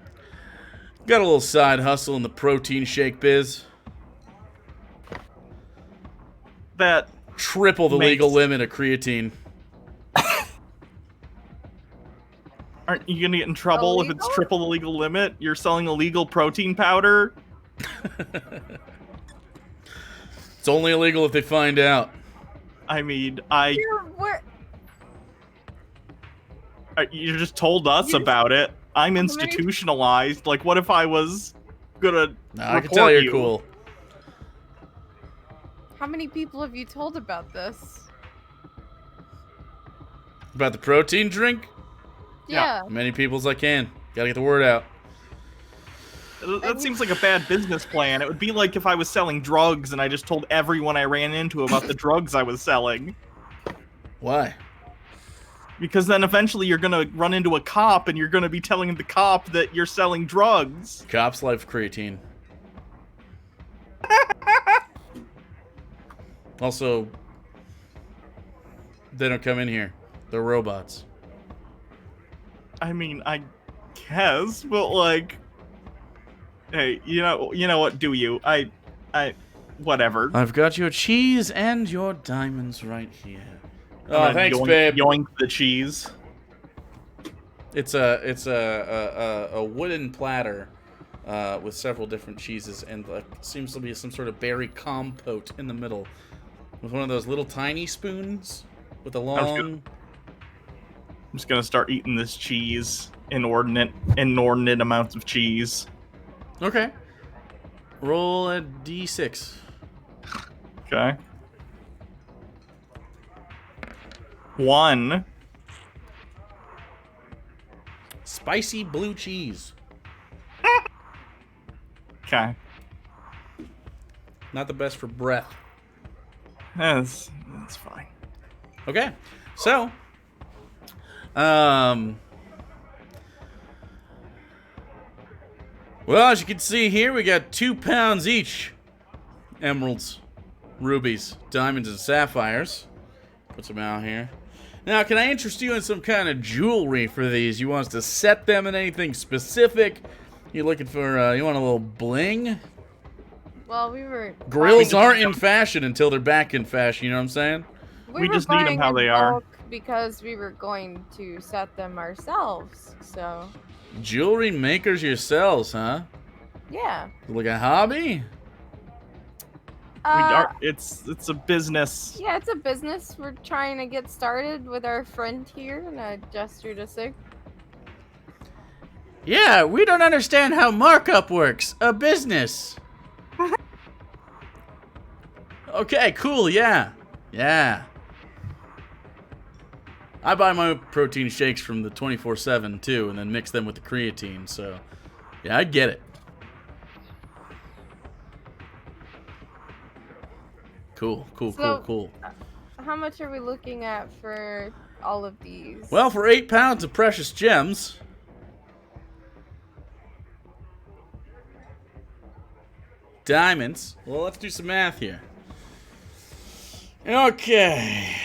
Got a little side hustle in the protein shake biz. That Triple the legal limit of creatine. Aren't you gonna get in trouble if it's Illegal? triple the legal limit? You're selling illegal protein powder? It's only illegal if they find out. I mean, You're, You just told us You just- about it. I'm many- institutionalized. Like, what if I was gonna No, I can report tell you're you? cool. How many people have you told about this? About the protein drink? Yeah. Yeah. Many people as I can. Gotta get the word out. That seems like a bad business plan. It would be like if I was selling drugs and I just told everyone I ran into about the drugs I was selling. Why? Because then eventually you're gonna run into a cop and you're gonna be telling the cop that you're selling drugs. Cops life creatine. Also, they don't come in here. They're robots. I mean, I guess, but like, hey, you know what? Do you? Whatever. I've got your cheese and your diamonds right here. I'm Oh, gonna thanks, yoink, babe. Yoink the cheese. It's a wooden platter with several different cheeses and seems to be some sort of berry compote in the middle with one of those little tiny spoons with a long. I'm just gonna start eating this cheese. Inordinate amounts of cheese. Okay. Roll a d6. Okay. 1. Spicy blue cheese. Okay. Not the best for breath. That's fine. Okay. So, well, as you can see here, we got 2 pounds each. Emeralds, rubies, diamonds, and sapphires. Put some out here. Now, can I interest you in some kind of jewelry for these? You want us to set them in anything specific? You looking for, you want a little bling? Well, we were. Grills buying- aren't in fashion until they're back in fashion, you know what I'm saying? We were just need 'em buying how in they are. bulk because we were going to set them ourselves. So, Jewelry makers yourselves, huh? yeah. Like a hobby? It's a business. Yeah, it's a business. We're trying to get started with our friend here, and I gesture to Sig. Yeah, we don't understand how markup works. A business. Okay, cool, yeah. Yeah. I buy my protein shakes from the 24/7 too, and then mix them with the creatine, so yeah, I get it. Cool. So- How much are we looking at for all of these? Well, for 8 pounds of precious gems. Diamonds. Well, let's do some math here. Okay.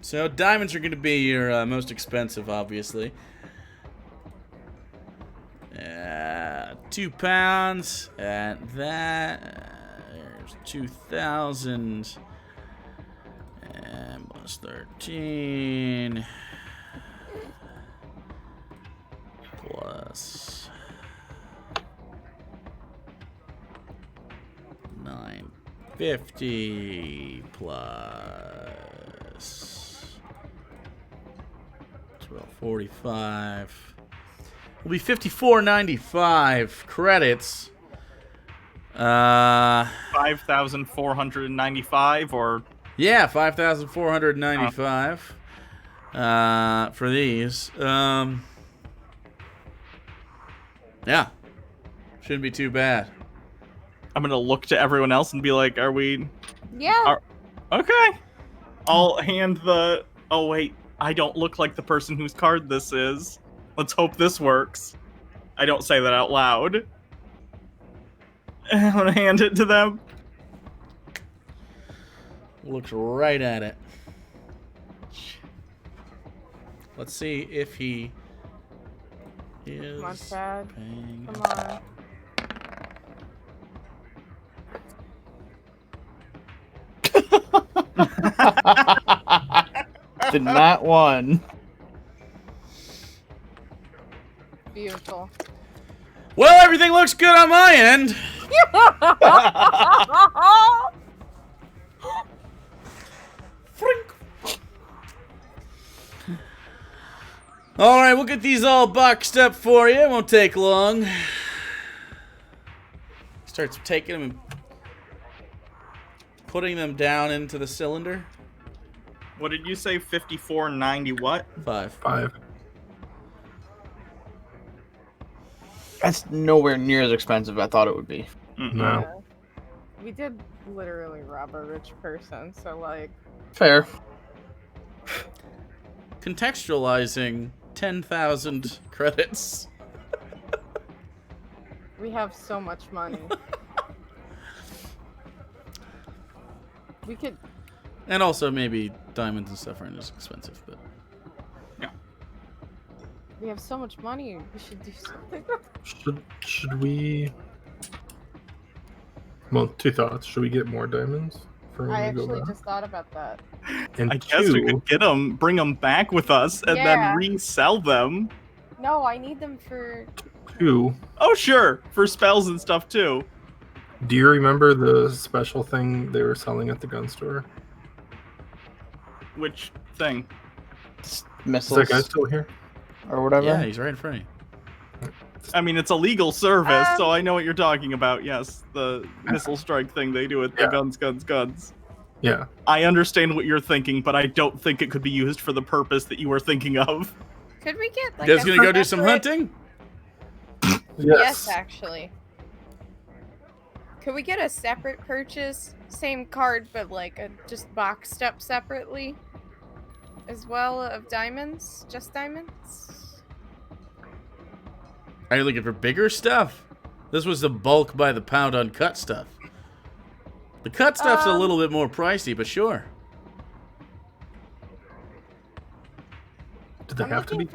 So, diamonds are going to be your most expensive, obviously. 2 pounds at that. There's 2,000. And plus 13. Plus 950 plus 1245 will be 54.95 credits. 5,495 or Yeah, 5,495 for these. Yeah, shouldn't be too bad. I'm gonna look to everyone else and be like, "Are we Yeah. okay?" I'll hand the. Oh wait, I don't look like the person whose card this is. Let's hope this works. I don't say that out loud. I'm gonna hand it to them. Looks right at it. Let's see if he is Come on, Chad. paying. Come on. The not one. Beautiful. Well, everything looks good on my end. All right, we'll get these all boxed up for you. It won't take long. Starts taking them and putting them down into the cylinder. What did you say? 54.90 what? 5. 5. That's nowhere near as expensive as I thought it would be. Mm-mm. No. Yeah. We did literally rob a rich person, so like. Fair. Contextualizing 10,000 credits. We have so much money. We could. And also maybe diamonds and stuff aren't as expensive, but We have so much money. We should do something. Should we? Well, 2 thoughts. Should we get more diamonds for when I we go actually back? just thought about that. And I guess we 2, could get them, bring them back with us, and Yeah. then resell them. No, I need them for. 2. Oh, sure, for spells and stuff too. Do you remember the special thing they were selling at the gun store? Which thing? Is Missiles that guy still here? or whatever. yeah, he's right in front of you. I mean, it's a legal service, so I know what you're talking about. Yes, the missile strike thing they do with the Yeah. guns. Yeah. I understand what you're thinking, but I don't think it could be used for the purpose that you were thinking of. Could we get like? You guys a gonna go do some separate- hunting? Yes, actually. Could we get a separate purchase? Same card, but like just boxed up separately? As well of diamonds? Just diamonds? Are you looking for bigger stuff? This was the bulk by the pound uncut stuff. The cut stuff's a little bit more pricey, but sure. Do they have to be?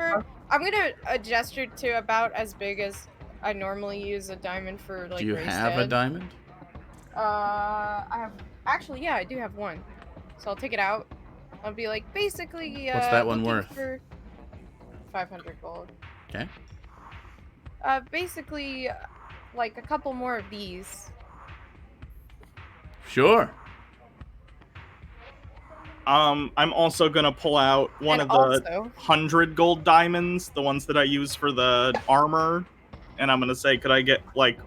I'm gonna adjust it to about as big as I normally use a diamond for like Do you raised have a head. diamond? I have actually, yeah, I do have one. So I'll take it out. I'll be like, basically. What's that one looking worth? For 500 gold. Okay. Basically, like a couple more of these. Sure. I'm also gonna pull out one And of the also, 100 gold diamonds, the ones that I use for the armor, and I'm gonna say, could I get like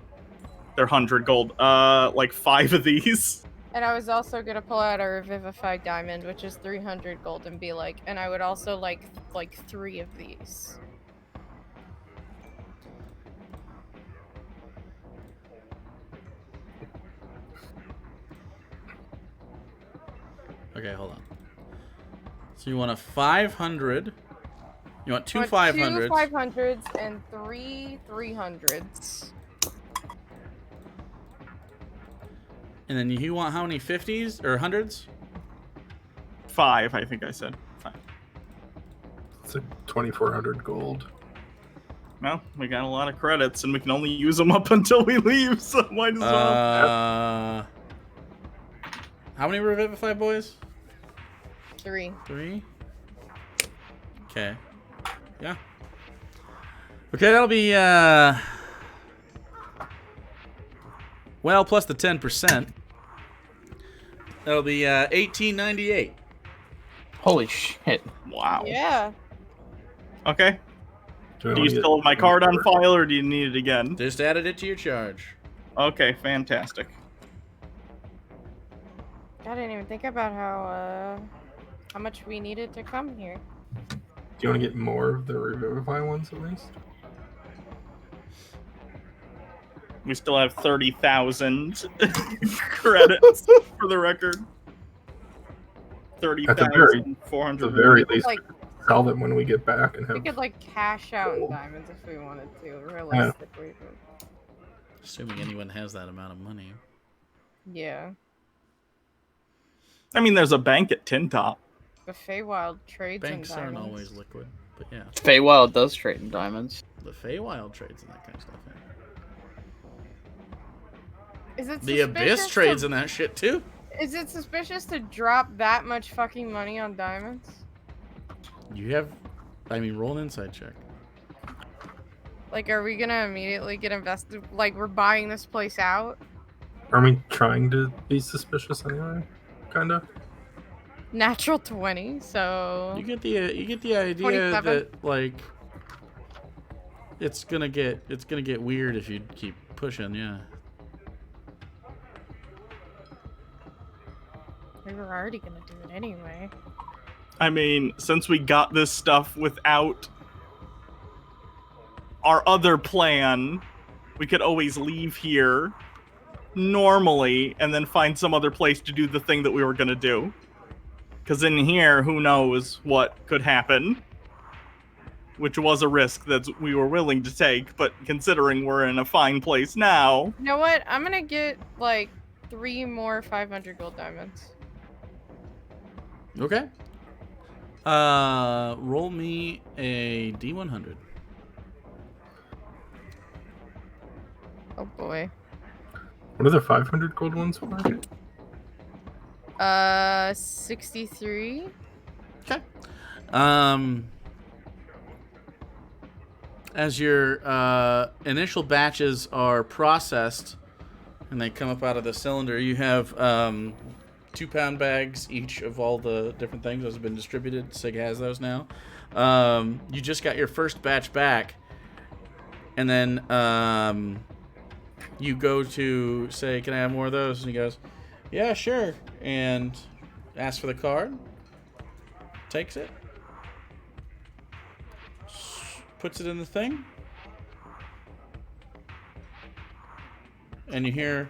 they're 100 gold, like 5 of these? and I was also gonna pull out a revivified diamond, which is 300 gold, and be like, and I would also like 3 of these. Okay, hold on. So you want a 500. You want 2 I want 500s. 2 500s and 3 300s. And then you want how many 50s or 100s? 5, I think I said. 5. It's like 2,400 gold. Well, we got a lot of credits, and we can only use them up until we leave, so might as well. How many Revivify boys? 3. 3? Okay. Yeah. Okay, that'll be, well, plus the 10%. That'll be, 1898. Holy shit. Wow. Yeah. Okay. we Do you wanna get still have my card on more? file, or do you need it again? Just added it to your charge. Okay, fantastic. I didn't even think about how much we needed to come here. Do you want to get more of the Revivify ones at least? We still have 30,000 credits for the record. At the 30,400. very least, Like, sell them when we get back and we have. could like cash out in diamonds if we wanted to, realistically. But Assuming anyone has that amount of money. yeah. I mean, there's a bank at Tin Top. The Feywild trades Banks in aren't diamonds. always liquid, but yeah. Feywild does trade in diamonds. The Feywild trades and that kind of stuff. Yeah. Is it The Abyss suspicious trades to, in that shit too. Is it suspicious to drop that much fucking money on diamonds? You have, I mean, roll an inside check. Like, are we gonna immediately get invested? Like, we're buying this place out? Are we trying to be suspicious anyway? Kinda. Natural 20, so You get the idea 27. that like it's gonna get weird if you keep pushing. Yeah. we were already gonna do it anyway. I mean, since we got this stuff without our other plan, we could always leave here normally and then find some other place to do the thing that we were gonna do. Because in here, who knows what could happen, which was a risk that we were willing to take, but considering we're in a fine place now... You know what? I'm gonna get, like, 3 more 500 gold diamonds. Okay. Roll me a D100. Oh boy. What are the 500 gold ones for? 63. Okay. As your initial batches are processed and they come up out of the cylinder, you have 2-pound bags each of all the different things. Those have been distributed. SIG has those now. You just got your first batch back, and then you go to say, "Can I have more of those?" And he goes, "Yeah, sure," and asks for the card. Takes it. Puts it in the thing. And you hear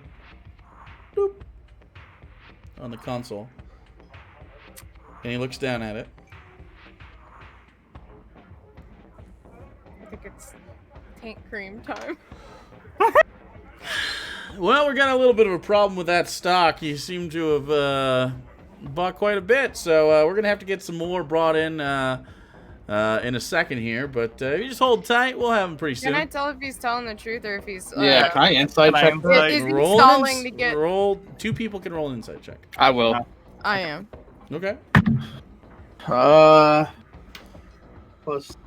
boop on the console. And he looks down at it. I think it's tank cream time. Well, we're got a little bit of a problem with that stock. You seem to have bought quite a bit, so we're gonna have to get some more brought in a second here. But if you just hold tight, we'll have him pretty soon. Can I tell if he's telling the truth or if he's Yeah, can I insight check Can that? I is he Roll stalling to get? roll. 2 people can roll an insight check. I will. I am. Okay. Plus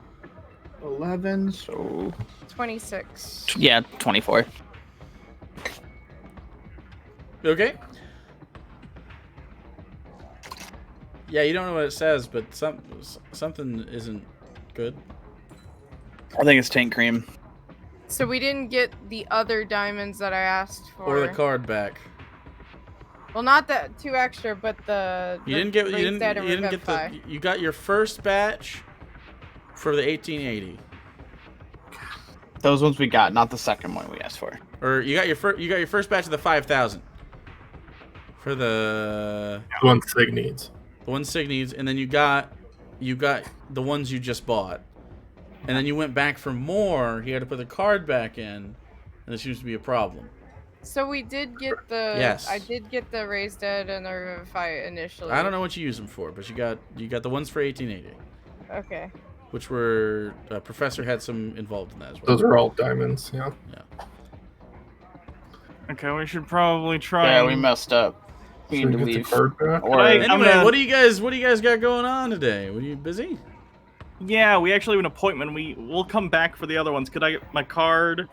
11, so 26. yeah, 24. Okay. Yeah, you don't know what it says, but something isn't good. I think it's tank cream. So we didn't get the other diamonds that I asked for. Or the card back. Well, not the 2 extra, but the. You didn't get. You raised dead and didn't get revivify. the. You got your first batch for the 1880, Those ones we got, not the second one we asked for. or you got your first. You got your first batch of the 5,000 for the One SIG needs. one SIG needs, and then you got the ones you just bought, and then you went back for more. He had to put the card back in, and there seems to be a problem. So we did get the. Yes. I did get the raised dead and the revivify initially. I don't know what you use them for, but you got the ones for 1880, Okay. which were Professor had some involved in that as well. Those are all diamonds, yeah. Okay, we should probably try. Yeah, and- we messed up. We So need to we get the leave. card back. Or Right. Anyway, I'm gonna- what do you guys got going on today? Were you busy? Yeah, we actually have an appointment. We'll come back for the other ones. Could I get my card?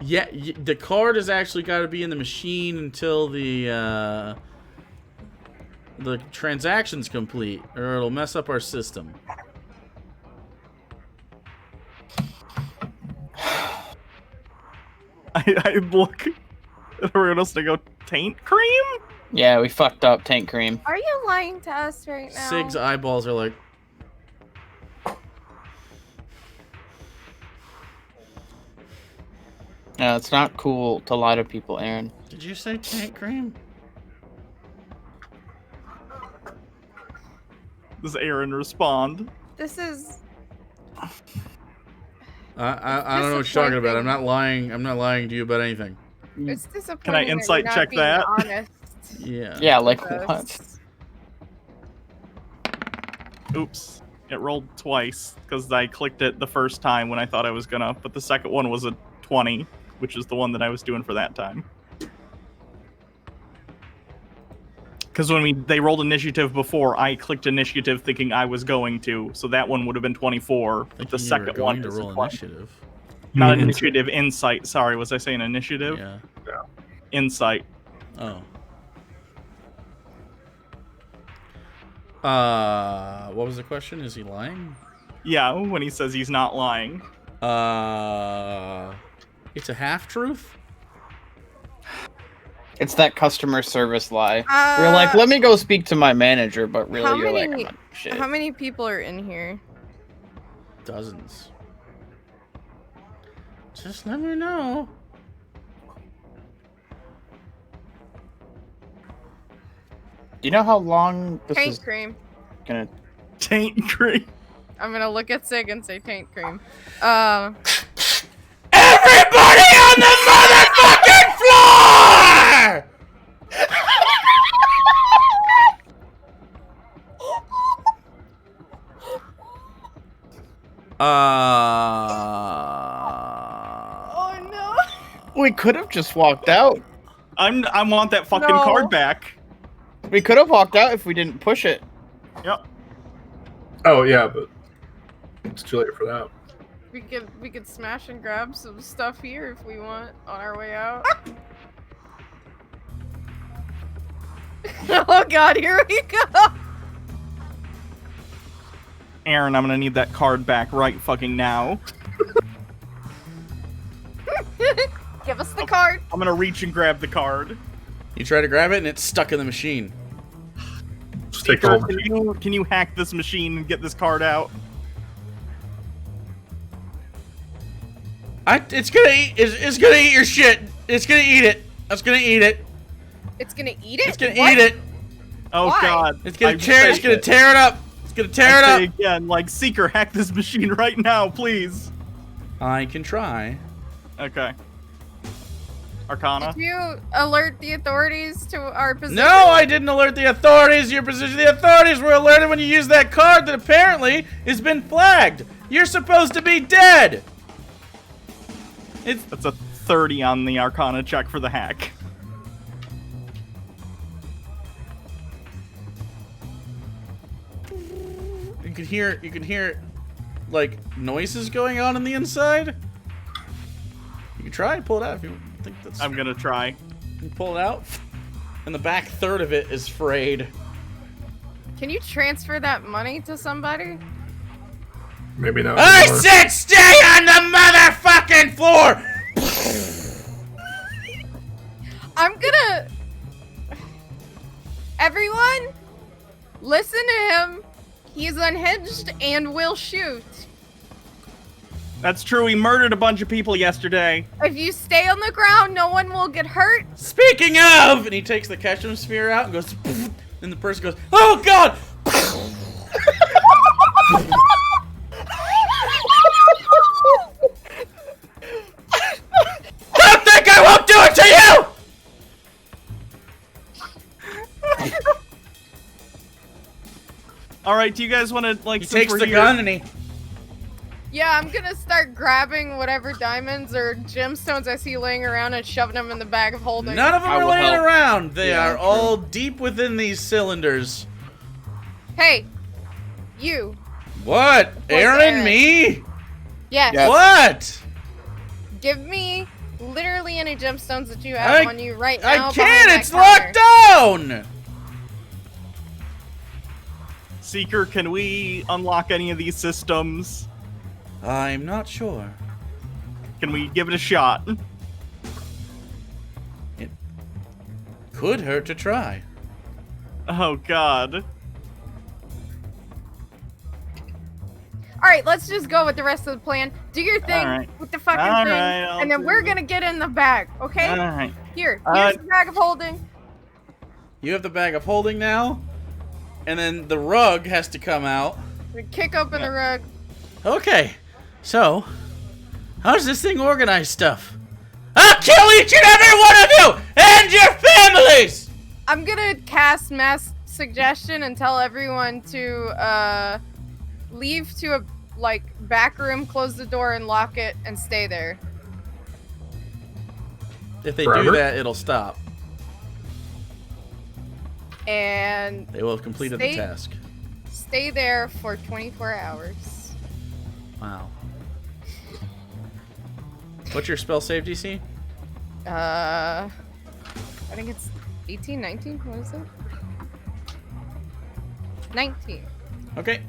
Yeah, the card has actually got to be in the machine until the transaction's complete, or it'll mess up our system. I look at everyone else to go, taint cream? Yeah, we fucked up tank cream. Are you lying to us right now? Sig's eyeballs are like, No, it's not cool to lie to people, Aaron. did you say tank cream? Does Aaron respond? This is. I don't know what you're talking about. I'm not lying. I'm not lying to you about anything. It's disappointing. Can I that insight you're not check being that? Honest Yeah. Yeah, like with what? us. Oops. It rolled twice because I clicked it the first time when I thought I was gonna, but the second one was a 20, which is the one that I was doing for that time. Because when they rolled initiative before, I clicked initiative thinking I was going to, so that one would have been 24. But the Thinking you were second going one to is a roll 20. initiative. Not You mean initiative, insight. Sorry, was I saying initiative? Yeah. Insight. Oh. What was the question? Is he lying? Yeah, when he says he's not lying. It's a half-truth? It's that customer service lie. We're like, let me go speak to my manager, but really, you're like, I'm not shit. How many people are in here? Dozens. Just let me know. Do you know how long this Taint is cream. gonna? Taint cream. I'm gonna look at Sig and say taint cream. Everybody on the motherfucking floor! Oh no! We could have just walked out. I want that fucking No. card back. We could have walked out if we didn't push it. Yep. Oh yeah, but it's too late for that. We could smash and grab some stuff here if we want on our way out. Oh god, here we go! Aaron, I'm gonna need that card back right fucking now. Give us the card. I'm gonna reach and grab the card. You try to grab it and it's stuck in the machine. Just take the Seeker, whole can you hack this machine and get this card out? It's gonna eat your shit. It's gonna eat it. It's gonna eat it. It's gonna eat it? It's gonna What? eat it. Oh Why? god. It's gonna I tear. It's say- gonna tear it up. It's gonna tear I it say up. again, like, Seeker, hack this machine right now, please. I can try. Okay. Arcana? Did you alert the authorities to our position? No, I didn't alert the authorities to your position. The authorities were alerted when you used that card that apparently has been flagged. You're supposed to be dead. That's a 30 on the Arcana check for the hack. You can hear like noises going on the inside. You can try and pull it out if you think that's. I'm gonna try. You pull it out, and the back third of it is frayed. Can you transfer that money to somebody? maybe not. I anymore. said stay on the motherfucking floor! I'm gonna... Everyone, listen to him. He's unhinged and will shoot. That's true, he murdered a bunch of people yesterday. If you stay on the ground, no one will get hurt. Speaking of, and he takes the ketchum sphere out and goes, and the person goes, oh god! Don't think I won't do it to you! Alright, do you guys want to, like, He since takes we're the here- gun and he. Yeah, I'm gonna start grabbing whatever diamonds or gemstones I see laying around and shoving them in the bag of holding. None of them I are will laying help. around. They Yeah, are true. all deep within these cylinders. Hey, you. What? Aaron? Aaron? Me? Yes. Yeah. What? Give me literally any gemstones that you have on you right now. I behind can't. that It's counter. locked down. Seeker, can we unlock any of these systems? I'm not sure. Can we give it a shot? Could hurt to try. Oh god. Alright, let's just go with the rest of the plan. Do your thing Alright. with the fucking Alright, thing, I'll and then do we're it. gonna get in the bag, okay? Alright. Here's Uh, the bag of holding. You have the bag of holding now, and then the rug has to come out. We kick open the rug. Okay, so how does this thing organize stuff? I'll kill each and every one of you and your families. I'm gonna cast mass suggestion and tell everyone to leave to a back room, close the door and lock it, and stay there. If they do Forever? that, it'll stop. And They will have completed the Stay- task. stay there for 24 hours. Wow. What's your spell save DC? I think it's 18, 19. What is it? 19. Okay,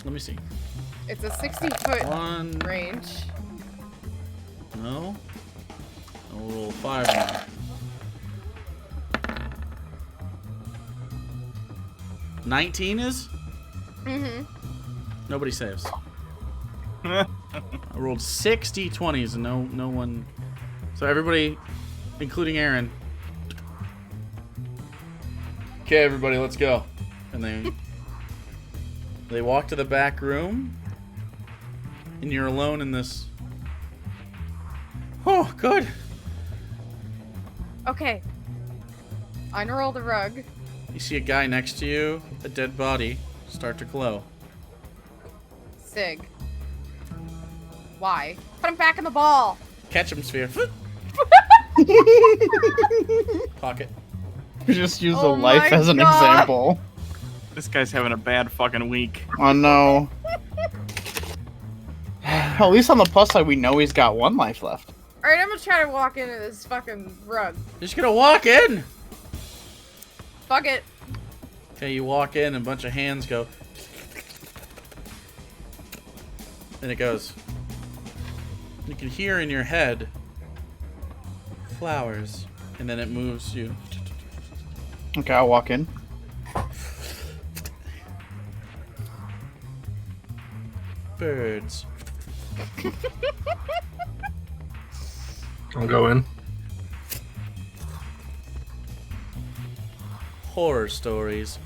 let me see. It's a 60-foot 1. range. No. I'll roll 5 now. 19 is? Mm-hmm. Nobody saves. I rolled 6 d20s and no one. So everybody, including Aaron. Okay, everybody, let's go. And they walk to the back room, and you're alone in this. Oh, good. Okay. Unroll the rug. You see a guy next to you, a dead body, start to glow. Sig. Why? Put him back in the ball. Catch him, sphere. Pocket. Just use Oh a life my as an God. example. This guy's having a bad fucking week. Oh no. At least on the plus side, we know he's got 1 life left. Alright, I'm gonna try to walk into this fucking rug. You're just gonna walk in. Fuck it. Okay, you walk in, and a bunch of hands go. And it goes. You can hear in your head flowers, and then it moves you. Okay, I'll walk in. Birds. I'll go in. Horror stories.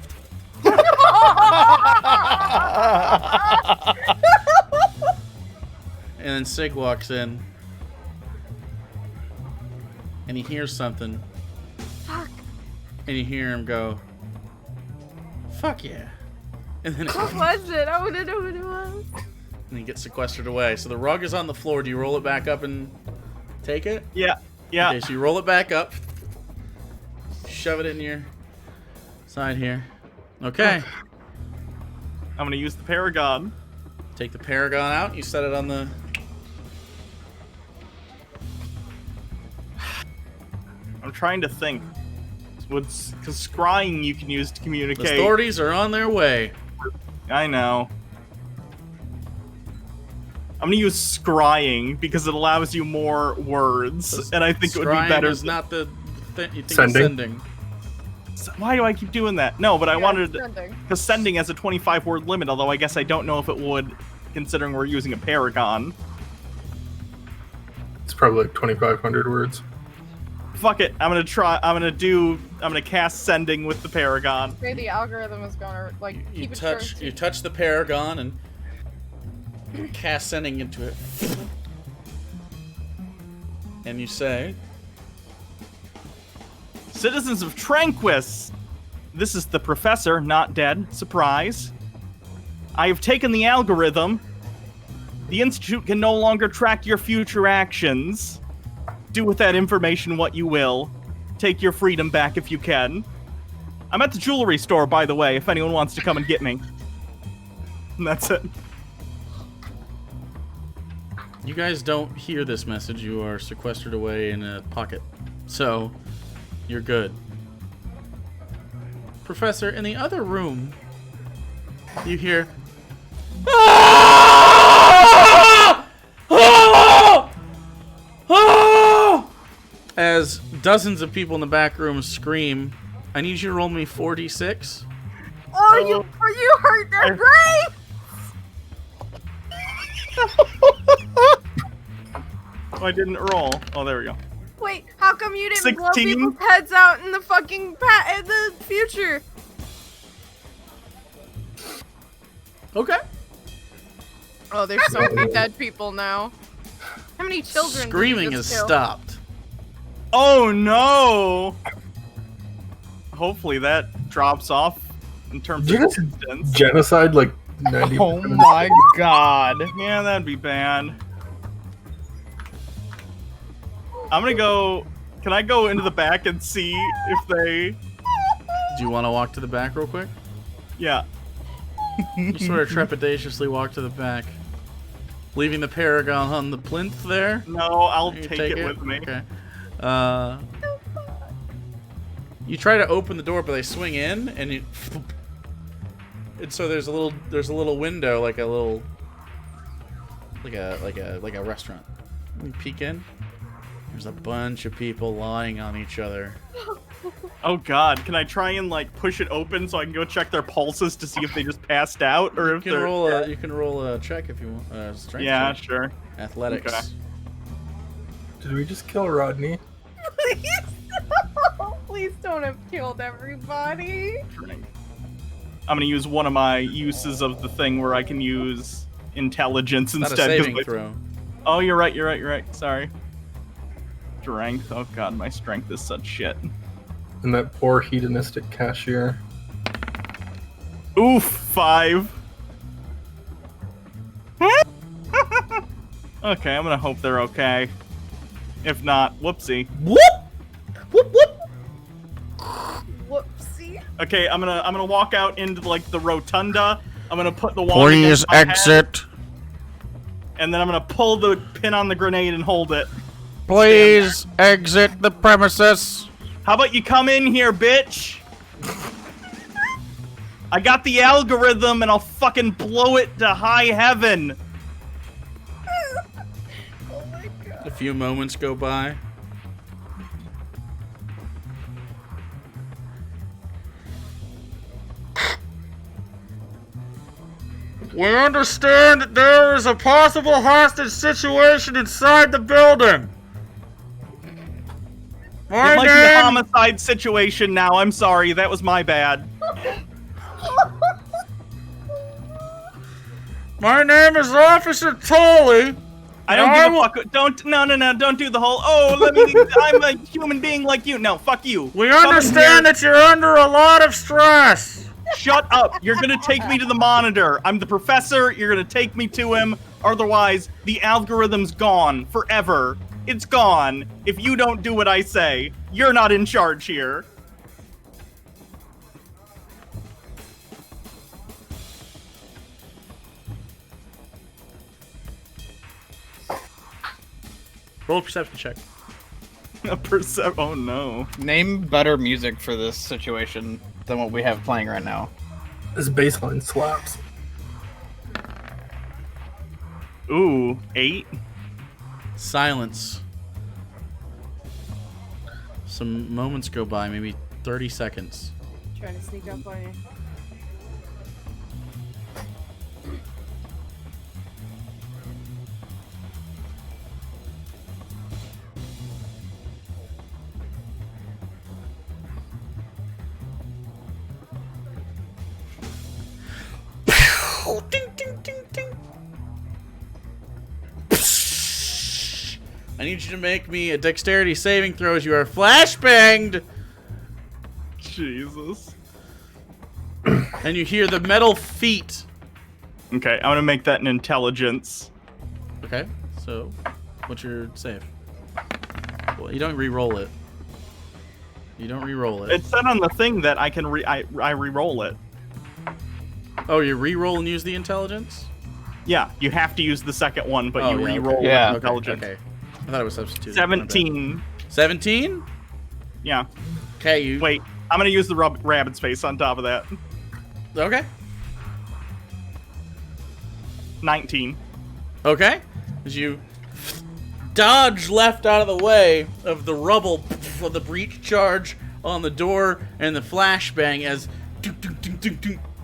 And then Sig walks in, and he hears something, Fuck. and you hear him go, "Fuck yeah!" And then What was it? I wanna know what it was. and he gets sequestered away. So the rug is on the floor. Do you roll it back up and take it? Yeah. Yeah. Okay, so you roll it back up, shove it in your side here. Okay, I'm gonna use the Paragon. take the Paragon out. You set it on the. I'm trying to think. Because scrying you can use to The communicate. authorities are on their way. I know. I'm gonna use scrying because it allows you more words, and I think it would be Scrying better. is not the you think Sending. it's sending. Why do I keep doing that? No, but I wanted Sending. because sending has a 25-word limit. Although I guess I don't know if it would, considering we're using a Paragon. It's probably like 2,500 words. Fuck it. I'm gonna cast sending with the Paragon. Say the algorithm is gonna like You keep it short. touch you touch the Paragon and cast sending into it, and you say, Citizens of Tranquis, this is the professor, not dead. Surprise. I have taken the algorithm. The Institute can no longer track your future actions. Do with that information what you will. Take your freedom back if you can. I'm at the jewelry store, by the way, if anyone wants to come and get me. And that's it. "You guys don't hear this message. You are sequestered away in a pocket, so you're good." Professor, in the other room, you hear. "Ah! Ah! Ah!" As dozens of people in the back room scream. I need you to roll me 4d6. Oh, you hurt their brain! Oh, I didn't roll. Oh, there we go. Wait, how come you didn't blow 16? people's heads out in the fucking in the future? Okay. Oh, there's so many dead people now. How many children? did you Screaming just has kill? stopped. Oh no! Hopefully that drops off in terms of Yes. distance. Genocide, like 90. Oh my god. Yeah, that'd be bad. I'm gonna go. Can I go into the back and see if they? Do you want to walk to the back real quick? Yeah. You sort of trepidatiously walk to the back, leaving the Paragon on the plinth there. No, I'll You take it with me. Okay. You try to open the door, but they swing in, and And so there's a little window, like a restaurant. You peek in. There's a bunch of people lying on each other. Oh God! Can I try and like push it open so I can go check their pulses to see if they just passed out or if they're? You can roll a check if you want. Strength Yeah, check. sure. Athletics. Okay. Did we just kill Rodney? Please, please don't have killed everybody. I'm gonna use one of my uses of the thing where I can use intelligence Not instead. a 'cause saving throw. Oh, you're right. Sorry. Strength. Oh God, my strength is such shit. And that poor hedonistic cashier. Oof, 5. Okay, I'm gonna hope they're okay. If not, whoopsie. Whoop! Whoop whoop! Whoopsie. Okay, I'm gonna walk out into like the rotunda. I'm gonna put the wand against my exit. head, and then I'm gonna pull the pin on the grenade and hold it. Please exit the premises. How about you come in here, bitch? I got the algorithm and I'll fucking blow it to high heaven. Oh my god. A few moments go by. We understand that there is a possible hostage situation inside the building. It might be a homicide situation now. I'm sorry, that was my bad. My name is Officer Tolley. I don't give a fuck. Don't do the whole. Oh, let me. I'm a human being like you. No, fuck you. We Come in understand here. that you're under a lot of stress. Shut up. You're gonna take me to the monitor. I'm the professor. You're gonna take me to him. Otherwise, the algorithm's gone forever. It's gone. If you don't do what I say, you're not in charge here. Roll a perception check. Oh no. Name better music for this situation than what we have playing right now. This baseline slaps. Ooh, 8. Silence. Some moments go by, maybe 30 seconds. Trying to sneak up on you. Ding, ding, ding, ding. I need you to make me a dexterity saving throw as you are flashbanged. Jesus. And you hear the metal feet. Okay, I'm gonna make that an intelligence. Okay, so what's your save? Well, you don't re-roll it. You don't re-roll it. It said on the thing that I can I re-roll it. Oh, you re-roll and use the intelligence? Yeah, you have to use the second one, but Oh, you yeah, re-roll okay. Yeah. with intelligence. Okay. I thought it was substituted. 17. 17? Yeah. Okay, you... Wait, I'm gonna use the rabbit space on top of that. Okay. 19. Okay. As you dodge left out of the way of the rubble of the breach charge on the door and the flashbang as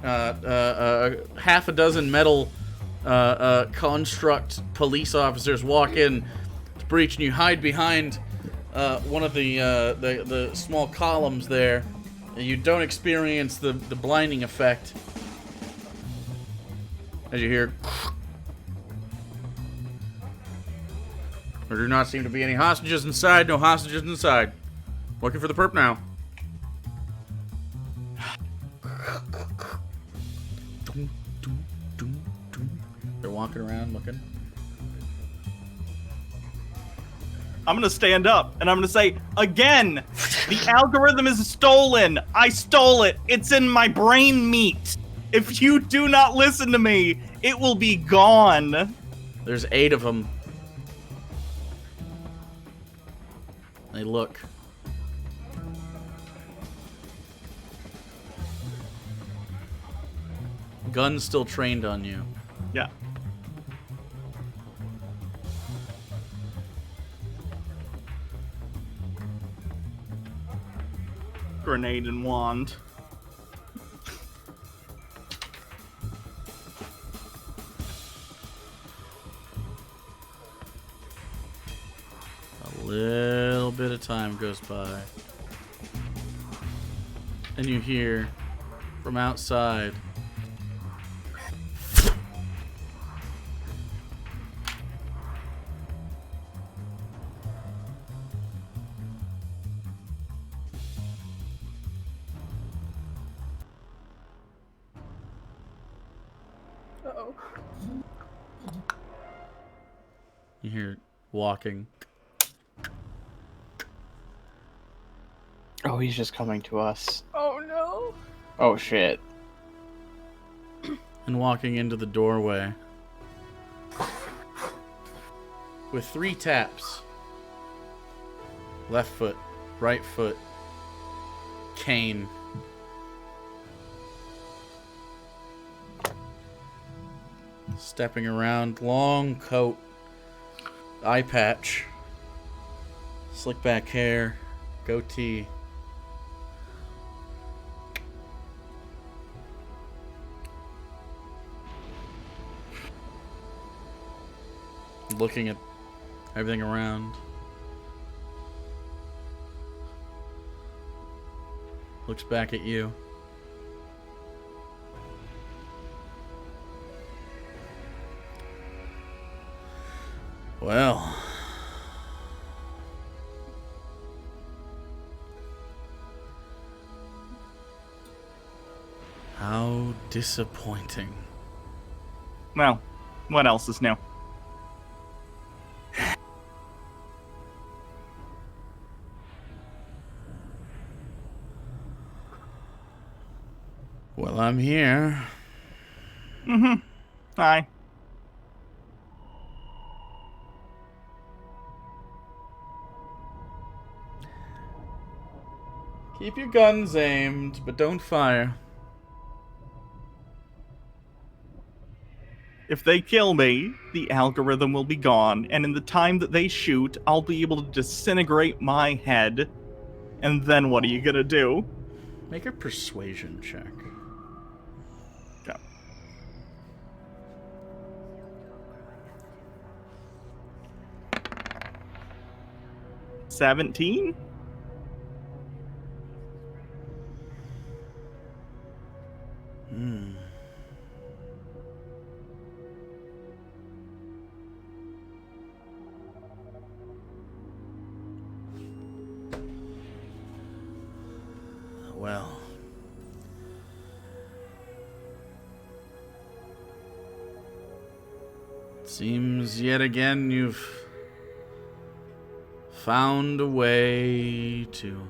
half a dozen metal construct police officers walk in to breach, and you hide behind one of the small columns there, and you don't experience the blinding effect as you hear. There do not seem to be any hostages inside. No hostages inside. Looking for the perp now. They're walking around looking. I'm gonna stand up and I'm gonna say, again, the algorithm is stolen. I stole it. It's in my brain meat. If you do not listen to me, it will be gone. There's 8 of them. They look. Gun's still trained on you. Yeah. Grenade and wand. A little bit of time goes by. And you hear from outside. Uh-oh. You hear walking. Oh, he's just coming to us. Oh no. Oh, shit. And walking into the doorway. With 3 taps. Left foot, right foot, cane. Stepping around, long coat, eye patch, slick back hair, goatee. Looking at everything around. Looks back at you. Well, how disappointing. Well, what else is new? Well, I'm here. Mm-hmm. Hi. Keep your guns aimed, but don't fire. If they kill me, the algorithm will be gone, and in the time that they shoot, I'll be able to disintegrate my head. And then what are you gonna do? Make a persuasion check. Go. $17? Hmm. Well. Seems yet again you've found a way to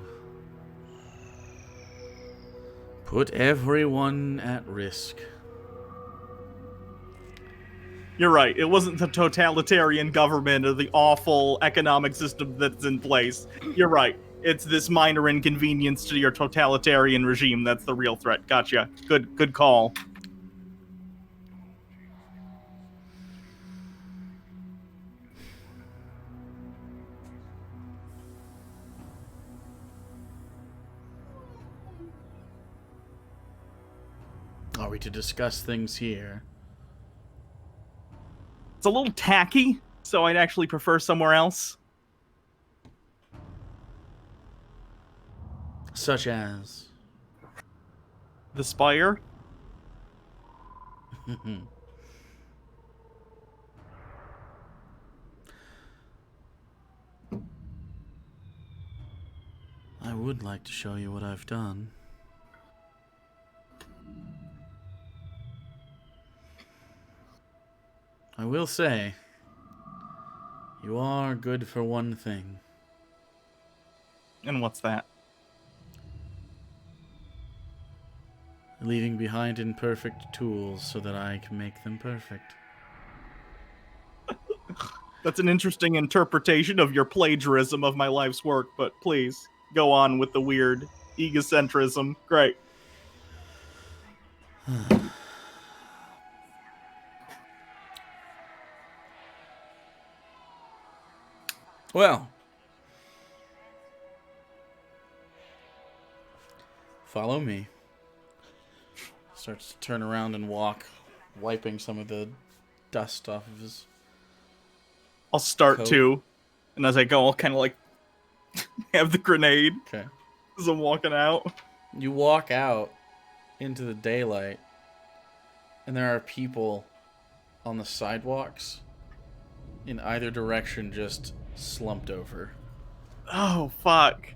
put everyone at risk. You're right. It wasn't the totalitarian government or the awful economic system that's in place. You're right. It's this minor inconvenience to your totalitarian regime that's the real threat. Gotcha. Good call. Are we to discuss things here? It's a little tacky, so I'd actually prefer somewhere else. Such as? The Spire? I would like to show you what I've done. I will say, you are good for one thing. And what's that? Leaving behind imperfect tools so that I can make them perfect. That's an interesting interpretation of your plagiarism of my life's work, but please, go on with the weird egocentrism. Great. Well, follow me. Starts to turn around and walk, wiping some of the dust off of his I'll start coat. to, and as I go, I'll kind of like have the grenade Okay. as I'm walking out. You walk out into the daylight, and there are people on the sidewalks in either direction just slumped over. Oh, fuck.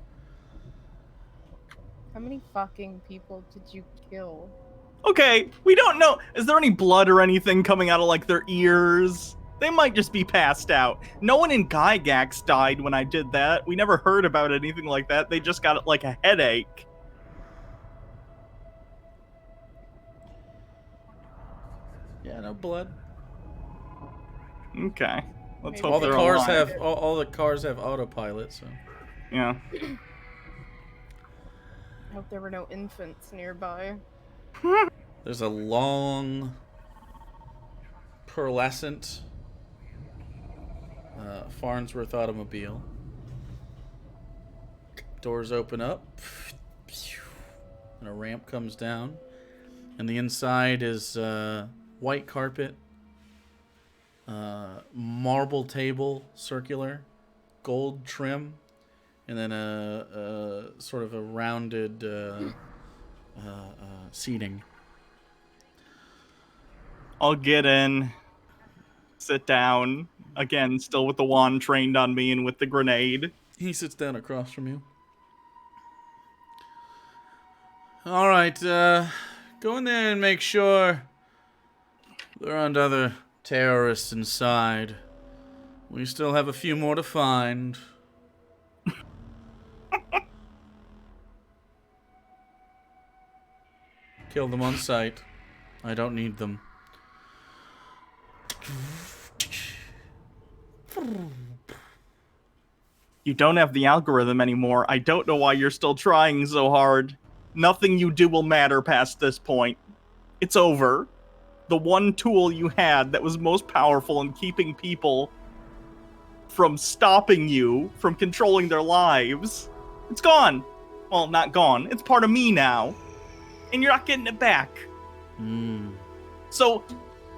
How many fucking people did you kill? Okay, we don't know. Is there any blood or anything coming out of, like, their ears? They might just be passed out. No one in Gygax died when I did that. We never heard about anything like that. They just got, like, a headache. Yeah, no blood. Okay. Let's Maybe All hope the they're cars alive. have all the cars have autopilot, so Yeah. I hope there were no infants nearby. there's a long pearlescent Farnsworth automobile. Doors open up, and a ramp comes down, and the inside is white carpet, marble table, circular, gold trim, and then a sort of a rounded seating. I'll get in, sit down, again, still with the wand trained on me and with the grenade. He sits down across from you. All right, go in there and make sure there aren't other terrorists inside. We still have a few more to find. Kill them on sight. I don't need them. You don't have the algorithm anymore. I don't know why you're still trying so hard. Nothing you do will matter past this point. It's over. The one tool you had that was most powerful in keeping people from stopping you, from controlling their lives, it's gone. Well, not gone. It's part of me now. And you're not getting it back. So,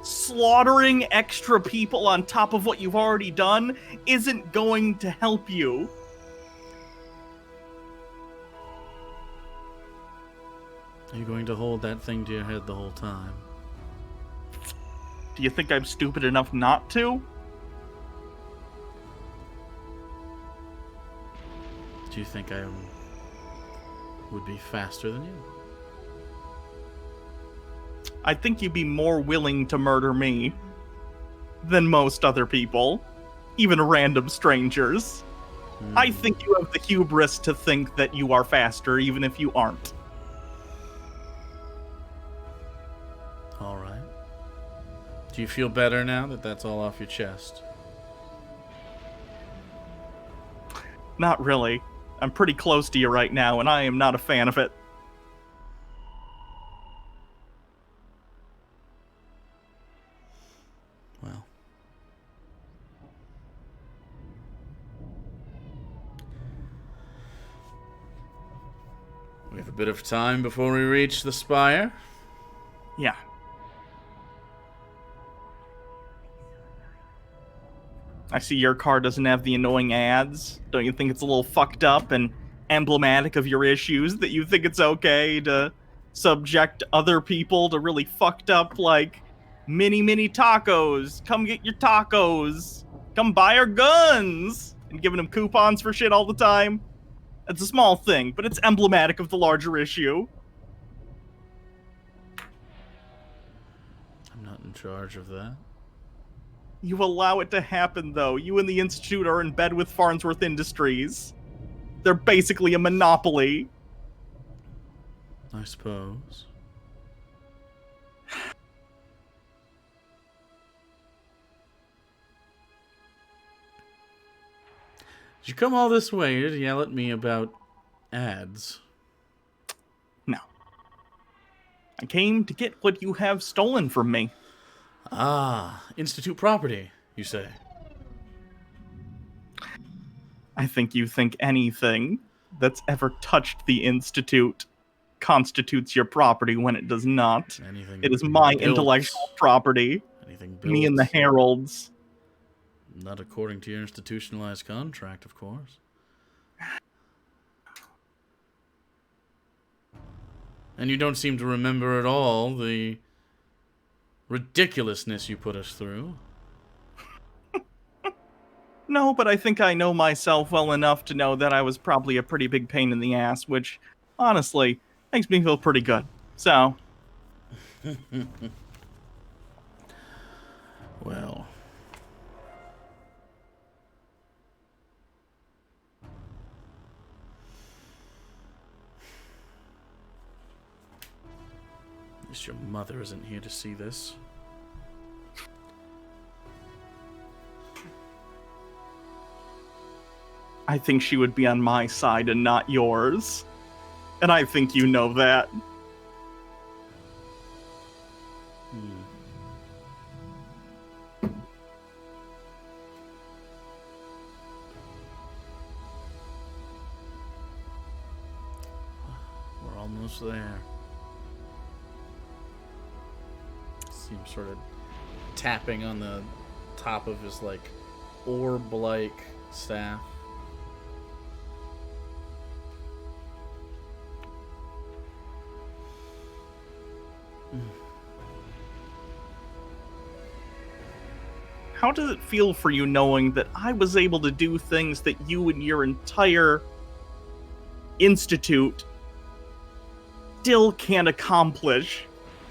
slaughtering extra people on top of what you've already done isn't going to help you. Are you going to hold that thing to your head the whole time? Do you think I'm stupid enough not to? Do you think I would be faster than you? I think you'd be more willing to murder me than most other people, even random strangers. I think you have the hubris to think that you are faster, even if you aren't. All right. Do you feel better now that that's all off your chest? Not really. I'm pretty close to you right now, and I am not a fan of it. Well. We have a bit of time before we reach the spire. Yeah. I see your car doesn't have the annoying ads. Don't you think it's a little fucked up and emblematic of your issues that you think it's okay to subject other people to really fucked up, like, mini tacos? Come get your tacos. Come buy our guns. And giving them coupons for shit all the time. It's a small thing, but it's emblematic of the larger issue. I'm not in charge of that. You allow it to happen, though. You and the Institute are in bed with Farnsworth Industries. They're basically a monopoly. I suppose. Did you come all this way to yell at me about ads? No. I came to get what you have stolen from me. Ah, Institute property, you say? I think you think anything that's ever touched the Institute constitutes your property when it does not. Anything It is my built, intellectual property. anything Me and the built, heralds. not according to your institutionalized contract, of course. And you don't seem to remember at all the ridiculousness you put us through. No, but I think I know myself well enough to know that I was probably a pretty big pain in the ass, which, honestly, makes me feel pretty good. So, Well, at least your mother isn't here to see this. I think she would be on my side and not yours. And I think you know that. We're almost there. Seems sort of tapping on the top of his, like, orb-like staff. How does it feel for you knowing that I was able to do things that you and your entire institute still can't accomplish,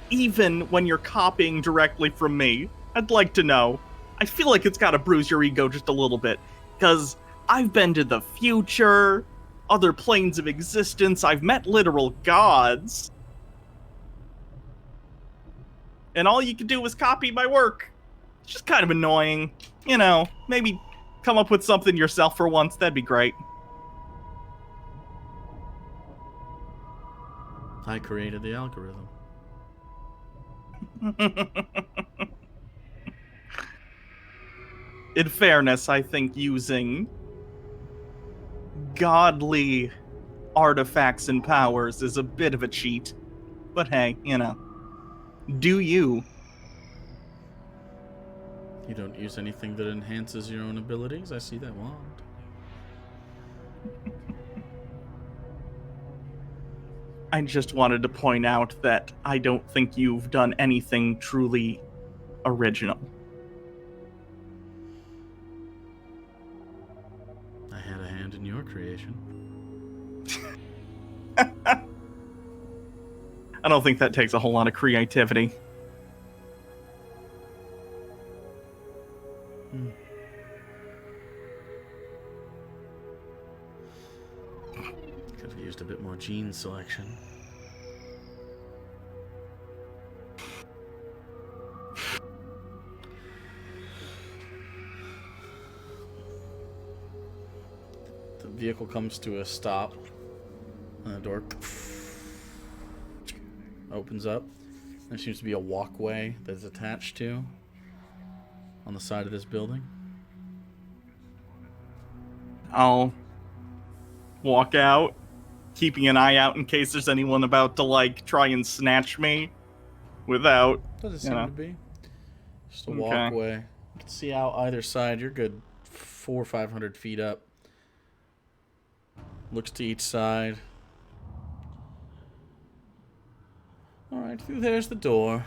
even when you're copying directly from me? I'd like to know. I feel like it's gotta bruise your ego just a little bit, because I've been to the future, other planes of existence, I've met literal gods. And all you can do is copy my work. It's just kind of annoying. You know, maybe come up with something yourself for once, that'd be great. I created the algorithm. In fairness, I think using godly artifacts and powers is a bit of a cheat. But hey, you know. Do you? You don't use anything that enhances your own abilities? I see that wand. I just wanted to point out that I don't think you've done anything truly original. I had a hand in your creation. I don't think that takes a whole lot of creativity. Could have used a bit more gene selection. The vehicle comes to a stop. And the door opens up. There seems to be a walkway that's attached to on the side of this building. I'll walk out, keeping an eye out in case there's anyone about to, like, try and snatch me without, Doesn't you seem know. to be. Just a Okay. walkway. You can see out either side. You're good 400 or 500 feet up. Looks to each side. Alright, through there's the door.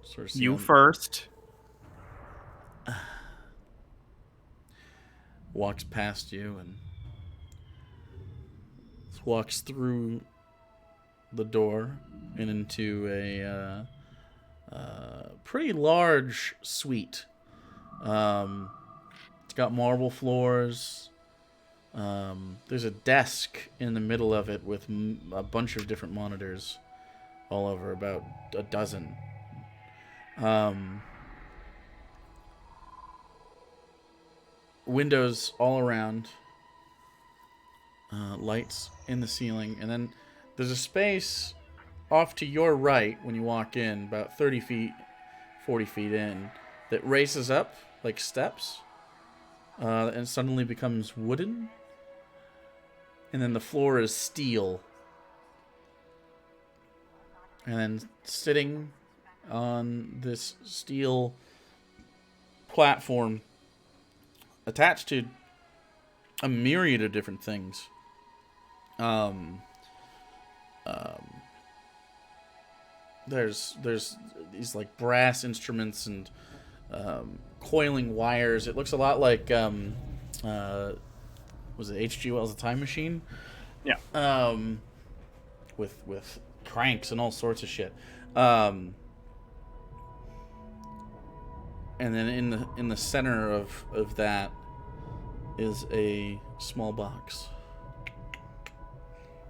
Sort of see You on- first. walks past you and walks through the door and into a pretty large suite. It's got marble floors. There's a desk in the middle of it with a bunch of different monitors all over, about a dozen. Windows all around, lights in the ceiling, and then there's a space off to your right when you walk in, about 30 feet, 40 feet in, that races up like steps. and it suddenly becomes wooden. And then the floor is steel. And then sitting on this steel platform attached to a myriad of different things. There's these like brass instruments and coiling wires. It looks a lot like was it H.G. Wells' A Time Machine? Yeah. With cranks and all sorts of shit. And then in the center of that is a small box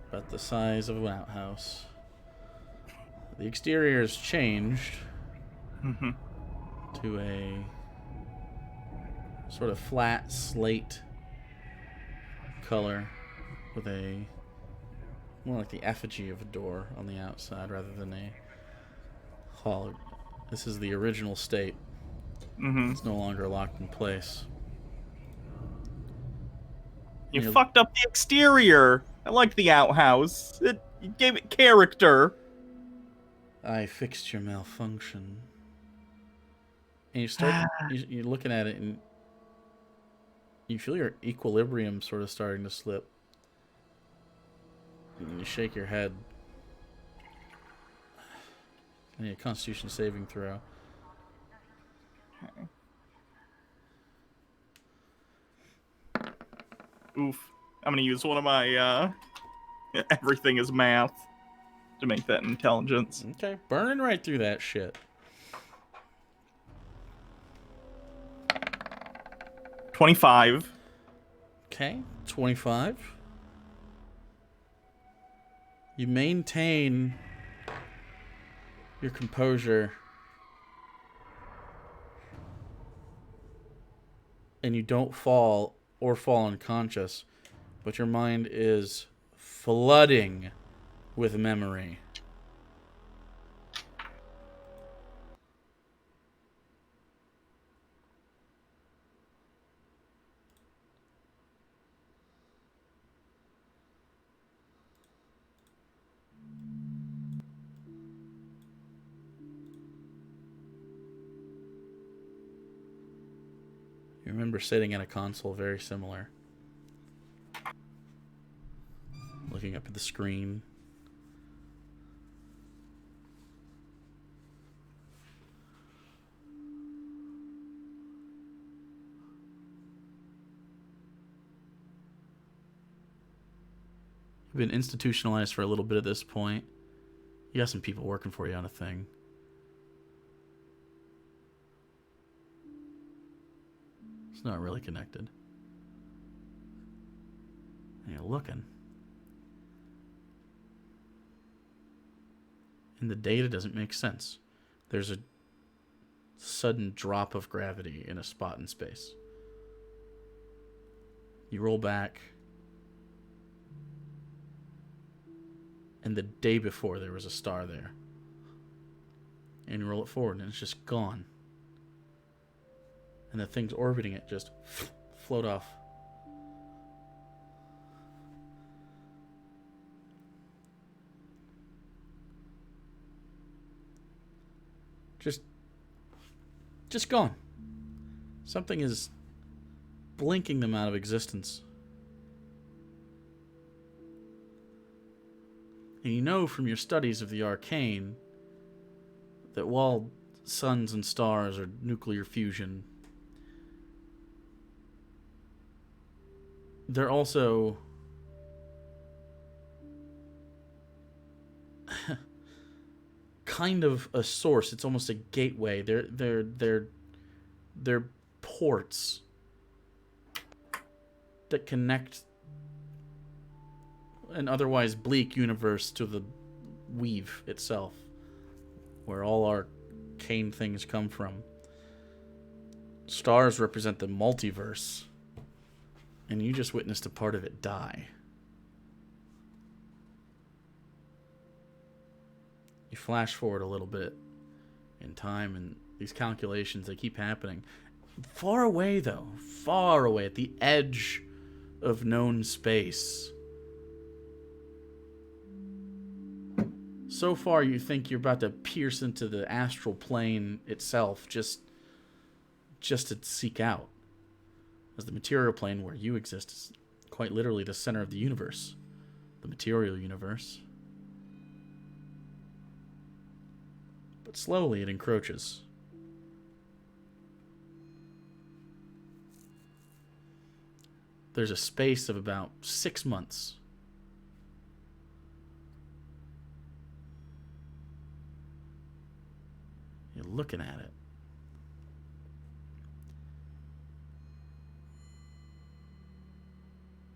about the size of an outhouse. The exterior has changed to a sort of flat slate color with a more like the effigy of a door on the outside rather than a hall. This is the original state. It's no longer locked in place. You fucked up the exterior. I liked the outhouse. You gave it character. I fixed your malfunction. And you start, you're looking at it and you feel your equilibrium sort of starting to slip. And you shake your head. I need a Constitution saving throw. Okay. Oof. I'm gonna use one of my everything is math to make that intelligence. Okay, burning right through that shit. 25. Okay, 25. You maintain your composure. And you don't fall or fall unconscious, but your mind is flooding with memory. You remember sitting at a console very similar. Looking up at the screen. You've been institutionalized for a little bit at this point. You got some people working for you on a thing. It's not really connected. And you're looking. And the data doesn't make sense. There's a sudden drop of gravity in a spot in space. You roll back. And the day before there was a star there. And you roll it forward and it's just gone. And the things orbiting it just float off. Just gone. Something is blinking them out of existence. And you know from your studies of the arcane that while suns and stars are nuclear fusion, they're also kind of a source. It's almost a gateway. They're ports that connect an otherwise bleak universe to the weave itself, where all arcane things come from. Stars represent the multiverse, and you just witnessed a part of it die. You flash forward a little bit in time, and these calculations, they keep happening. Far away, though. Far away, at the edge of known space. So far, you think you're about to pierce into the astral plane itself, just to seek out. As the material plane where you exist is quite literally the center of the universe. The material universe. But slowly it encroaches. There's a space of about 6 months. You're looking at it.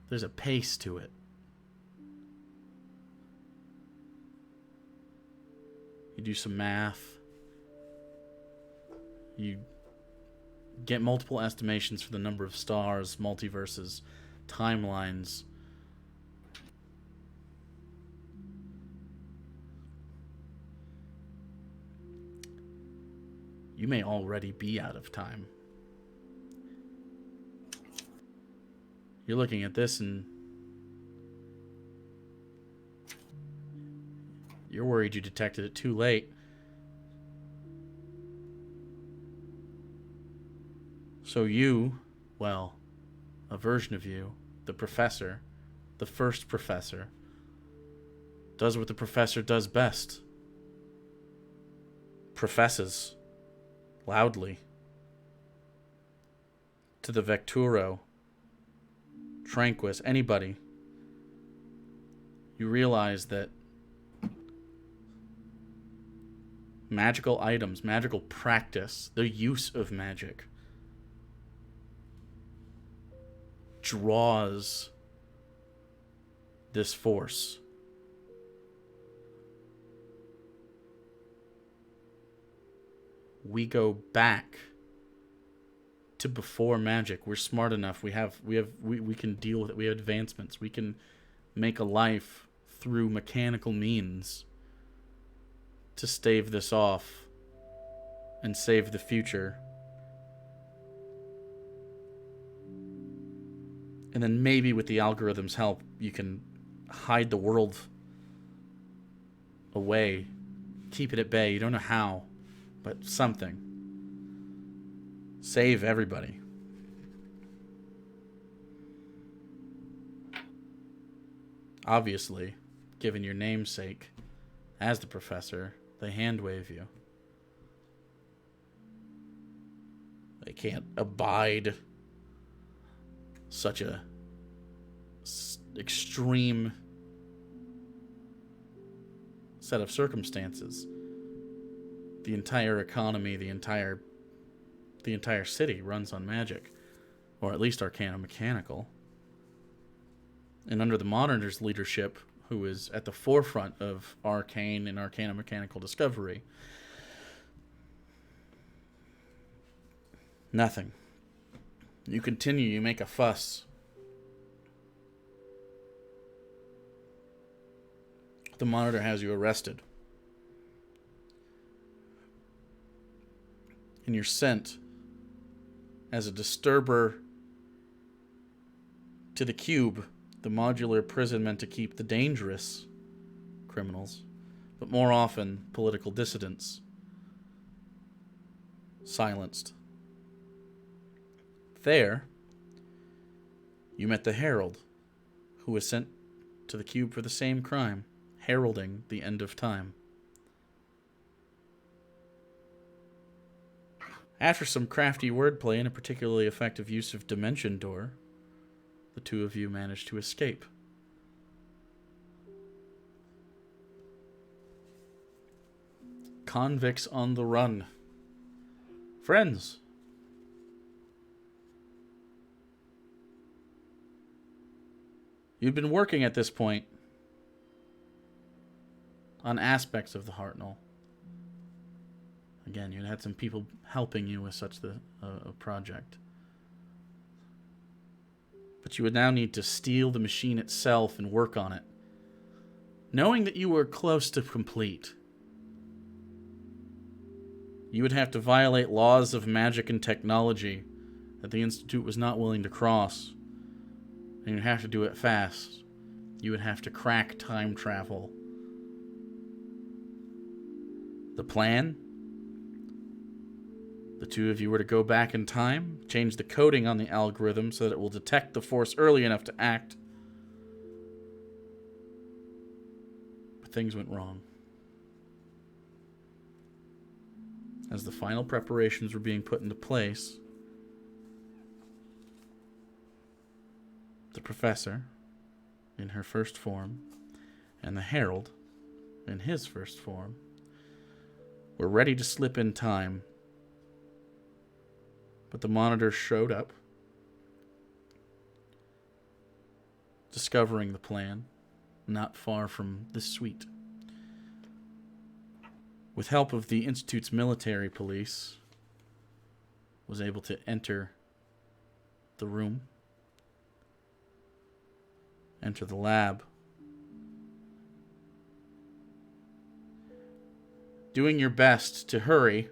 There's a pace to it. You do some math. You get multiple estimations for the number of stars, multiverses, timelines. You may already be out of time. You're looking at this and you're worried you detected it too late. So you, well, a version of you, the professor, the first professor, does what the professor does best. Professes loudly to the Vecturo, Tranquis, anybody. You realize that magical items, magical practice, the use of magic draws this force. We go back to before magic. We're smart enough. We can deal with it. We have advancements. We can make a life through mechanical means to stave this off and save the future. And then maybe with the algorithm's help, you can hide the world away, keep it at bay. You don't know how, but something. Save everybody. Obviously, given your namesake as the professor, they hand wave you. They can't abide such a extreme set of circumstances. The entire economy, the entire city runs on magic, or at least arcana mechanical. And under the Monitor's leadership, who is at the forefront of arcane and arcana mechanical discovery, nothing. You continue, you make a fuss. The Monitor has you arrested. And you're sent as a disturber to the Cube, the modular prison meant to keep the dangerous criminals, but more often political dissidents, silenced. There, you met the Herald, who was sent to the Cube for the same crime, heralding the end of time. After some crafty wordplay and a particularly effective use of Dimension Door, the two of you managed to escape. Convicts on the run. Friends. You'd been working at this point on aspects of the Hartnell. Again, you had some people helping you with such a project. But you would now need to steal the machine itself and work on it. Knowing that you were close to complete, You would have to violate laws of magic and technology that the Institute was not willing to cross. And you'd have to do it fast. You would have to crack time travel. The plan? The two of you were to go back in time, change the coding on the algorithm so that it will detect the force early enough to act. But things went wrong. As the final preparations were being put into place, the professor, in her first form, and the herald, in his first form, were ready to slip in time. But the monitor showed up, discovering the plan, not far from this suite. With help of the Institute's military police, was able to enter the room, enter the lab. Doing your best to hurry,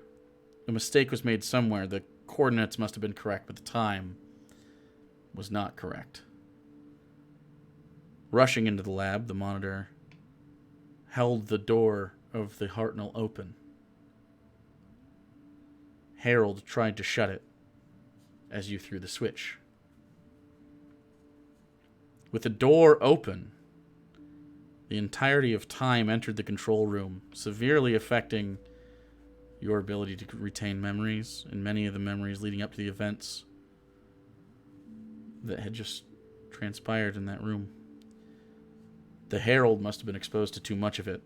a mistake was made somewhere. The coordinates must have been correct, but the time was not correct. Rushing into the lab, the monitor held the door of the Hartnell open. Harold tried to shut it as you threw the switch. With the door open, the entirety of time entered the control room, severely affecting your ability to retain memories, and many of the memories leading up to the events that had just transpired in that room. The Herald must have been exposed to too much of it.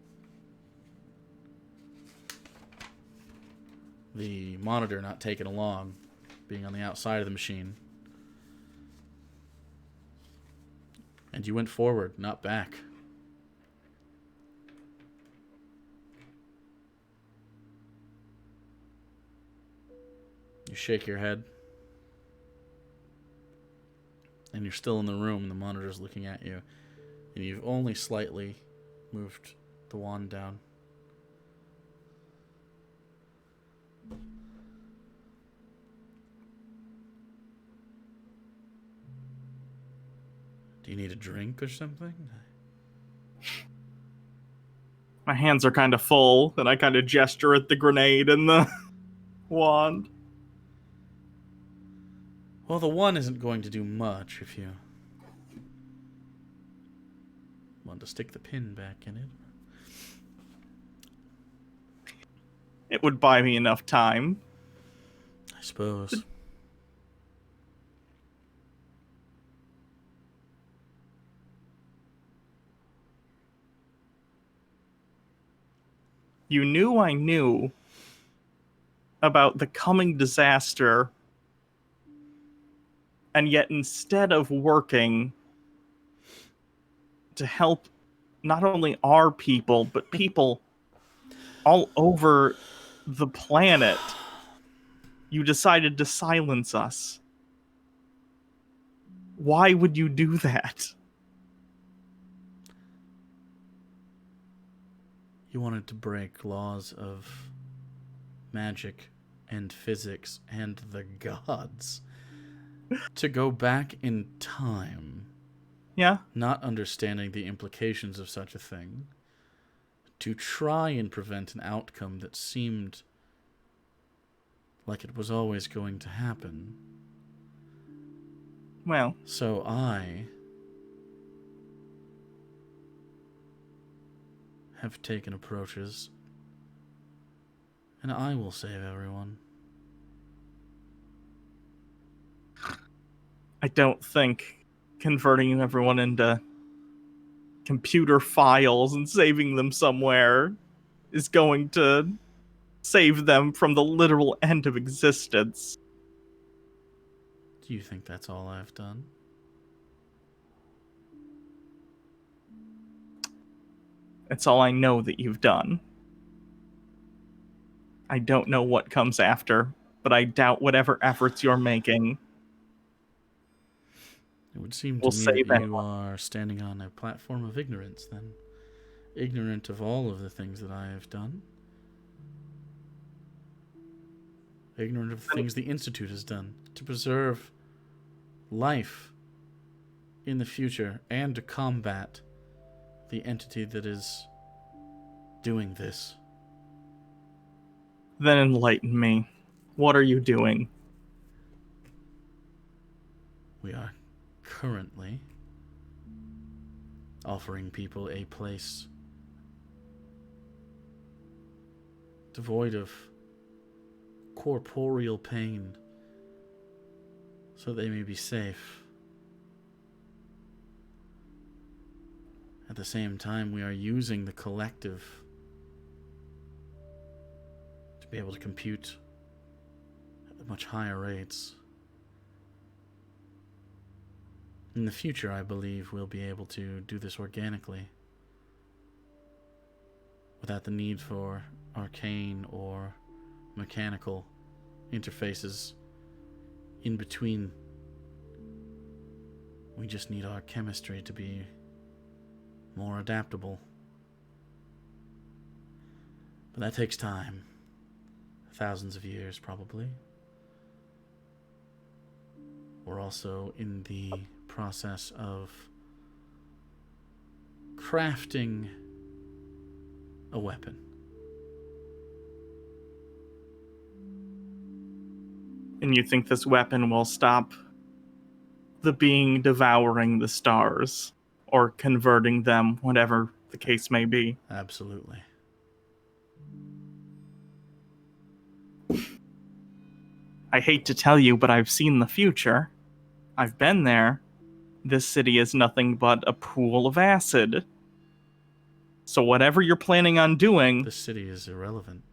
The monitor not taken along, being on the outside of the machine. And you went forward, not back. You shake your head. And you're still in the room, and the monitor's looking at you. And you've only slightly moved the wand down. Do you need a drink or something? My hands are kind of full, and I kind of gesture at the grenade and the wand. Well, the one isn't going to do much if you want to stick the pin back in it. It would buy me enough time. I suppose. You knew I knew about the coming disaster, and yet instead of working to help not only our people, but people all over the planet, you decided to silence us. Why would you do that? You wanted to break laws of magic and physics and the gods. To go back in time. Yeah? Not understanding the implications of such a thing. To try and prevent an outcome that seemed like it was always going to happen. Well. So I have taken approaches, and I will save everyone. I don't think converting everyone into computer files and saving them somewhere is going to save them from the literal end of existence. Do you think that's all I've done? It's all I know that you've done. I don't know what comes after, but I doubt whatever efforts you're making It would seem to will me save that you anyone. are standing on a platform of ignorance, then. Ignorant of all of the things that I have done. ignorant of the things the Institute has done to preserve life in the future and to combat the entity that is doing this. Then enlighten me. What are you doing? We are currently offering people a place devoid of corporeal pain so they may be safe. At the same time, we are using the collective to be able to compute at much higher rates. In the future, I believe we'll be able to do this organically, without the need for arcane or mechanical interfaces in between. We just need our chemistry to be more adaptable. But that takes time. Thousands of years, probably. We're also in the process of crafting a weapon. And you think this weapon will stop the being devouring the stars, or converting them, whatever the case may be? Absolutely. I hate to tell you, but I've seen the future. I've been there. This city is nothing but a pool of acid. So whatever you're planning on doing... This city is irrelevant.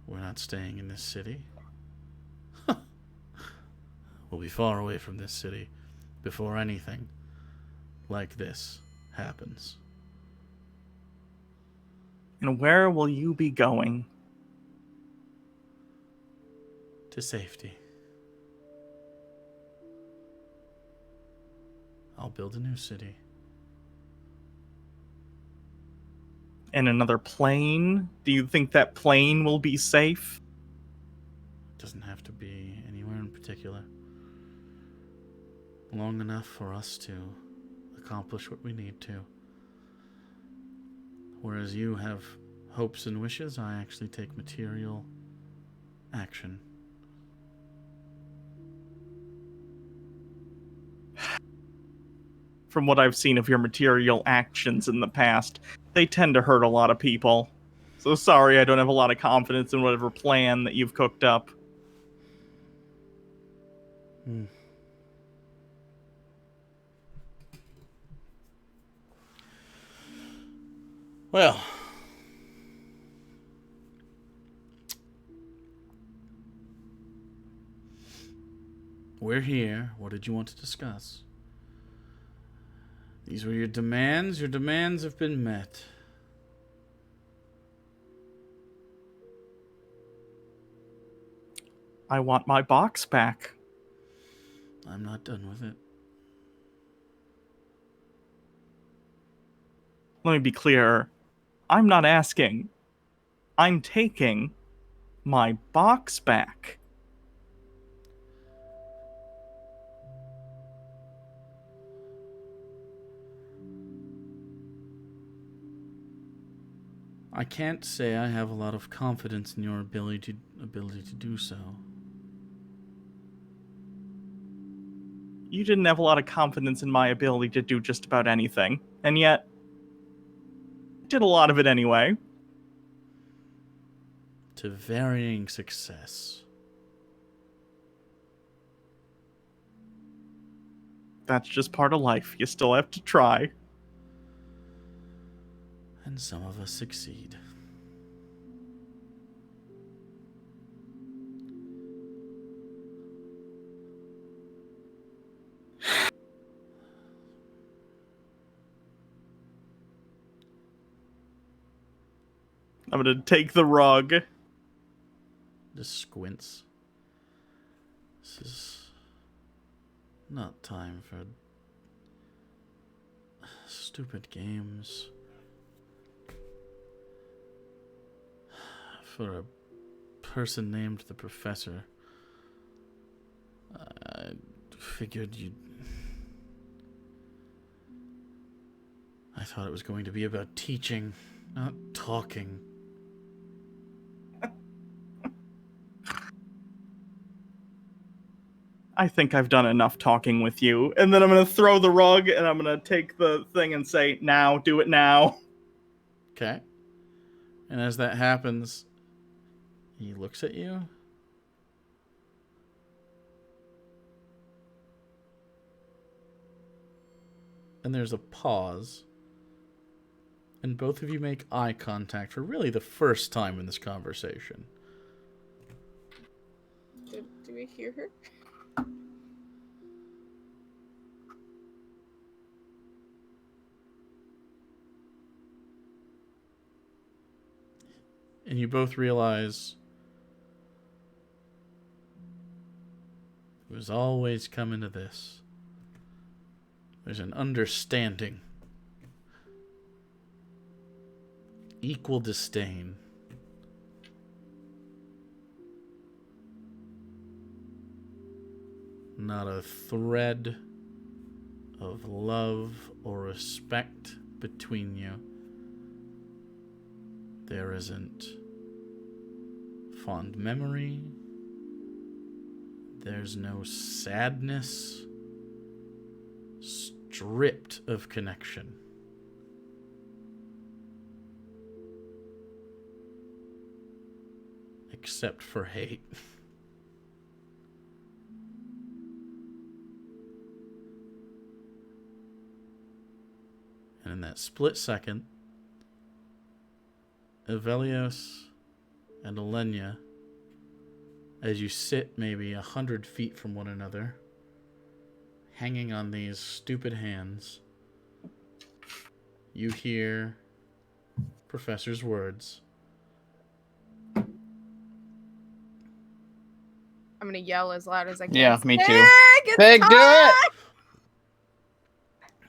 We're not staying in this city. We'll be far away from this city before anything like this happens. And where will you be going? To safety. I'll build a new city. In another plane? Do you think that plane will be safe? It doesn't have to be anywhere in particular. Long enough for us to accomplish what we need to. Whereas you have hopes and wishes, I actually take material action. From what I've seen of your material actions in the past, they tend to hurt a lot of people. So sorry, I don't have a lot of confidence in whatever plan that you've cooked up. Well, we're here. What did you want to discuss? These were your demands. Your demands have been met. I want my box back. I'm not done with it. Let me be clear. I'm not asking. I'm taking my box back. I can't say I have a lot of confidence in your ability to do so. You didn't have a lot of confidence in my ability to do just about anything, and yet did a lot of it anyway. To varying success. That's just part of life. You still have to try. And some of us succeed. I'm gonna take the rug. Just squints. This is not time for stupid games. For a person named the professor. I figured you'd... I thought it was going to be about teaching, not talking. I think I've done enough talking with you. And then I'm going to throw the rug, and I'm going to take the thing and say, now, do it now. Okay. And as that happens, he looks at you. And there's a pause. And both of you make eye contact for really the first time in this conversation. Do we hear her? And you both realize it was always coming to this. There's an understanding. Equal disdain. Not a thread of love or respect between you. There isn't fond memory. There's no sadness. Stripped of connection. Except for hate. And in that split second, Icillius and Alenia, as you sit maybe 100 feet from one another, hanging on these stupid hands, you hear Professor's words. I'm gonna yell as loud as I can. Yeah, me too. It's Big, do it! time!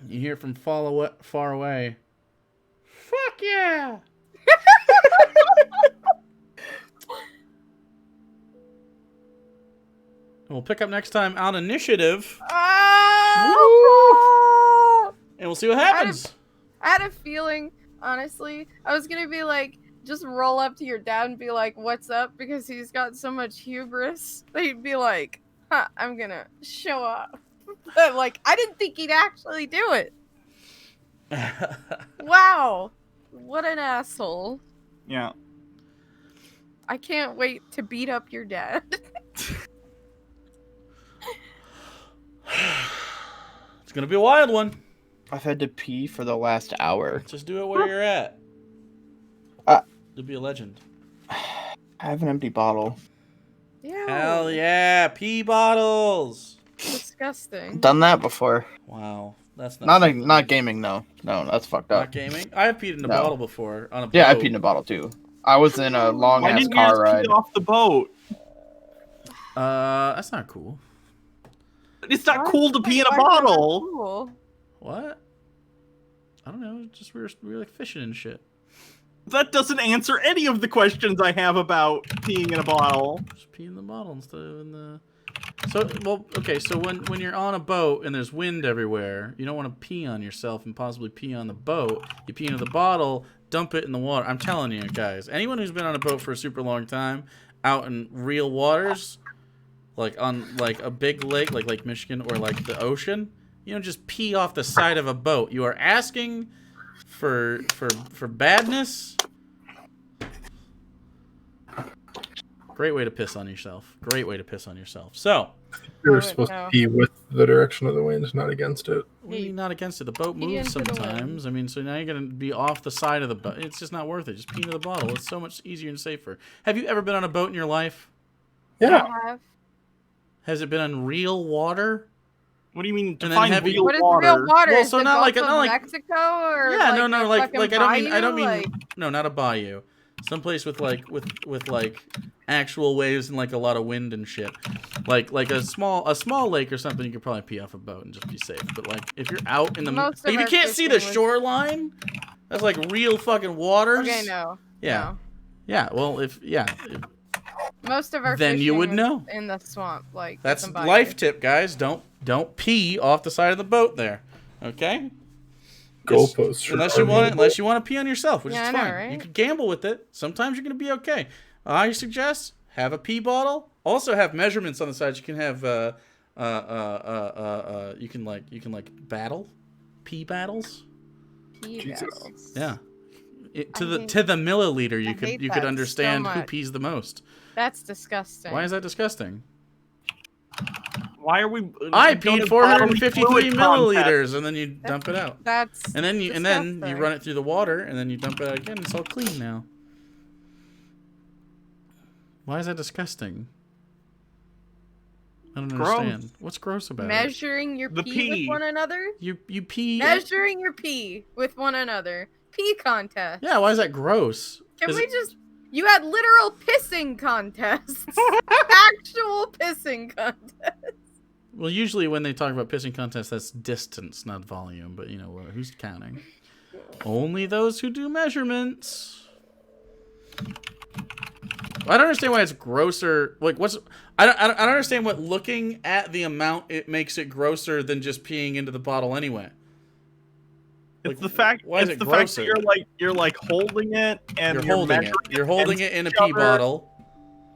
You hear from far away. Fuck yeah! We'll pick up next time on initiative, Ah! and we'll see what happens. I had a feeling, honestly, I was gonna be like, just roll up to your dad and be like, "What's up?" Because he's got so much hubris. But he'd be like, "Huh, I'm gonna show up." But like, I didn't think he'd actually do it. Wow, what an asshole! Yeah. I can't wait to beat up your dad. It's gonna be a wild one. I've had to pee for the last hour. Just do it where you're at. Uh, You'll be a legend. I have an empty bottle. Yeah. Hell yeah, pee bottles. Disgusting. Done that before. Wow, that's Not gaming, no. No, that's fucked up. Not gaming. I've peed in a No. bottle before on a boat. Yeah, I peed in a bottle too. I was in a long Why ass didn't you car just ride. pee off the boat? That's not cool. It's not cool to pee in a Why is that bottle. cool? What? I don't know. Just we were like fishing and shit. That doesn't answer any of the questions I have about peeing in a bottle. Just pee in the bottle instead of in the. So well, okay. So when you're on a boat and there's wind everywhere, you don't want to pee on yourself and possibly pee on the boat. You pee into the bottle, dump it in the water. I'm telling you guys, anyone who's been on a boat for a super long time, out in real waters, like on like a big lake, like Lake Michigan or like the ocean, you don't just pee off the side of a boat. You are asking for badness. Great way to piss on yourself. Great way to piss on yourself. So, You're Oh, supposed no. to pee with the direction of the wind, not against it. what do you mean not against it? The boat Pee moves into the sometimes. I mean, so now you're going to be off the side of the boat. It's just not worth it. Just pee into the bottle. It's so much easier and safer. Have you ever been on a boat in your life? Yeah. I have. Has it been on real water? What do you mean then define heavy- real What is water? real water? Well, Is so the not Gulf like- of not like- Mexico or Yeah, like no, a like fucking I don't mean bayou? Like, no, not a bayou. Someplace with like actual waves and like a lot of wind and shit. Like a small lake or something, you could probably pee off a boat and just be safe. But like if you're out in the Most like, of if you our can't see the fishing was- shoreline, that's like real fucking waters. okay, no. Yeah. No. Yeah. Well, if Most of our Then you fishing would is know. in the swamp. Like That's the bayou. life tip, guys. Don't pee off the side of the boat there. Okay? Goalposts. Unless you want to pee on yourself, which Yeah, is I know, fine. right? You can gamble with it. Sometimes you're gonna be okay. I suggest have a pee bottle. Also have measurements on the sides. You can have you can battle pee battles. Pee Jesus. battles. Yeah. To hate- the milliliter, you I could hate you that could so understand who much. pees the most. That's disgusting. Why is that disgusting? Why are we? I we don't peed have 453 bodily fluid contact. milliliters, and then you dump it out. That's And then you disgusting. run it through the water, and then you dump it out again. It's all clean now. Why is that disgusting? I don't Gross. understand. What's gross about it? Measuring your The pee pee. with one another. You pee. Measuring your pee with one another. Pee contest. Yeah, why is that gross? Can Is we it- just? You had literal pissing contests. Actual pissing contests. Well, usually when they talk about pissing contests, that's distance, not volume. But who's counting? Only those who do measurements. I don't understand why it's grosser. Like, I don't understand what looking at the amount it makes it grosser than just peeing into the bottle anyway. It's Like, the fact. why is It's it the fact grosser? that you're like holding it and You're holding it. measuring You're holding it against in a each pee other. bottle.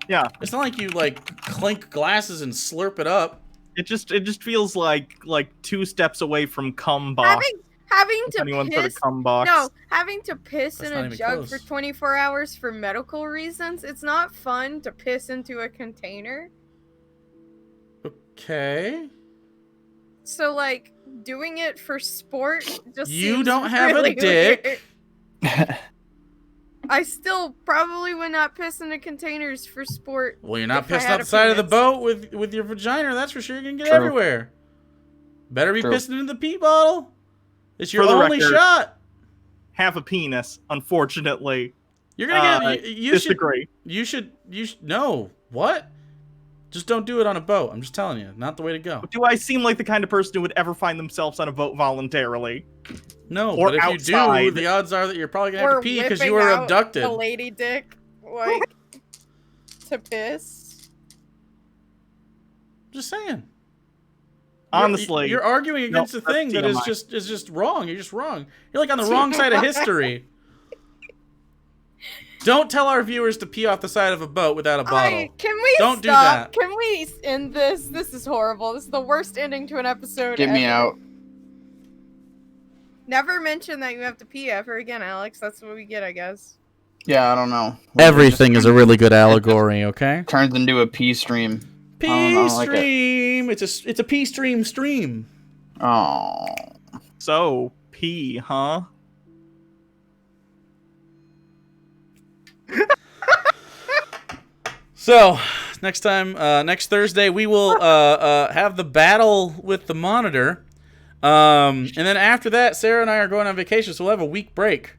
Yeah, It's not like you clink glasses and slurp it up. it just feels like 2 steps away from cum box. Having If to anyone's heard of piss. cum box. No, having to piss That's in not a even jug close. for 24 hours for medical reasons. It's not fun to piss into a container. Okay. So like doing it for sport just You seems don't have a really dick. weird. I still probably would not piss into containers for sport. Well, you're not If I pissed had off a the side of the penis. boat with your vagina. That's for sure. You're gonna get True. everywhere. Better be True. pissing into the pee bottle. It's your For the only record, shot. Have a penis, unfortunately. You're gonna get. You should. Disagree. You should. No. What? Just don't do it on a boat. I'm just telling you. Not the way to go. Do I seem like the kind of person who would ever find themselves on a boat voluntarily? No. Or But if you do, outside. the odds are that you're probably gonna have Or to pee because whipping you were out abducted. a lady dick, like to piss. Just saying. Honestly, you're arguing No, against a thing that that's is just wrong. You're just wrong. You're like on the wrong side of history. Don't tell our viewers to pee off the side of a boat without a bottle. Can we Don't do stop? that. Can we end this? This is horrible. This is the worst ending to an episode. Get me ever. out. Never mention that you have to pee ever again, Alex. That's what we get, I guess. Yeah, I don't know. Everything is a really good allegory, okay? Turns into a pee stream. I don't Pee know, I like it. stream. It's a pee stream. Oh. so pee, huh? So next next Thursday, we will have the battle with the monitor, and then after that, Sarah and I are going on vacation, so we'll have a week break,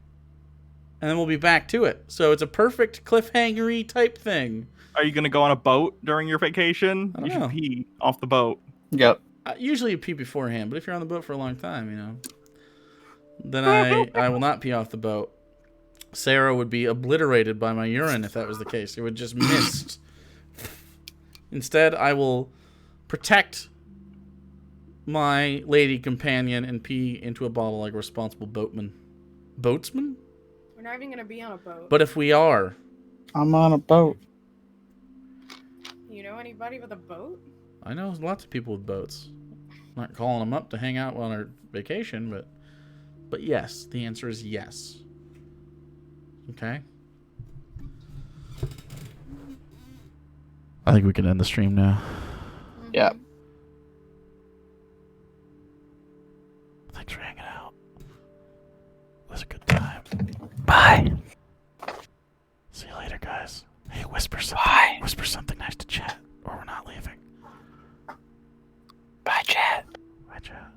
and then we'll be back to it. So it's a perfect cliffhangery type thing. Are you gonna go on a boat during your vacation? I don't You know. should pee off the boat. Yep. Usually you pee beforehand, but if you're on the boat for a long time, then I will not pee off the boat. Sarah would be obliterated by my urine if that was the case. It would just mist. Instead, I will protect my lady companion and pee into a bottle like a responsible boatman. Boatsman? We're not even gonna be on a boat. But if we are, I'm on a boat. You know anybody with a boat? I know lots of people with boats. Not calling them up to hang out on our vacation, but yes, the answer is yes. Okay. I think we can end the stream now. Yep. Thanks for hanging out. It was a good time. Bye. See you later, guys. Hey, whisper something. Bye. Whisper something nice to chat, or we're not leaving. Bye, chat. Bye, chat.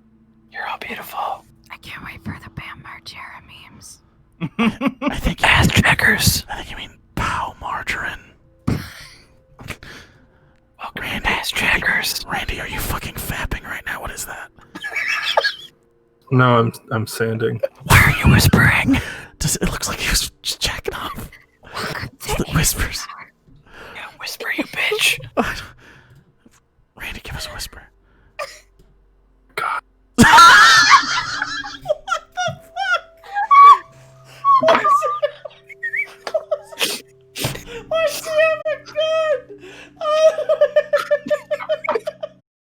You're all beautiful. I can't wait for the Bam Margera memes. I think ass checkers. I think you mean pow margarine. Welcome to ass checkers. Randy, are you fucking fapping right now? What is that? No, I'm sanding. Why are you whispering? It looks like he was just jacking off. It's the whispers. Yeah, whisper bitch. Randy, give us a whisper. God. Why is he having good?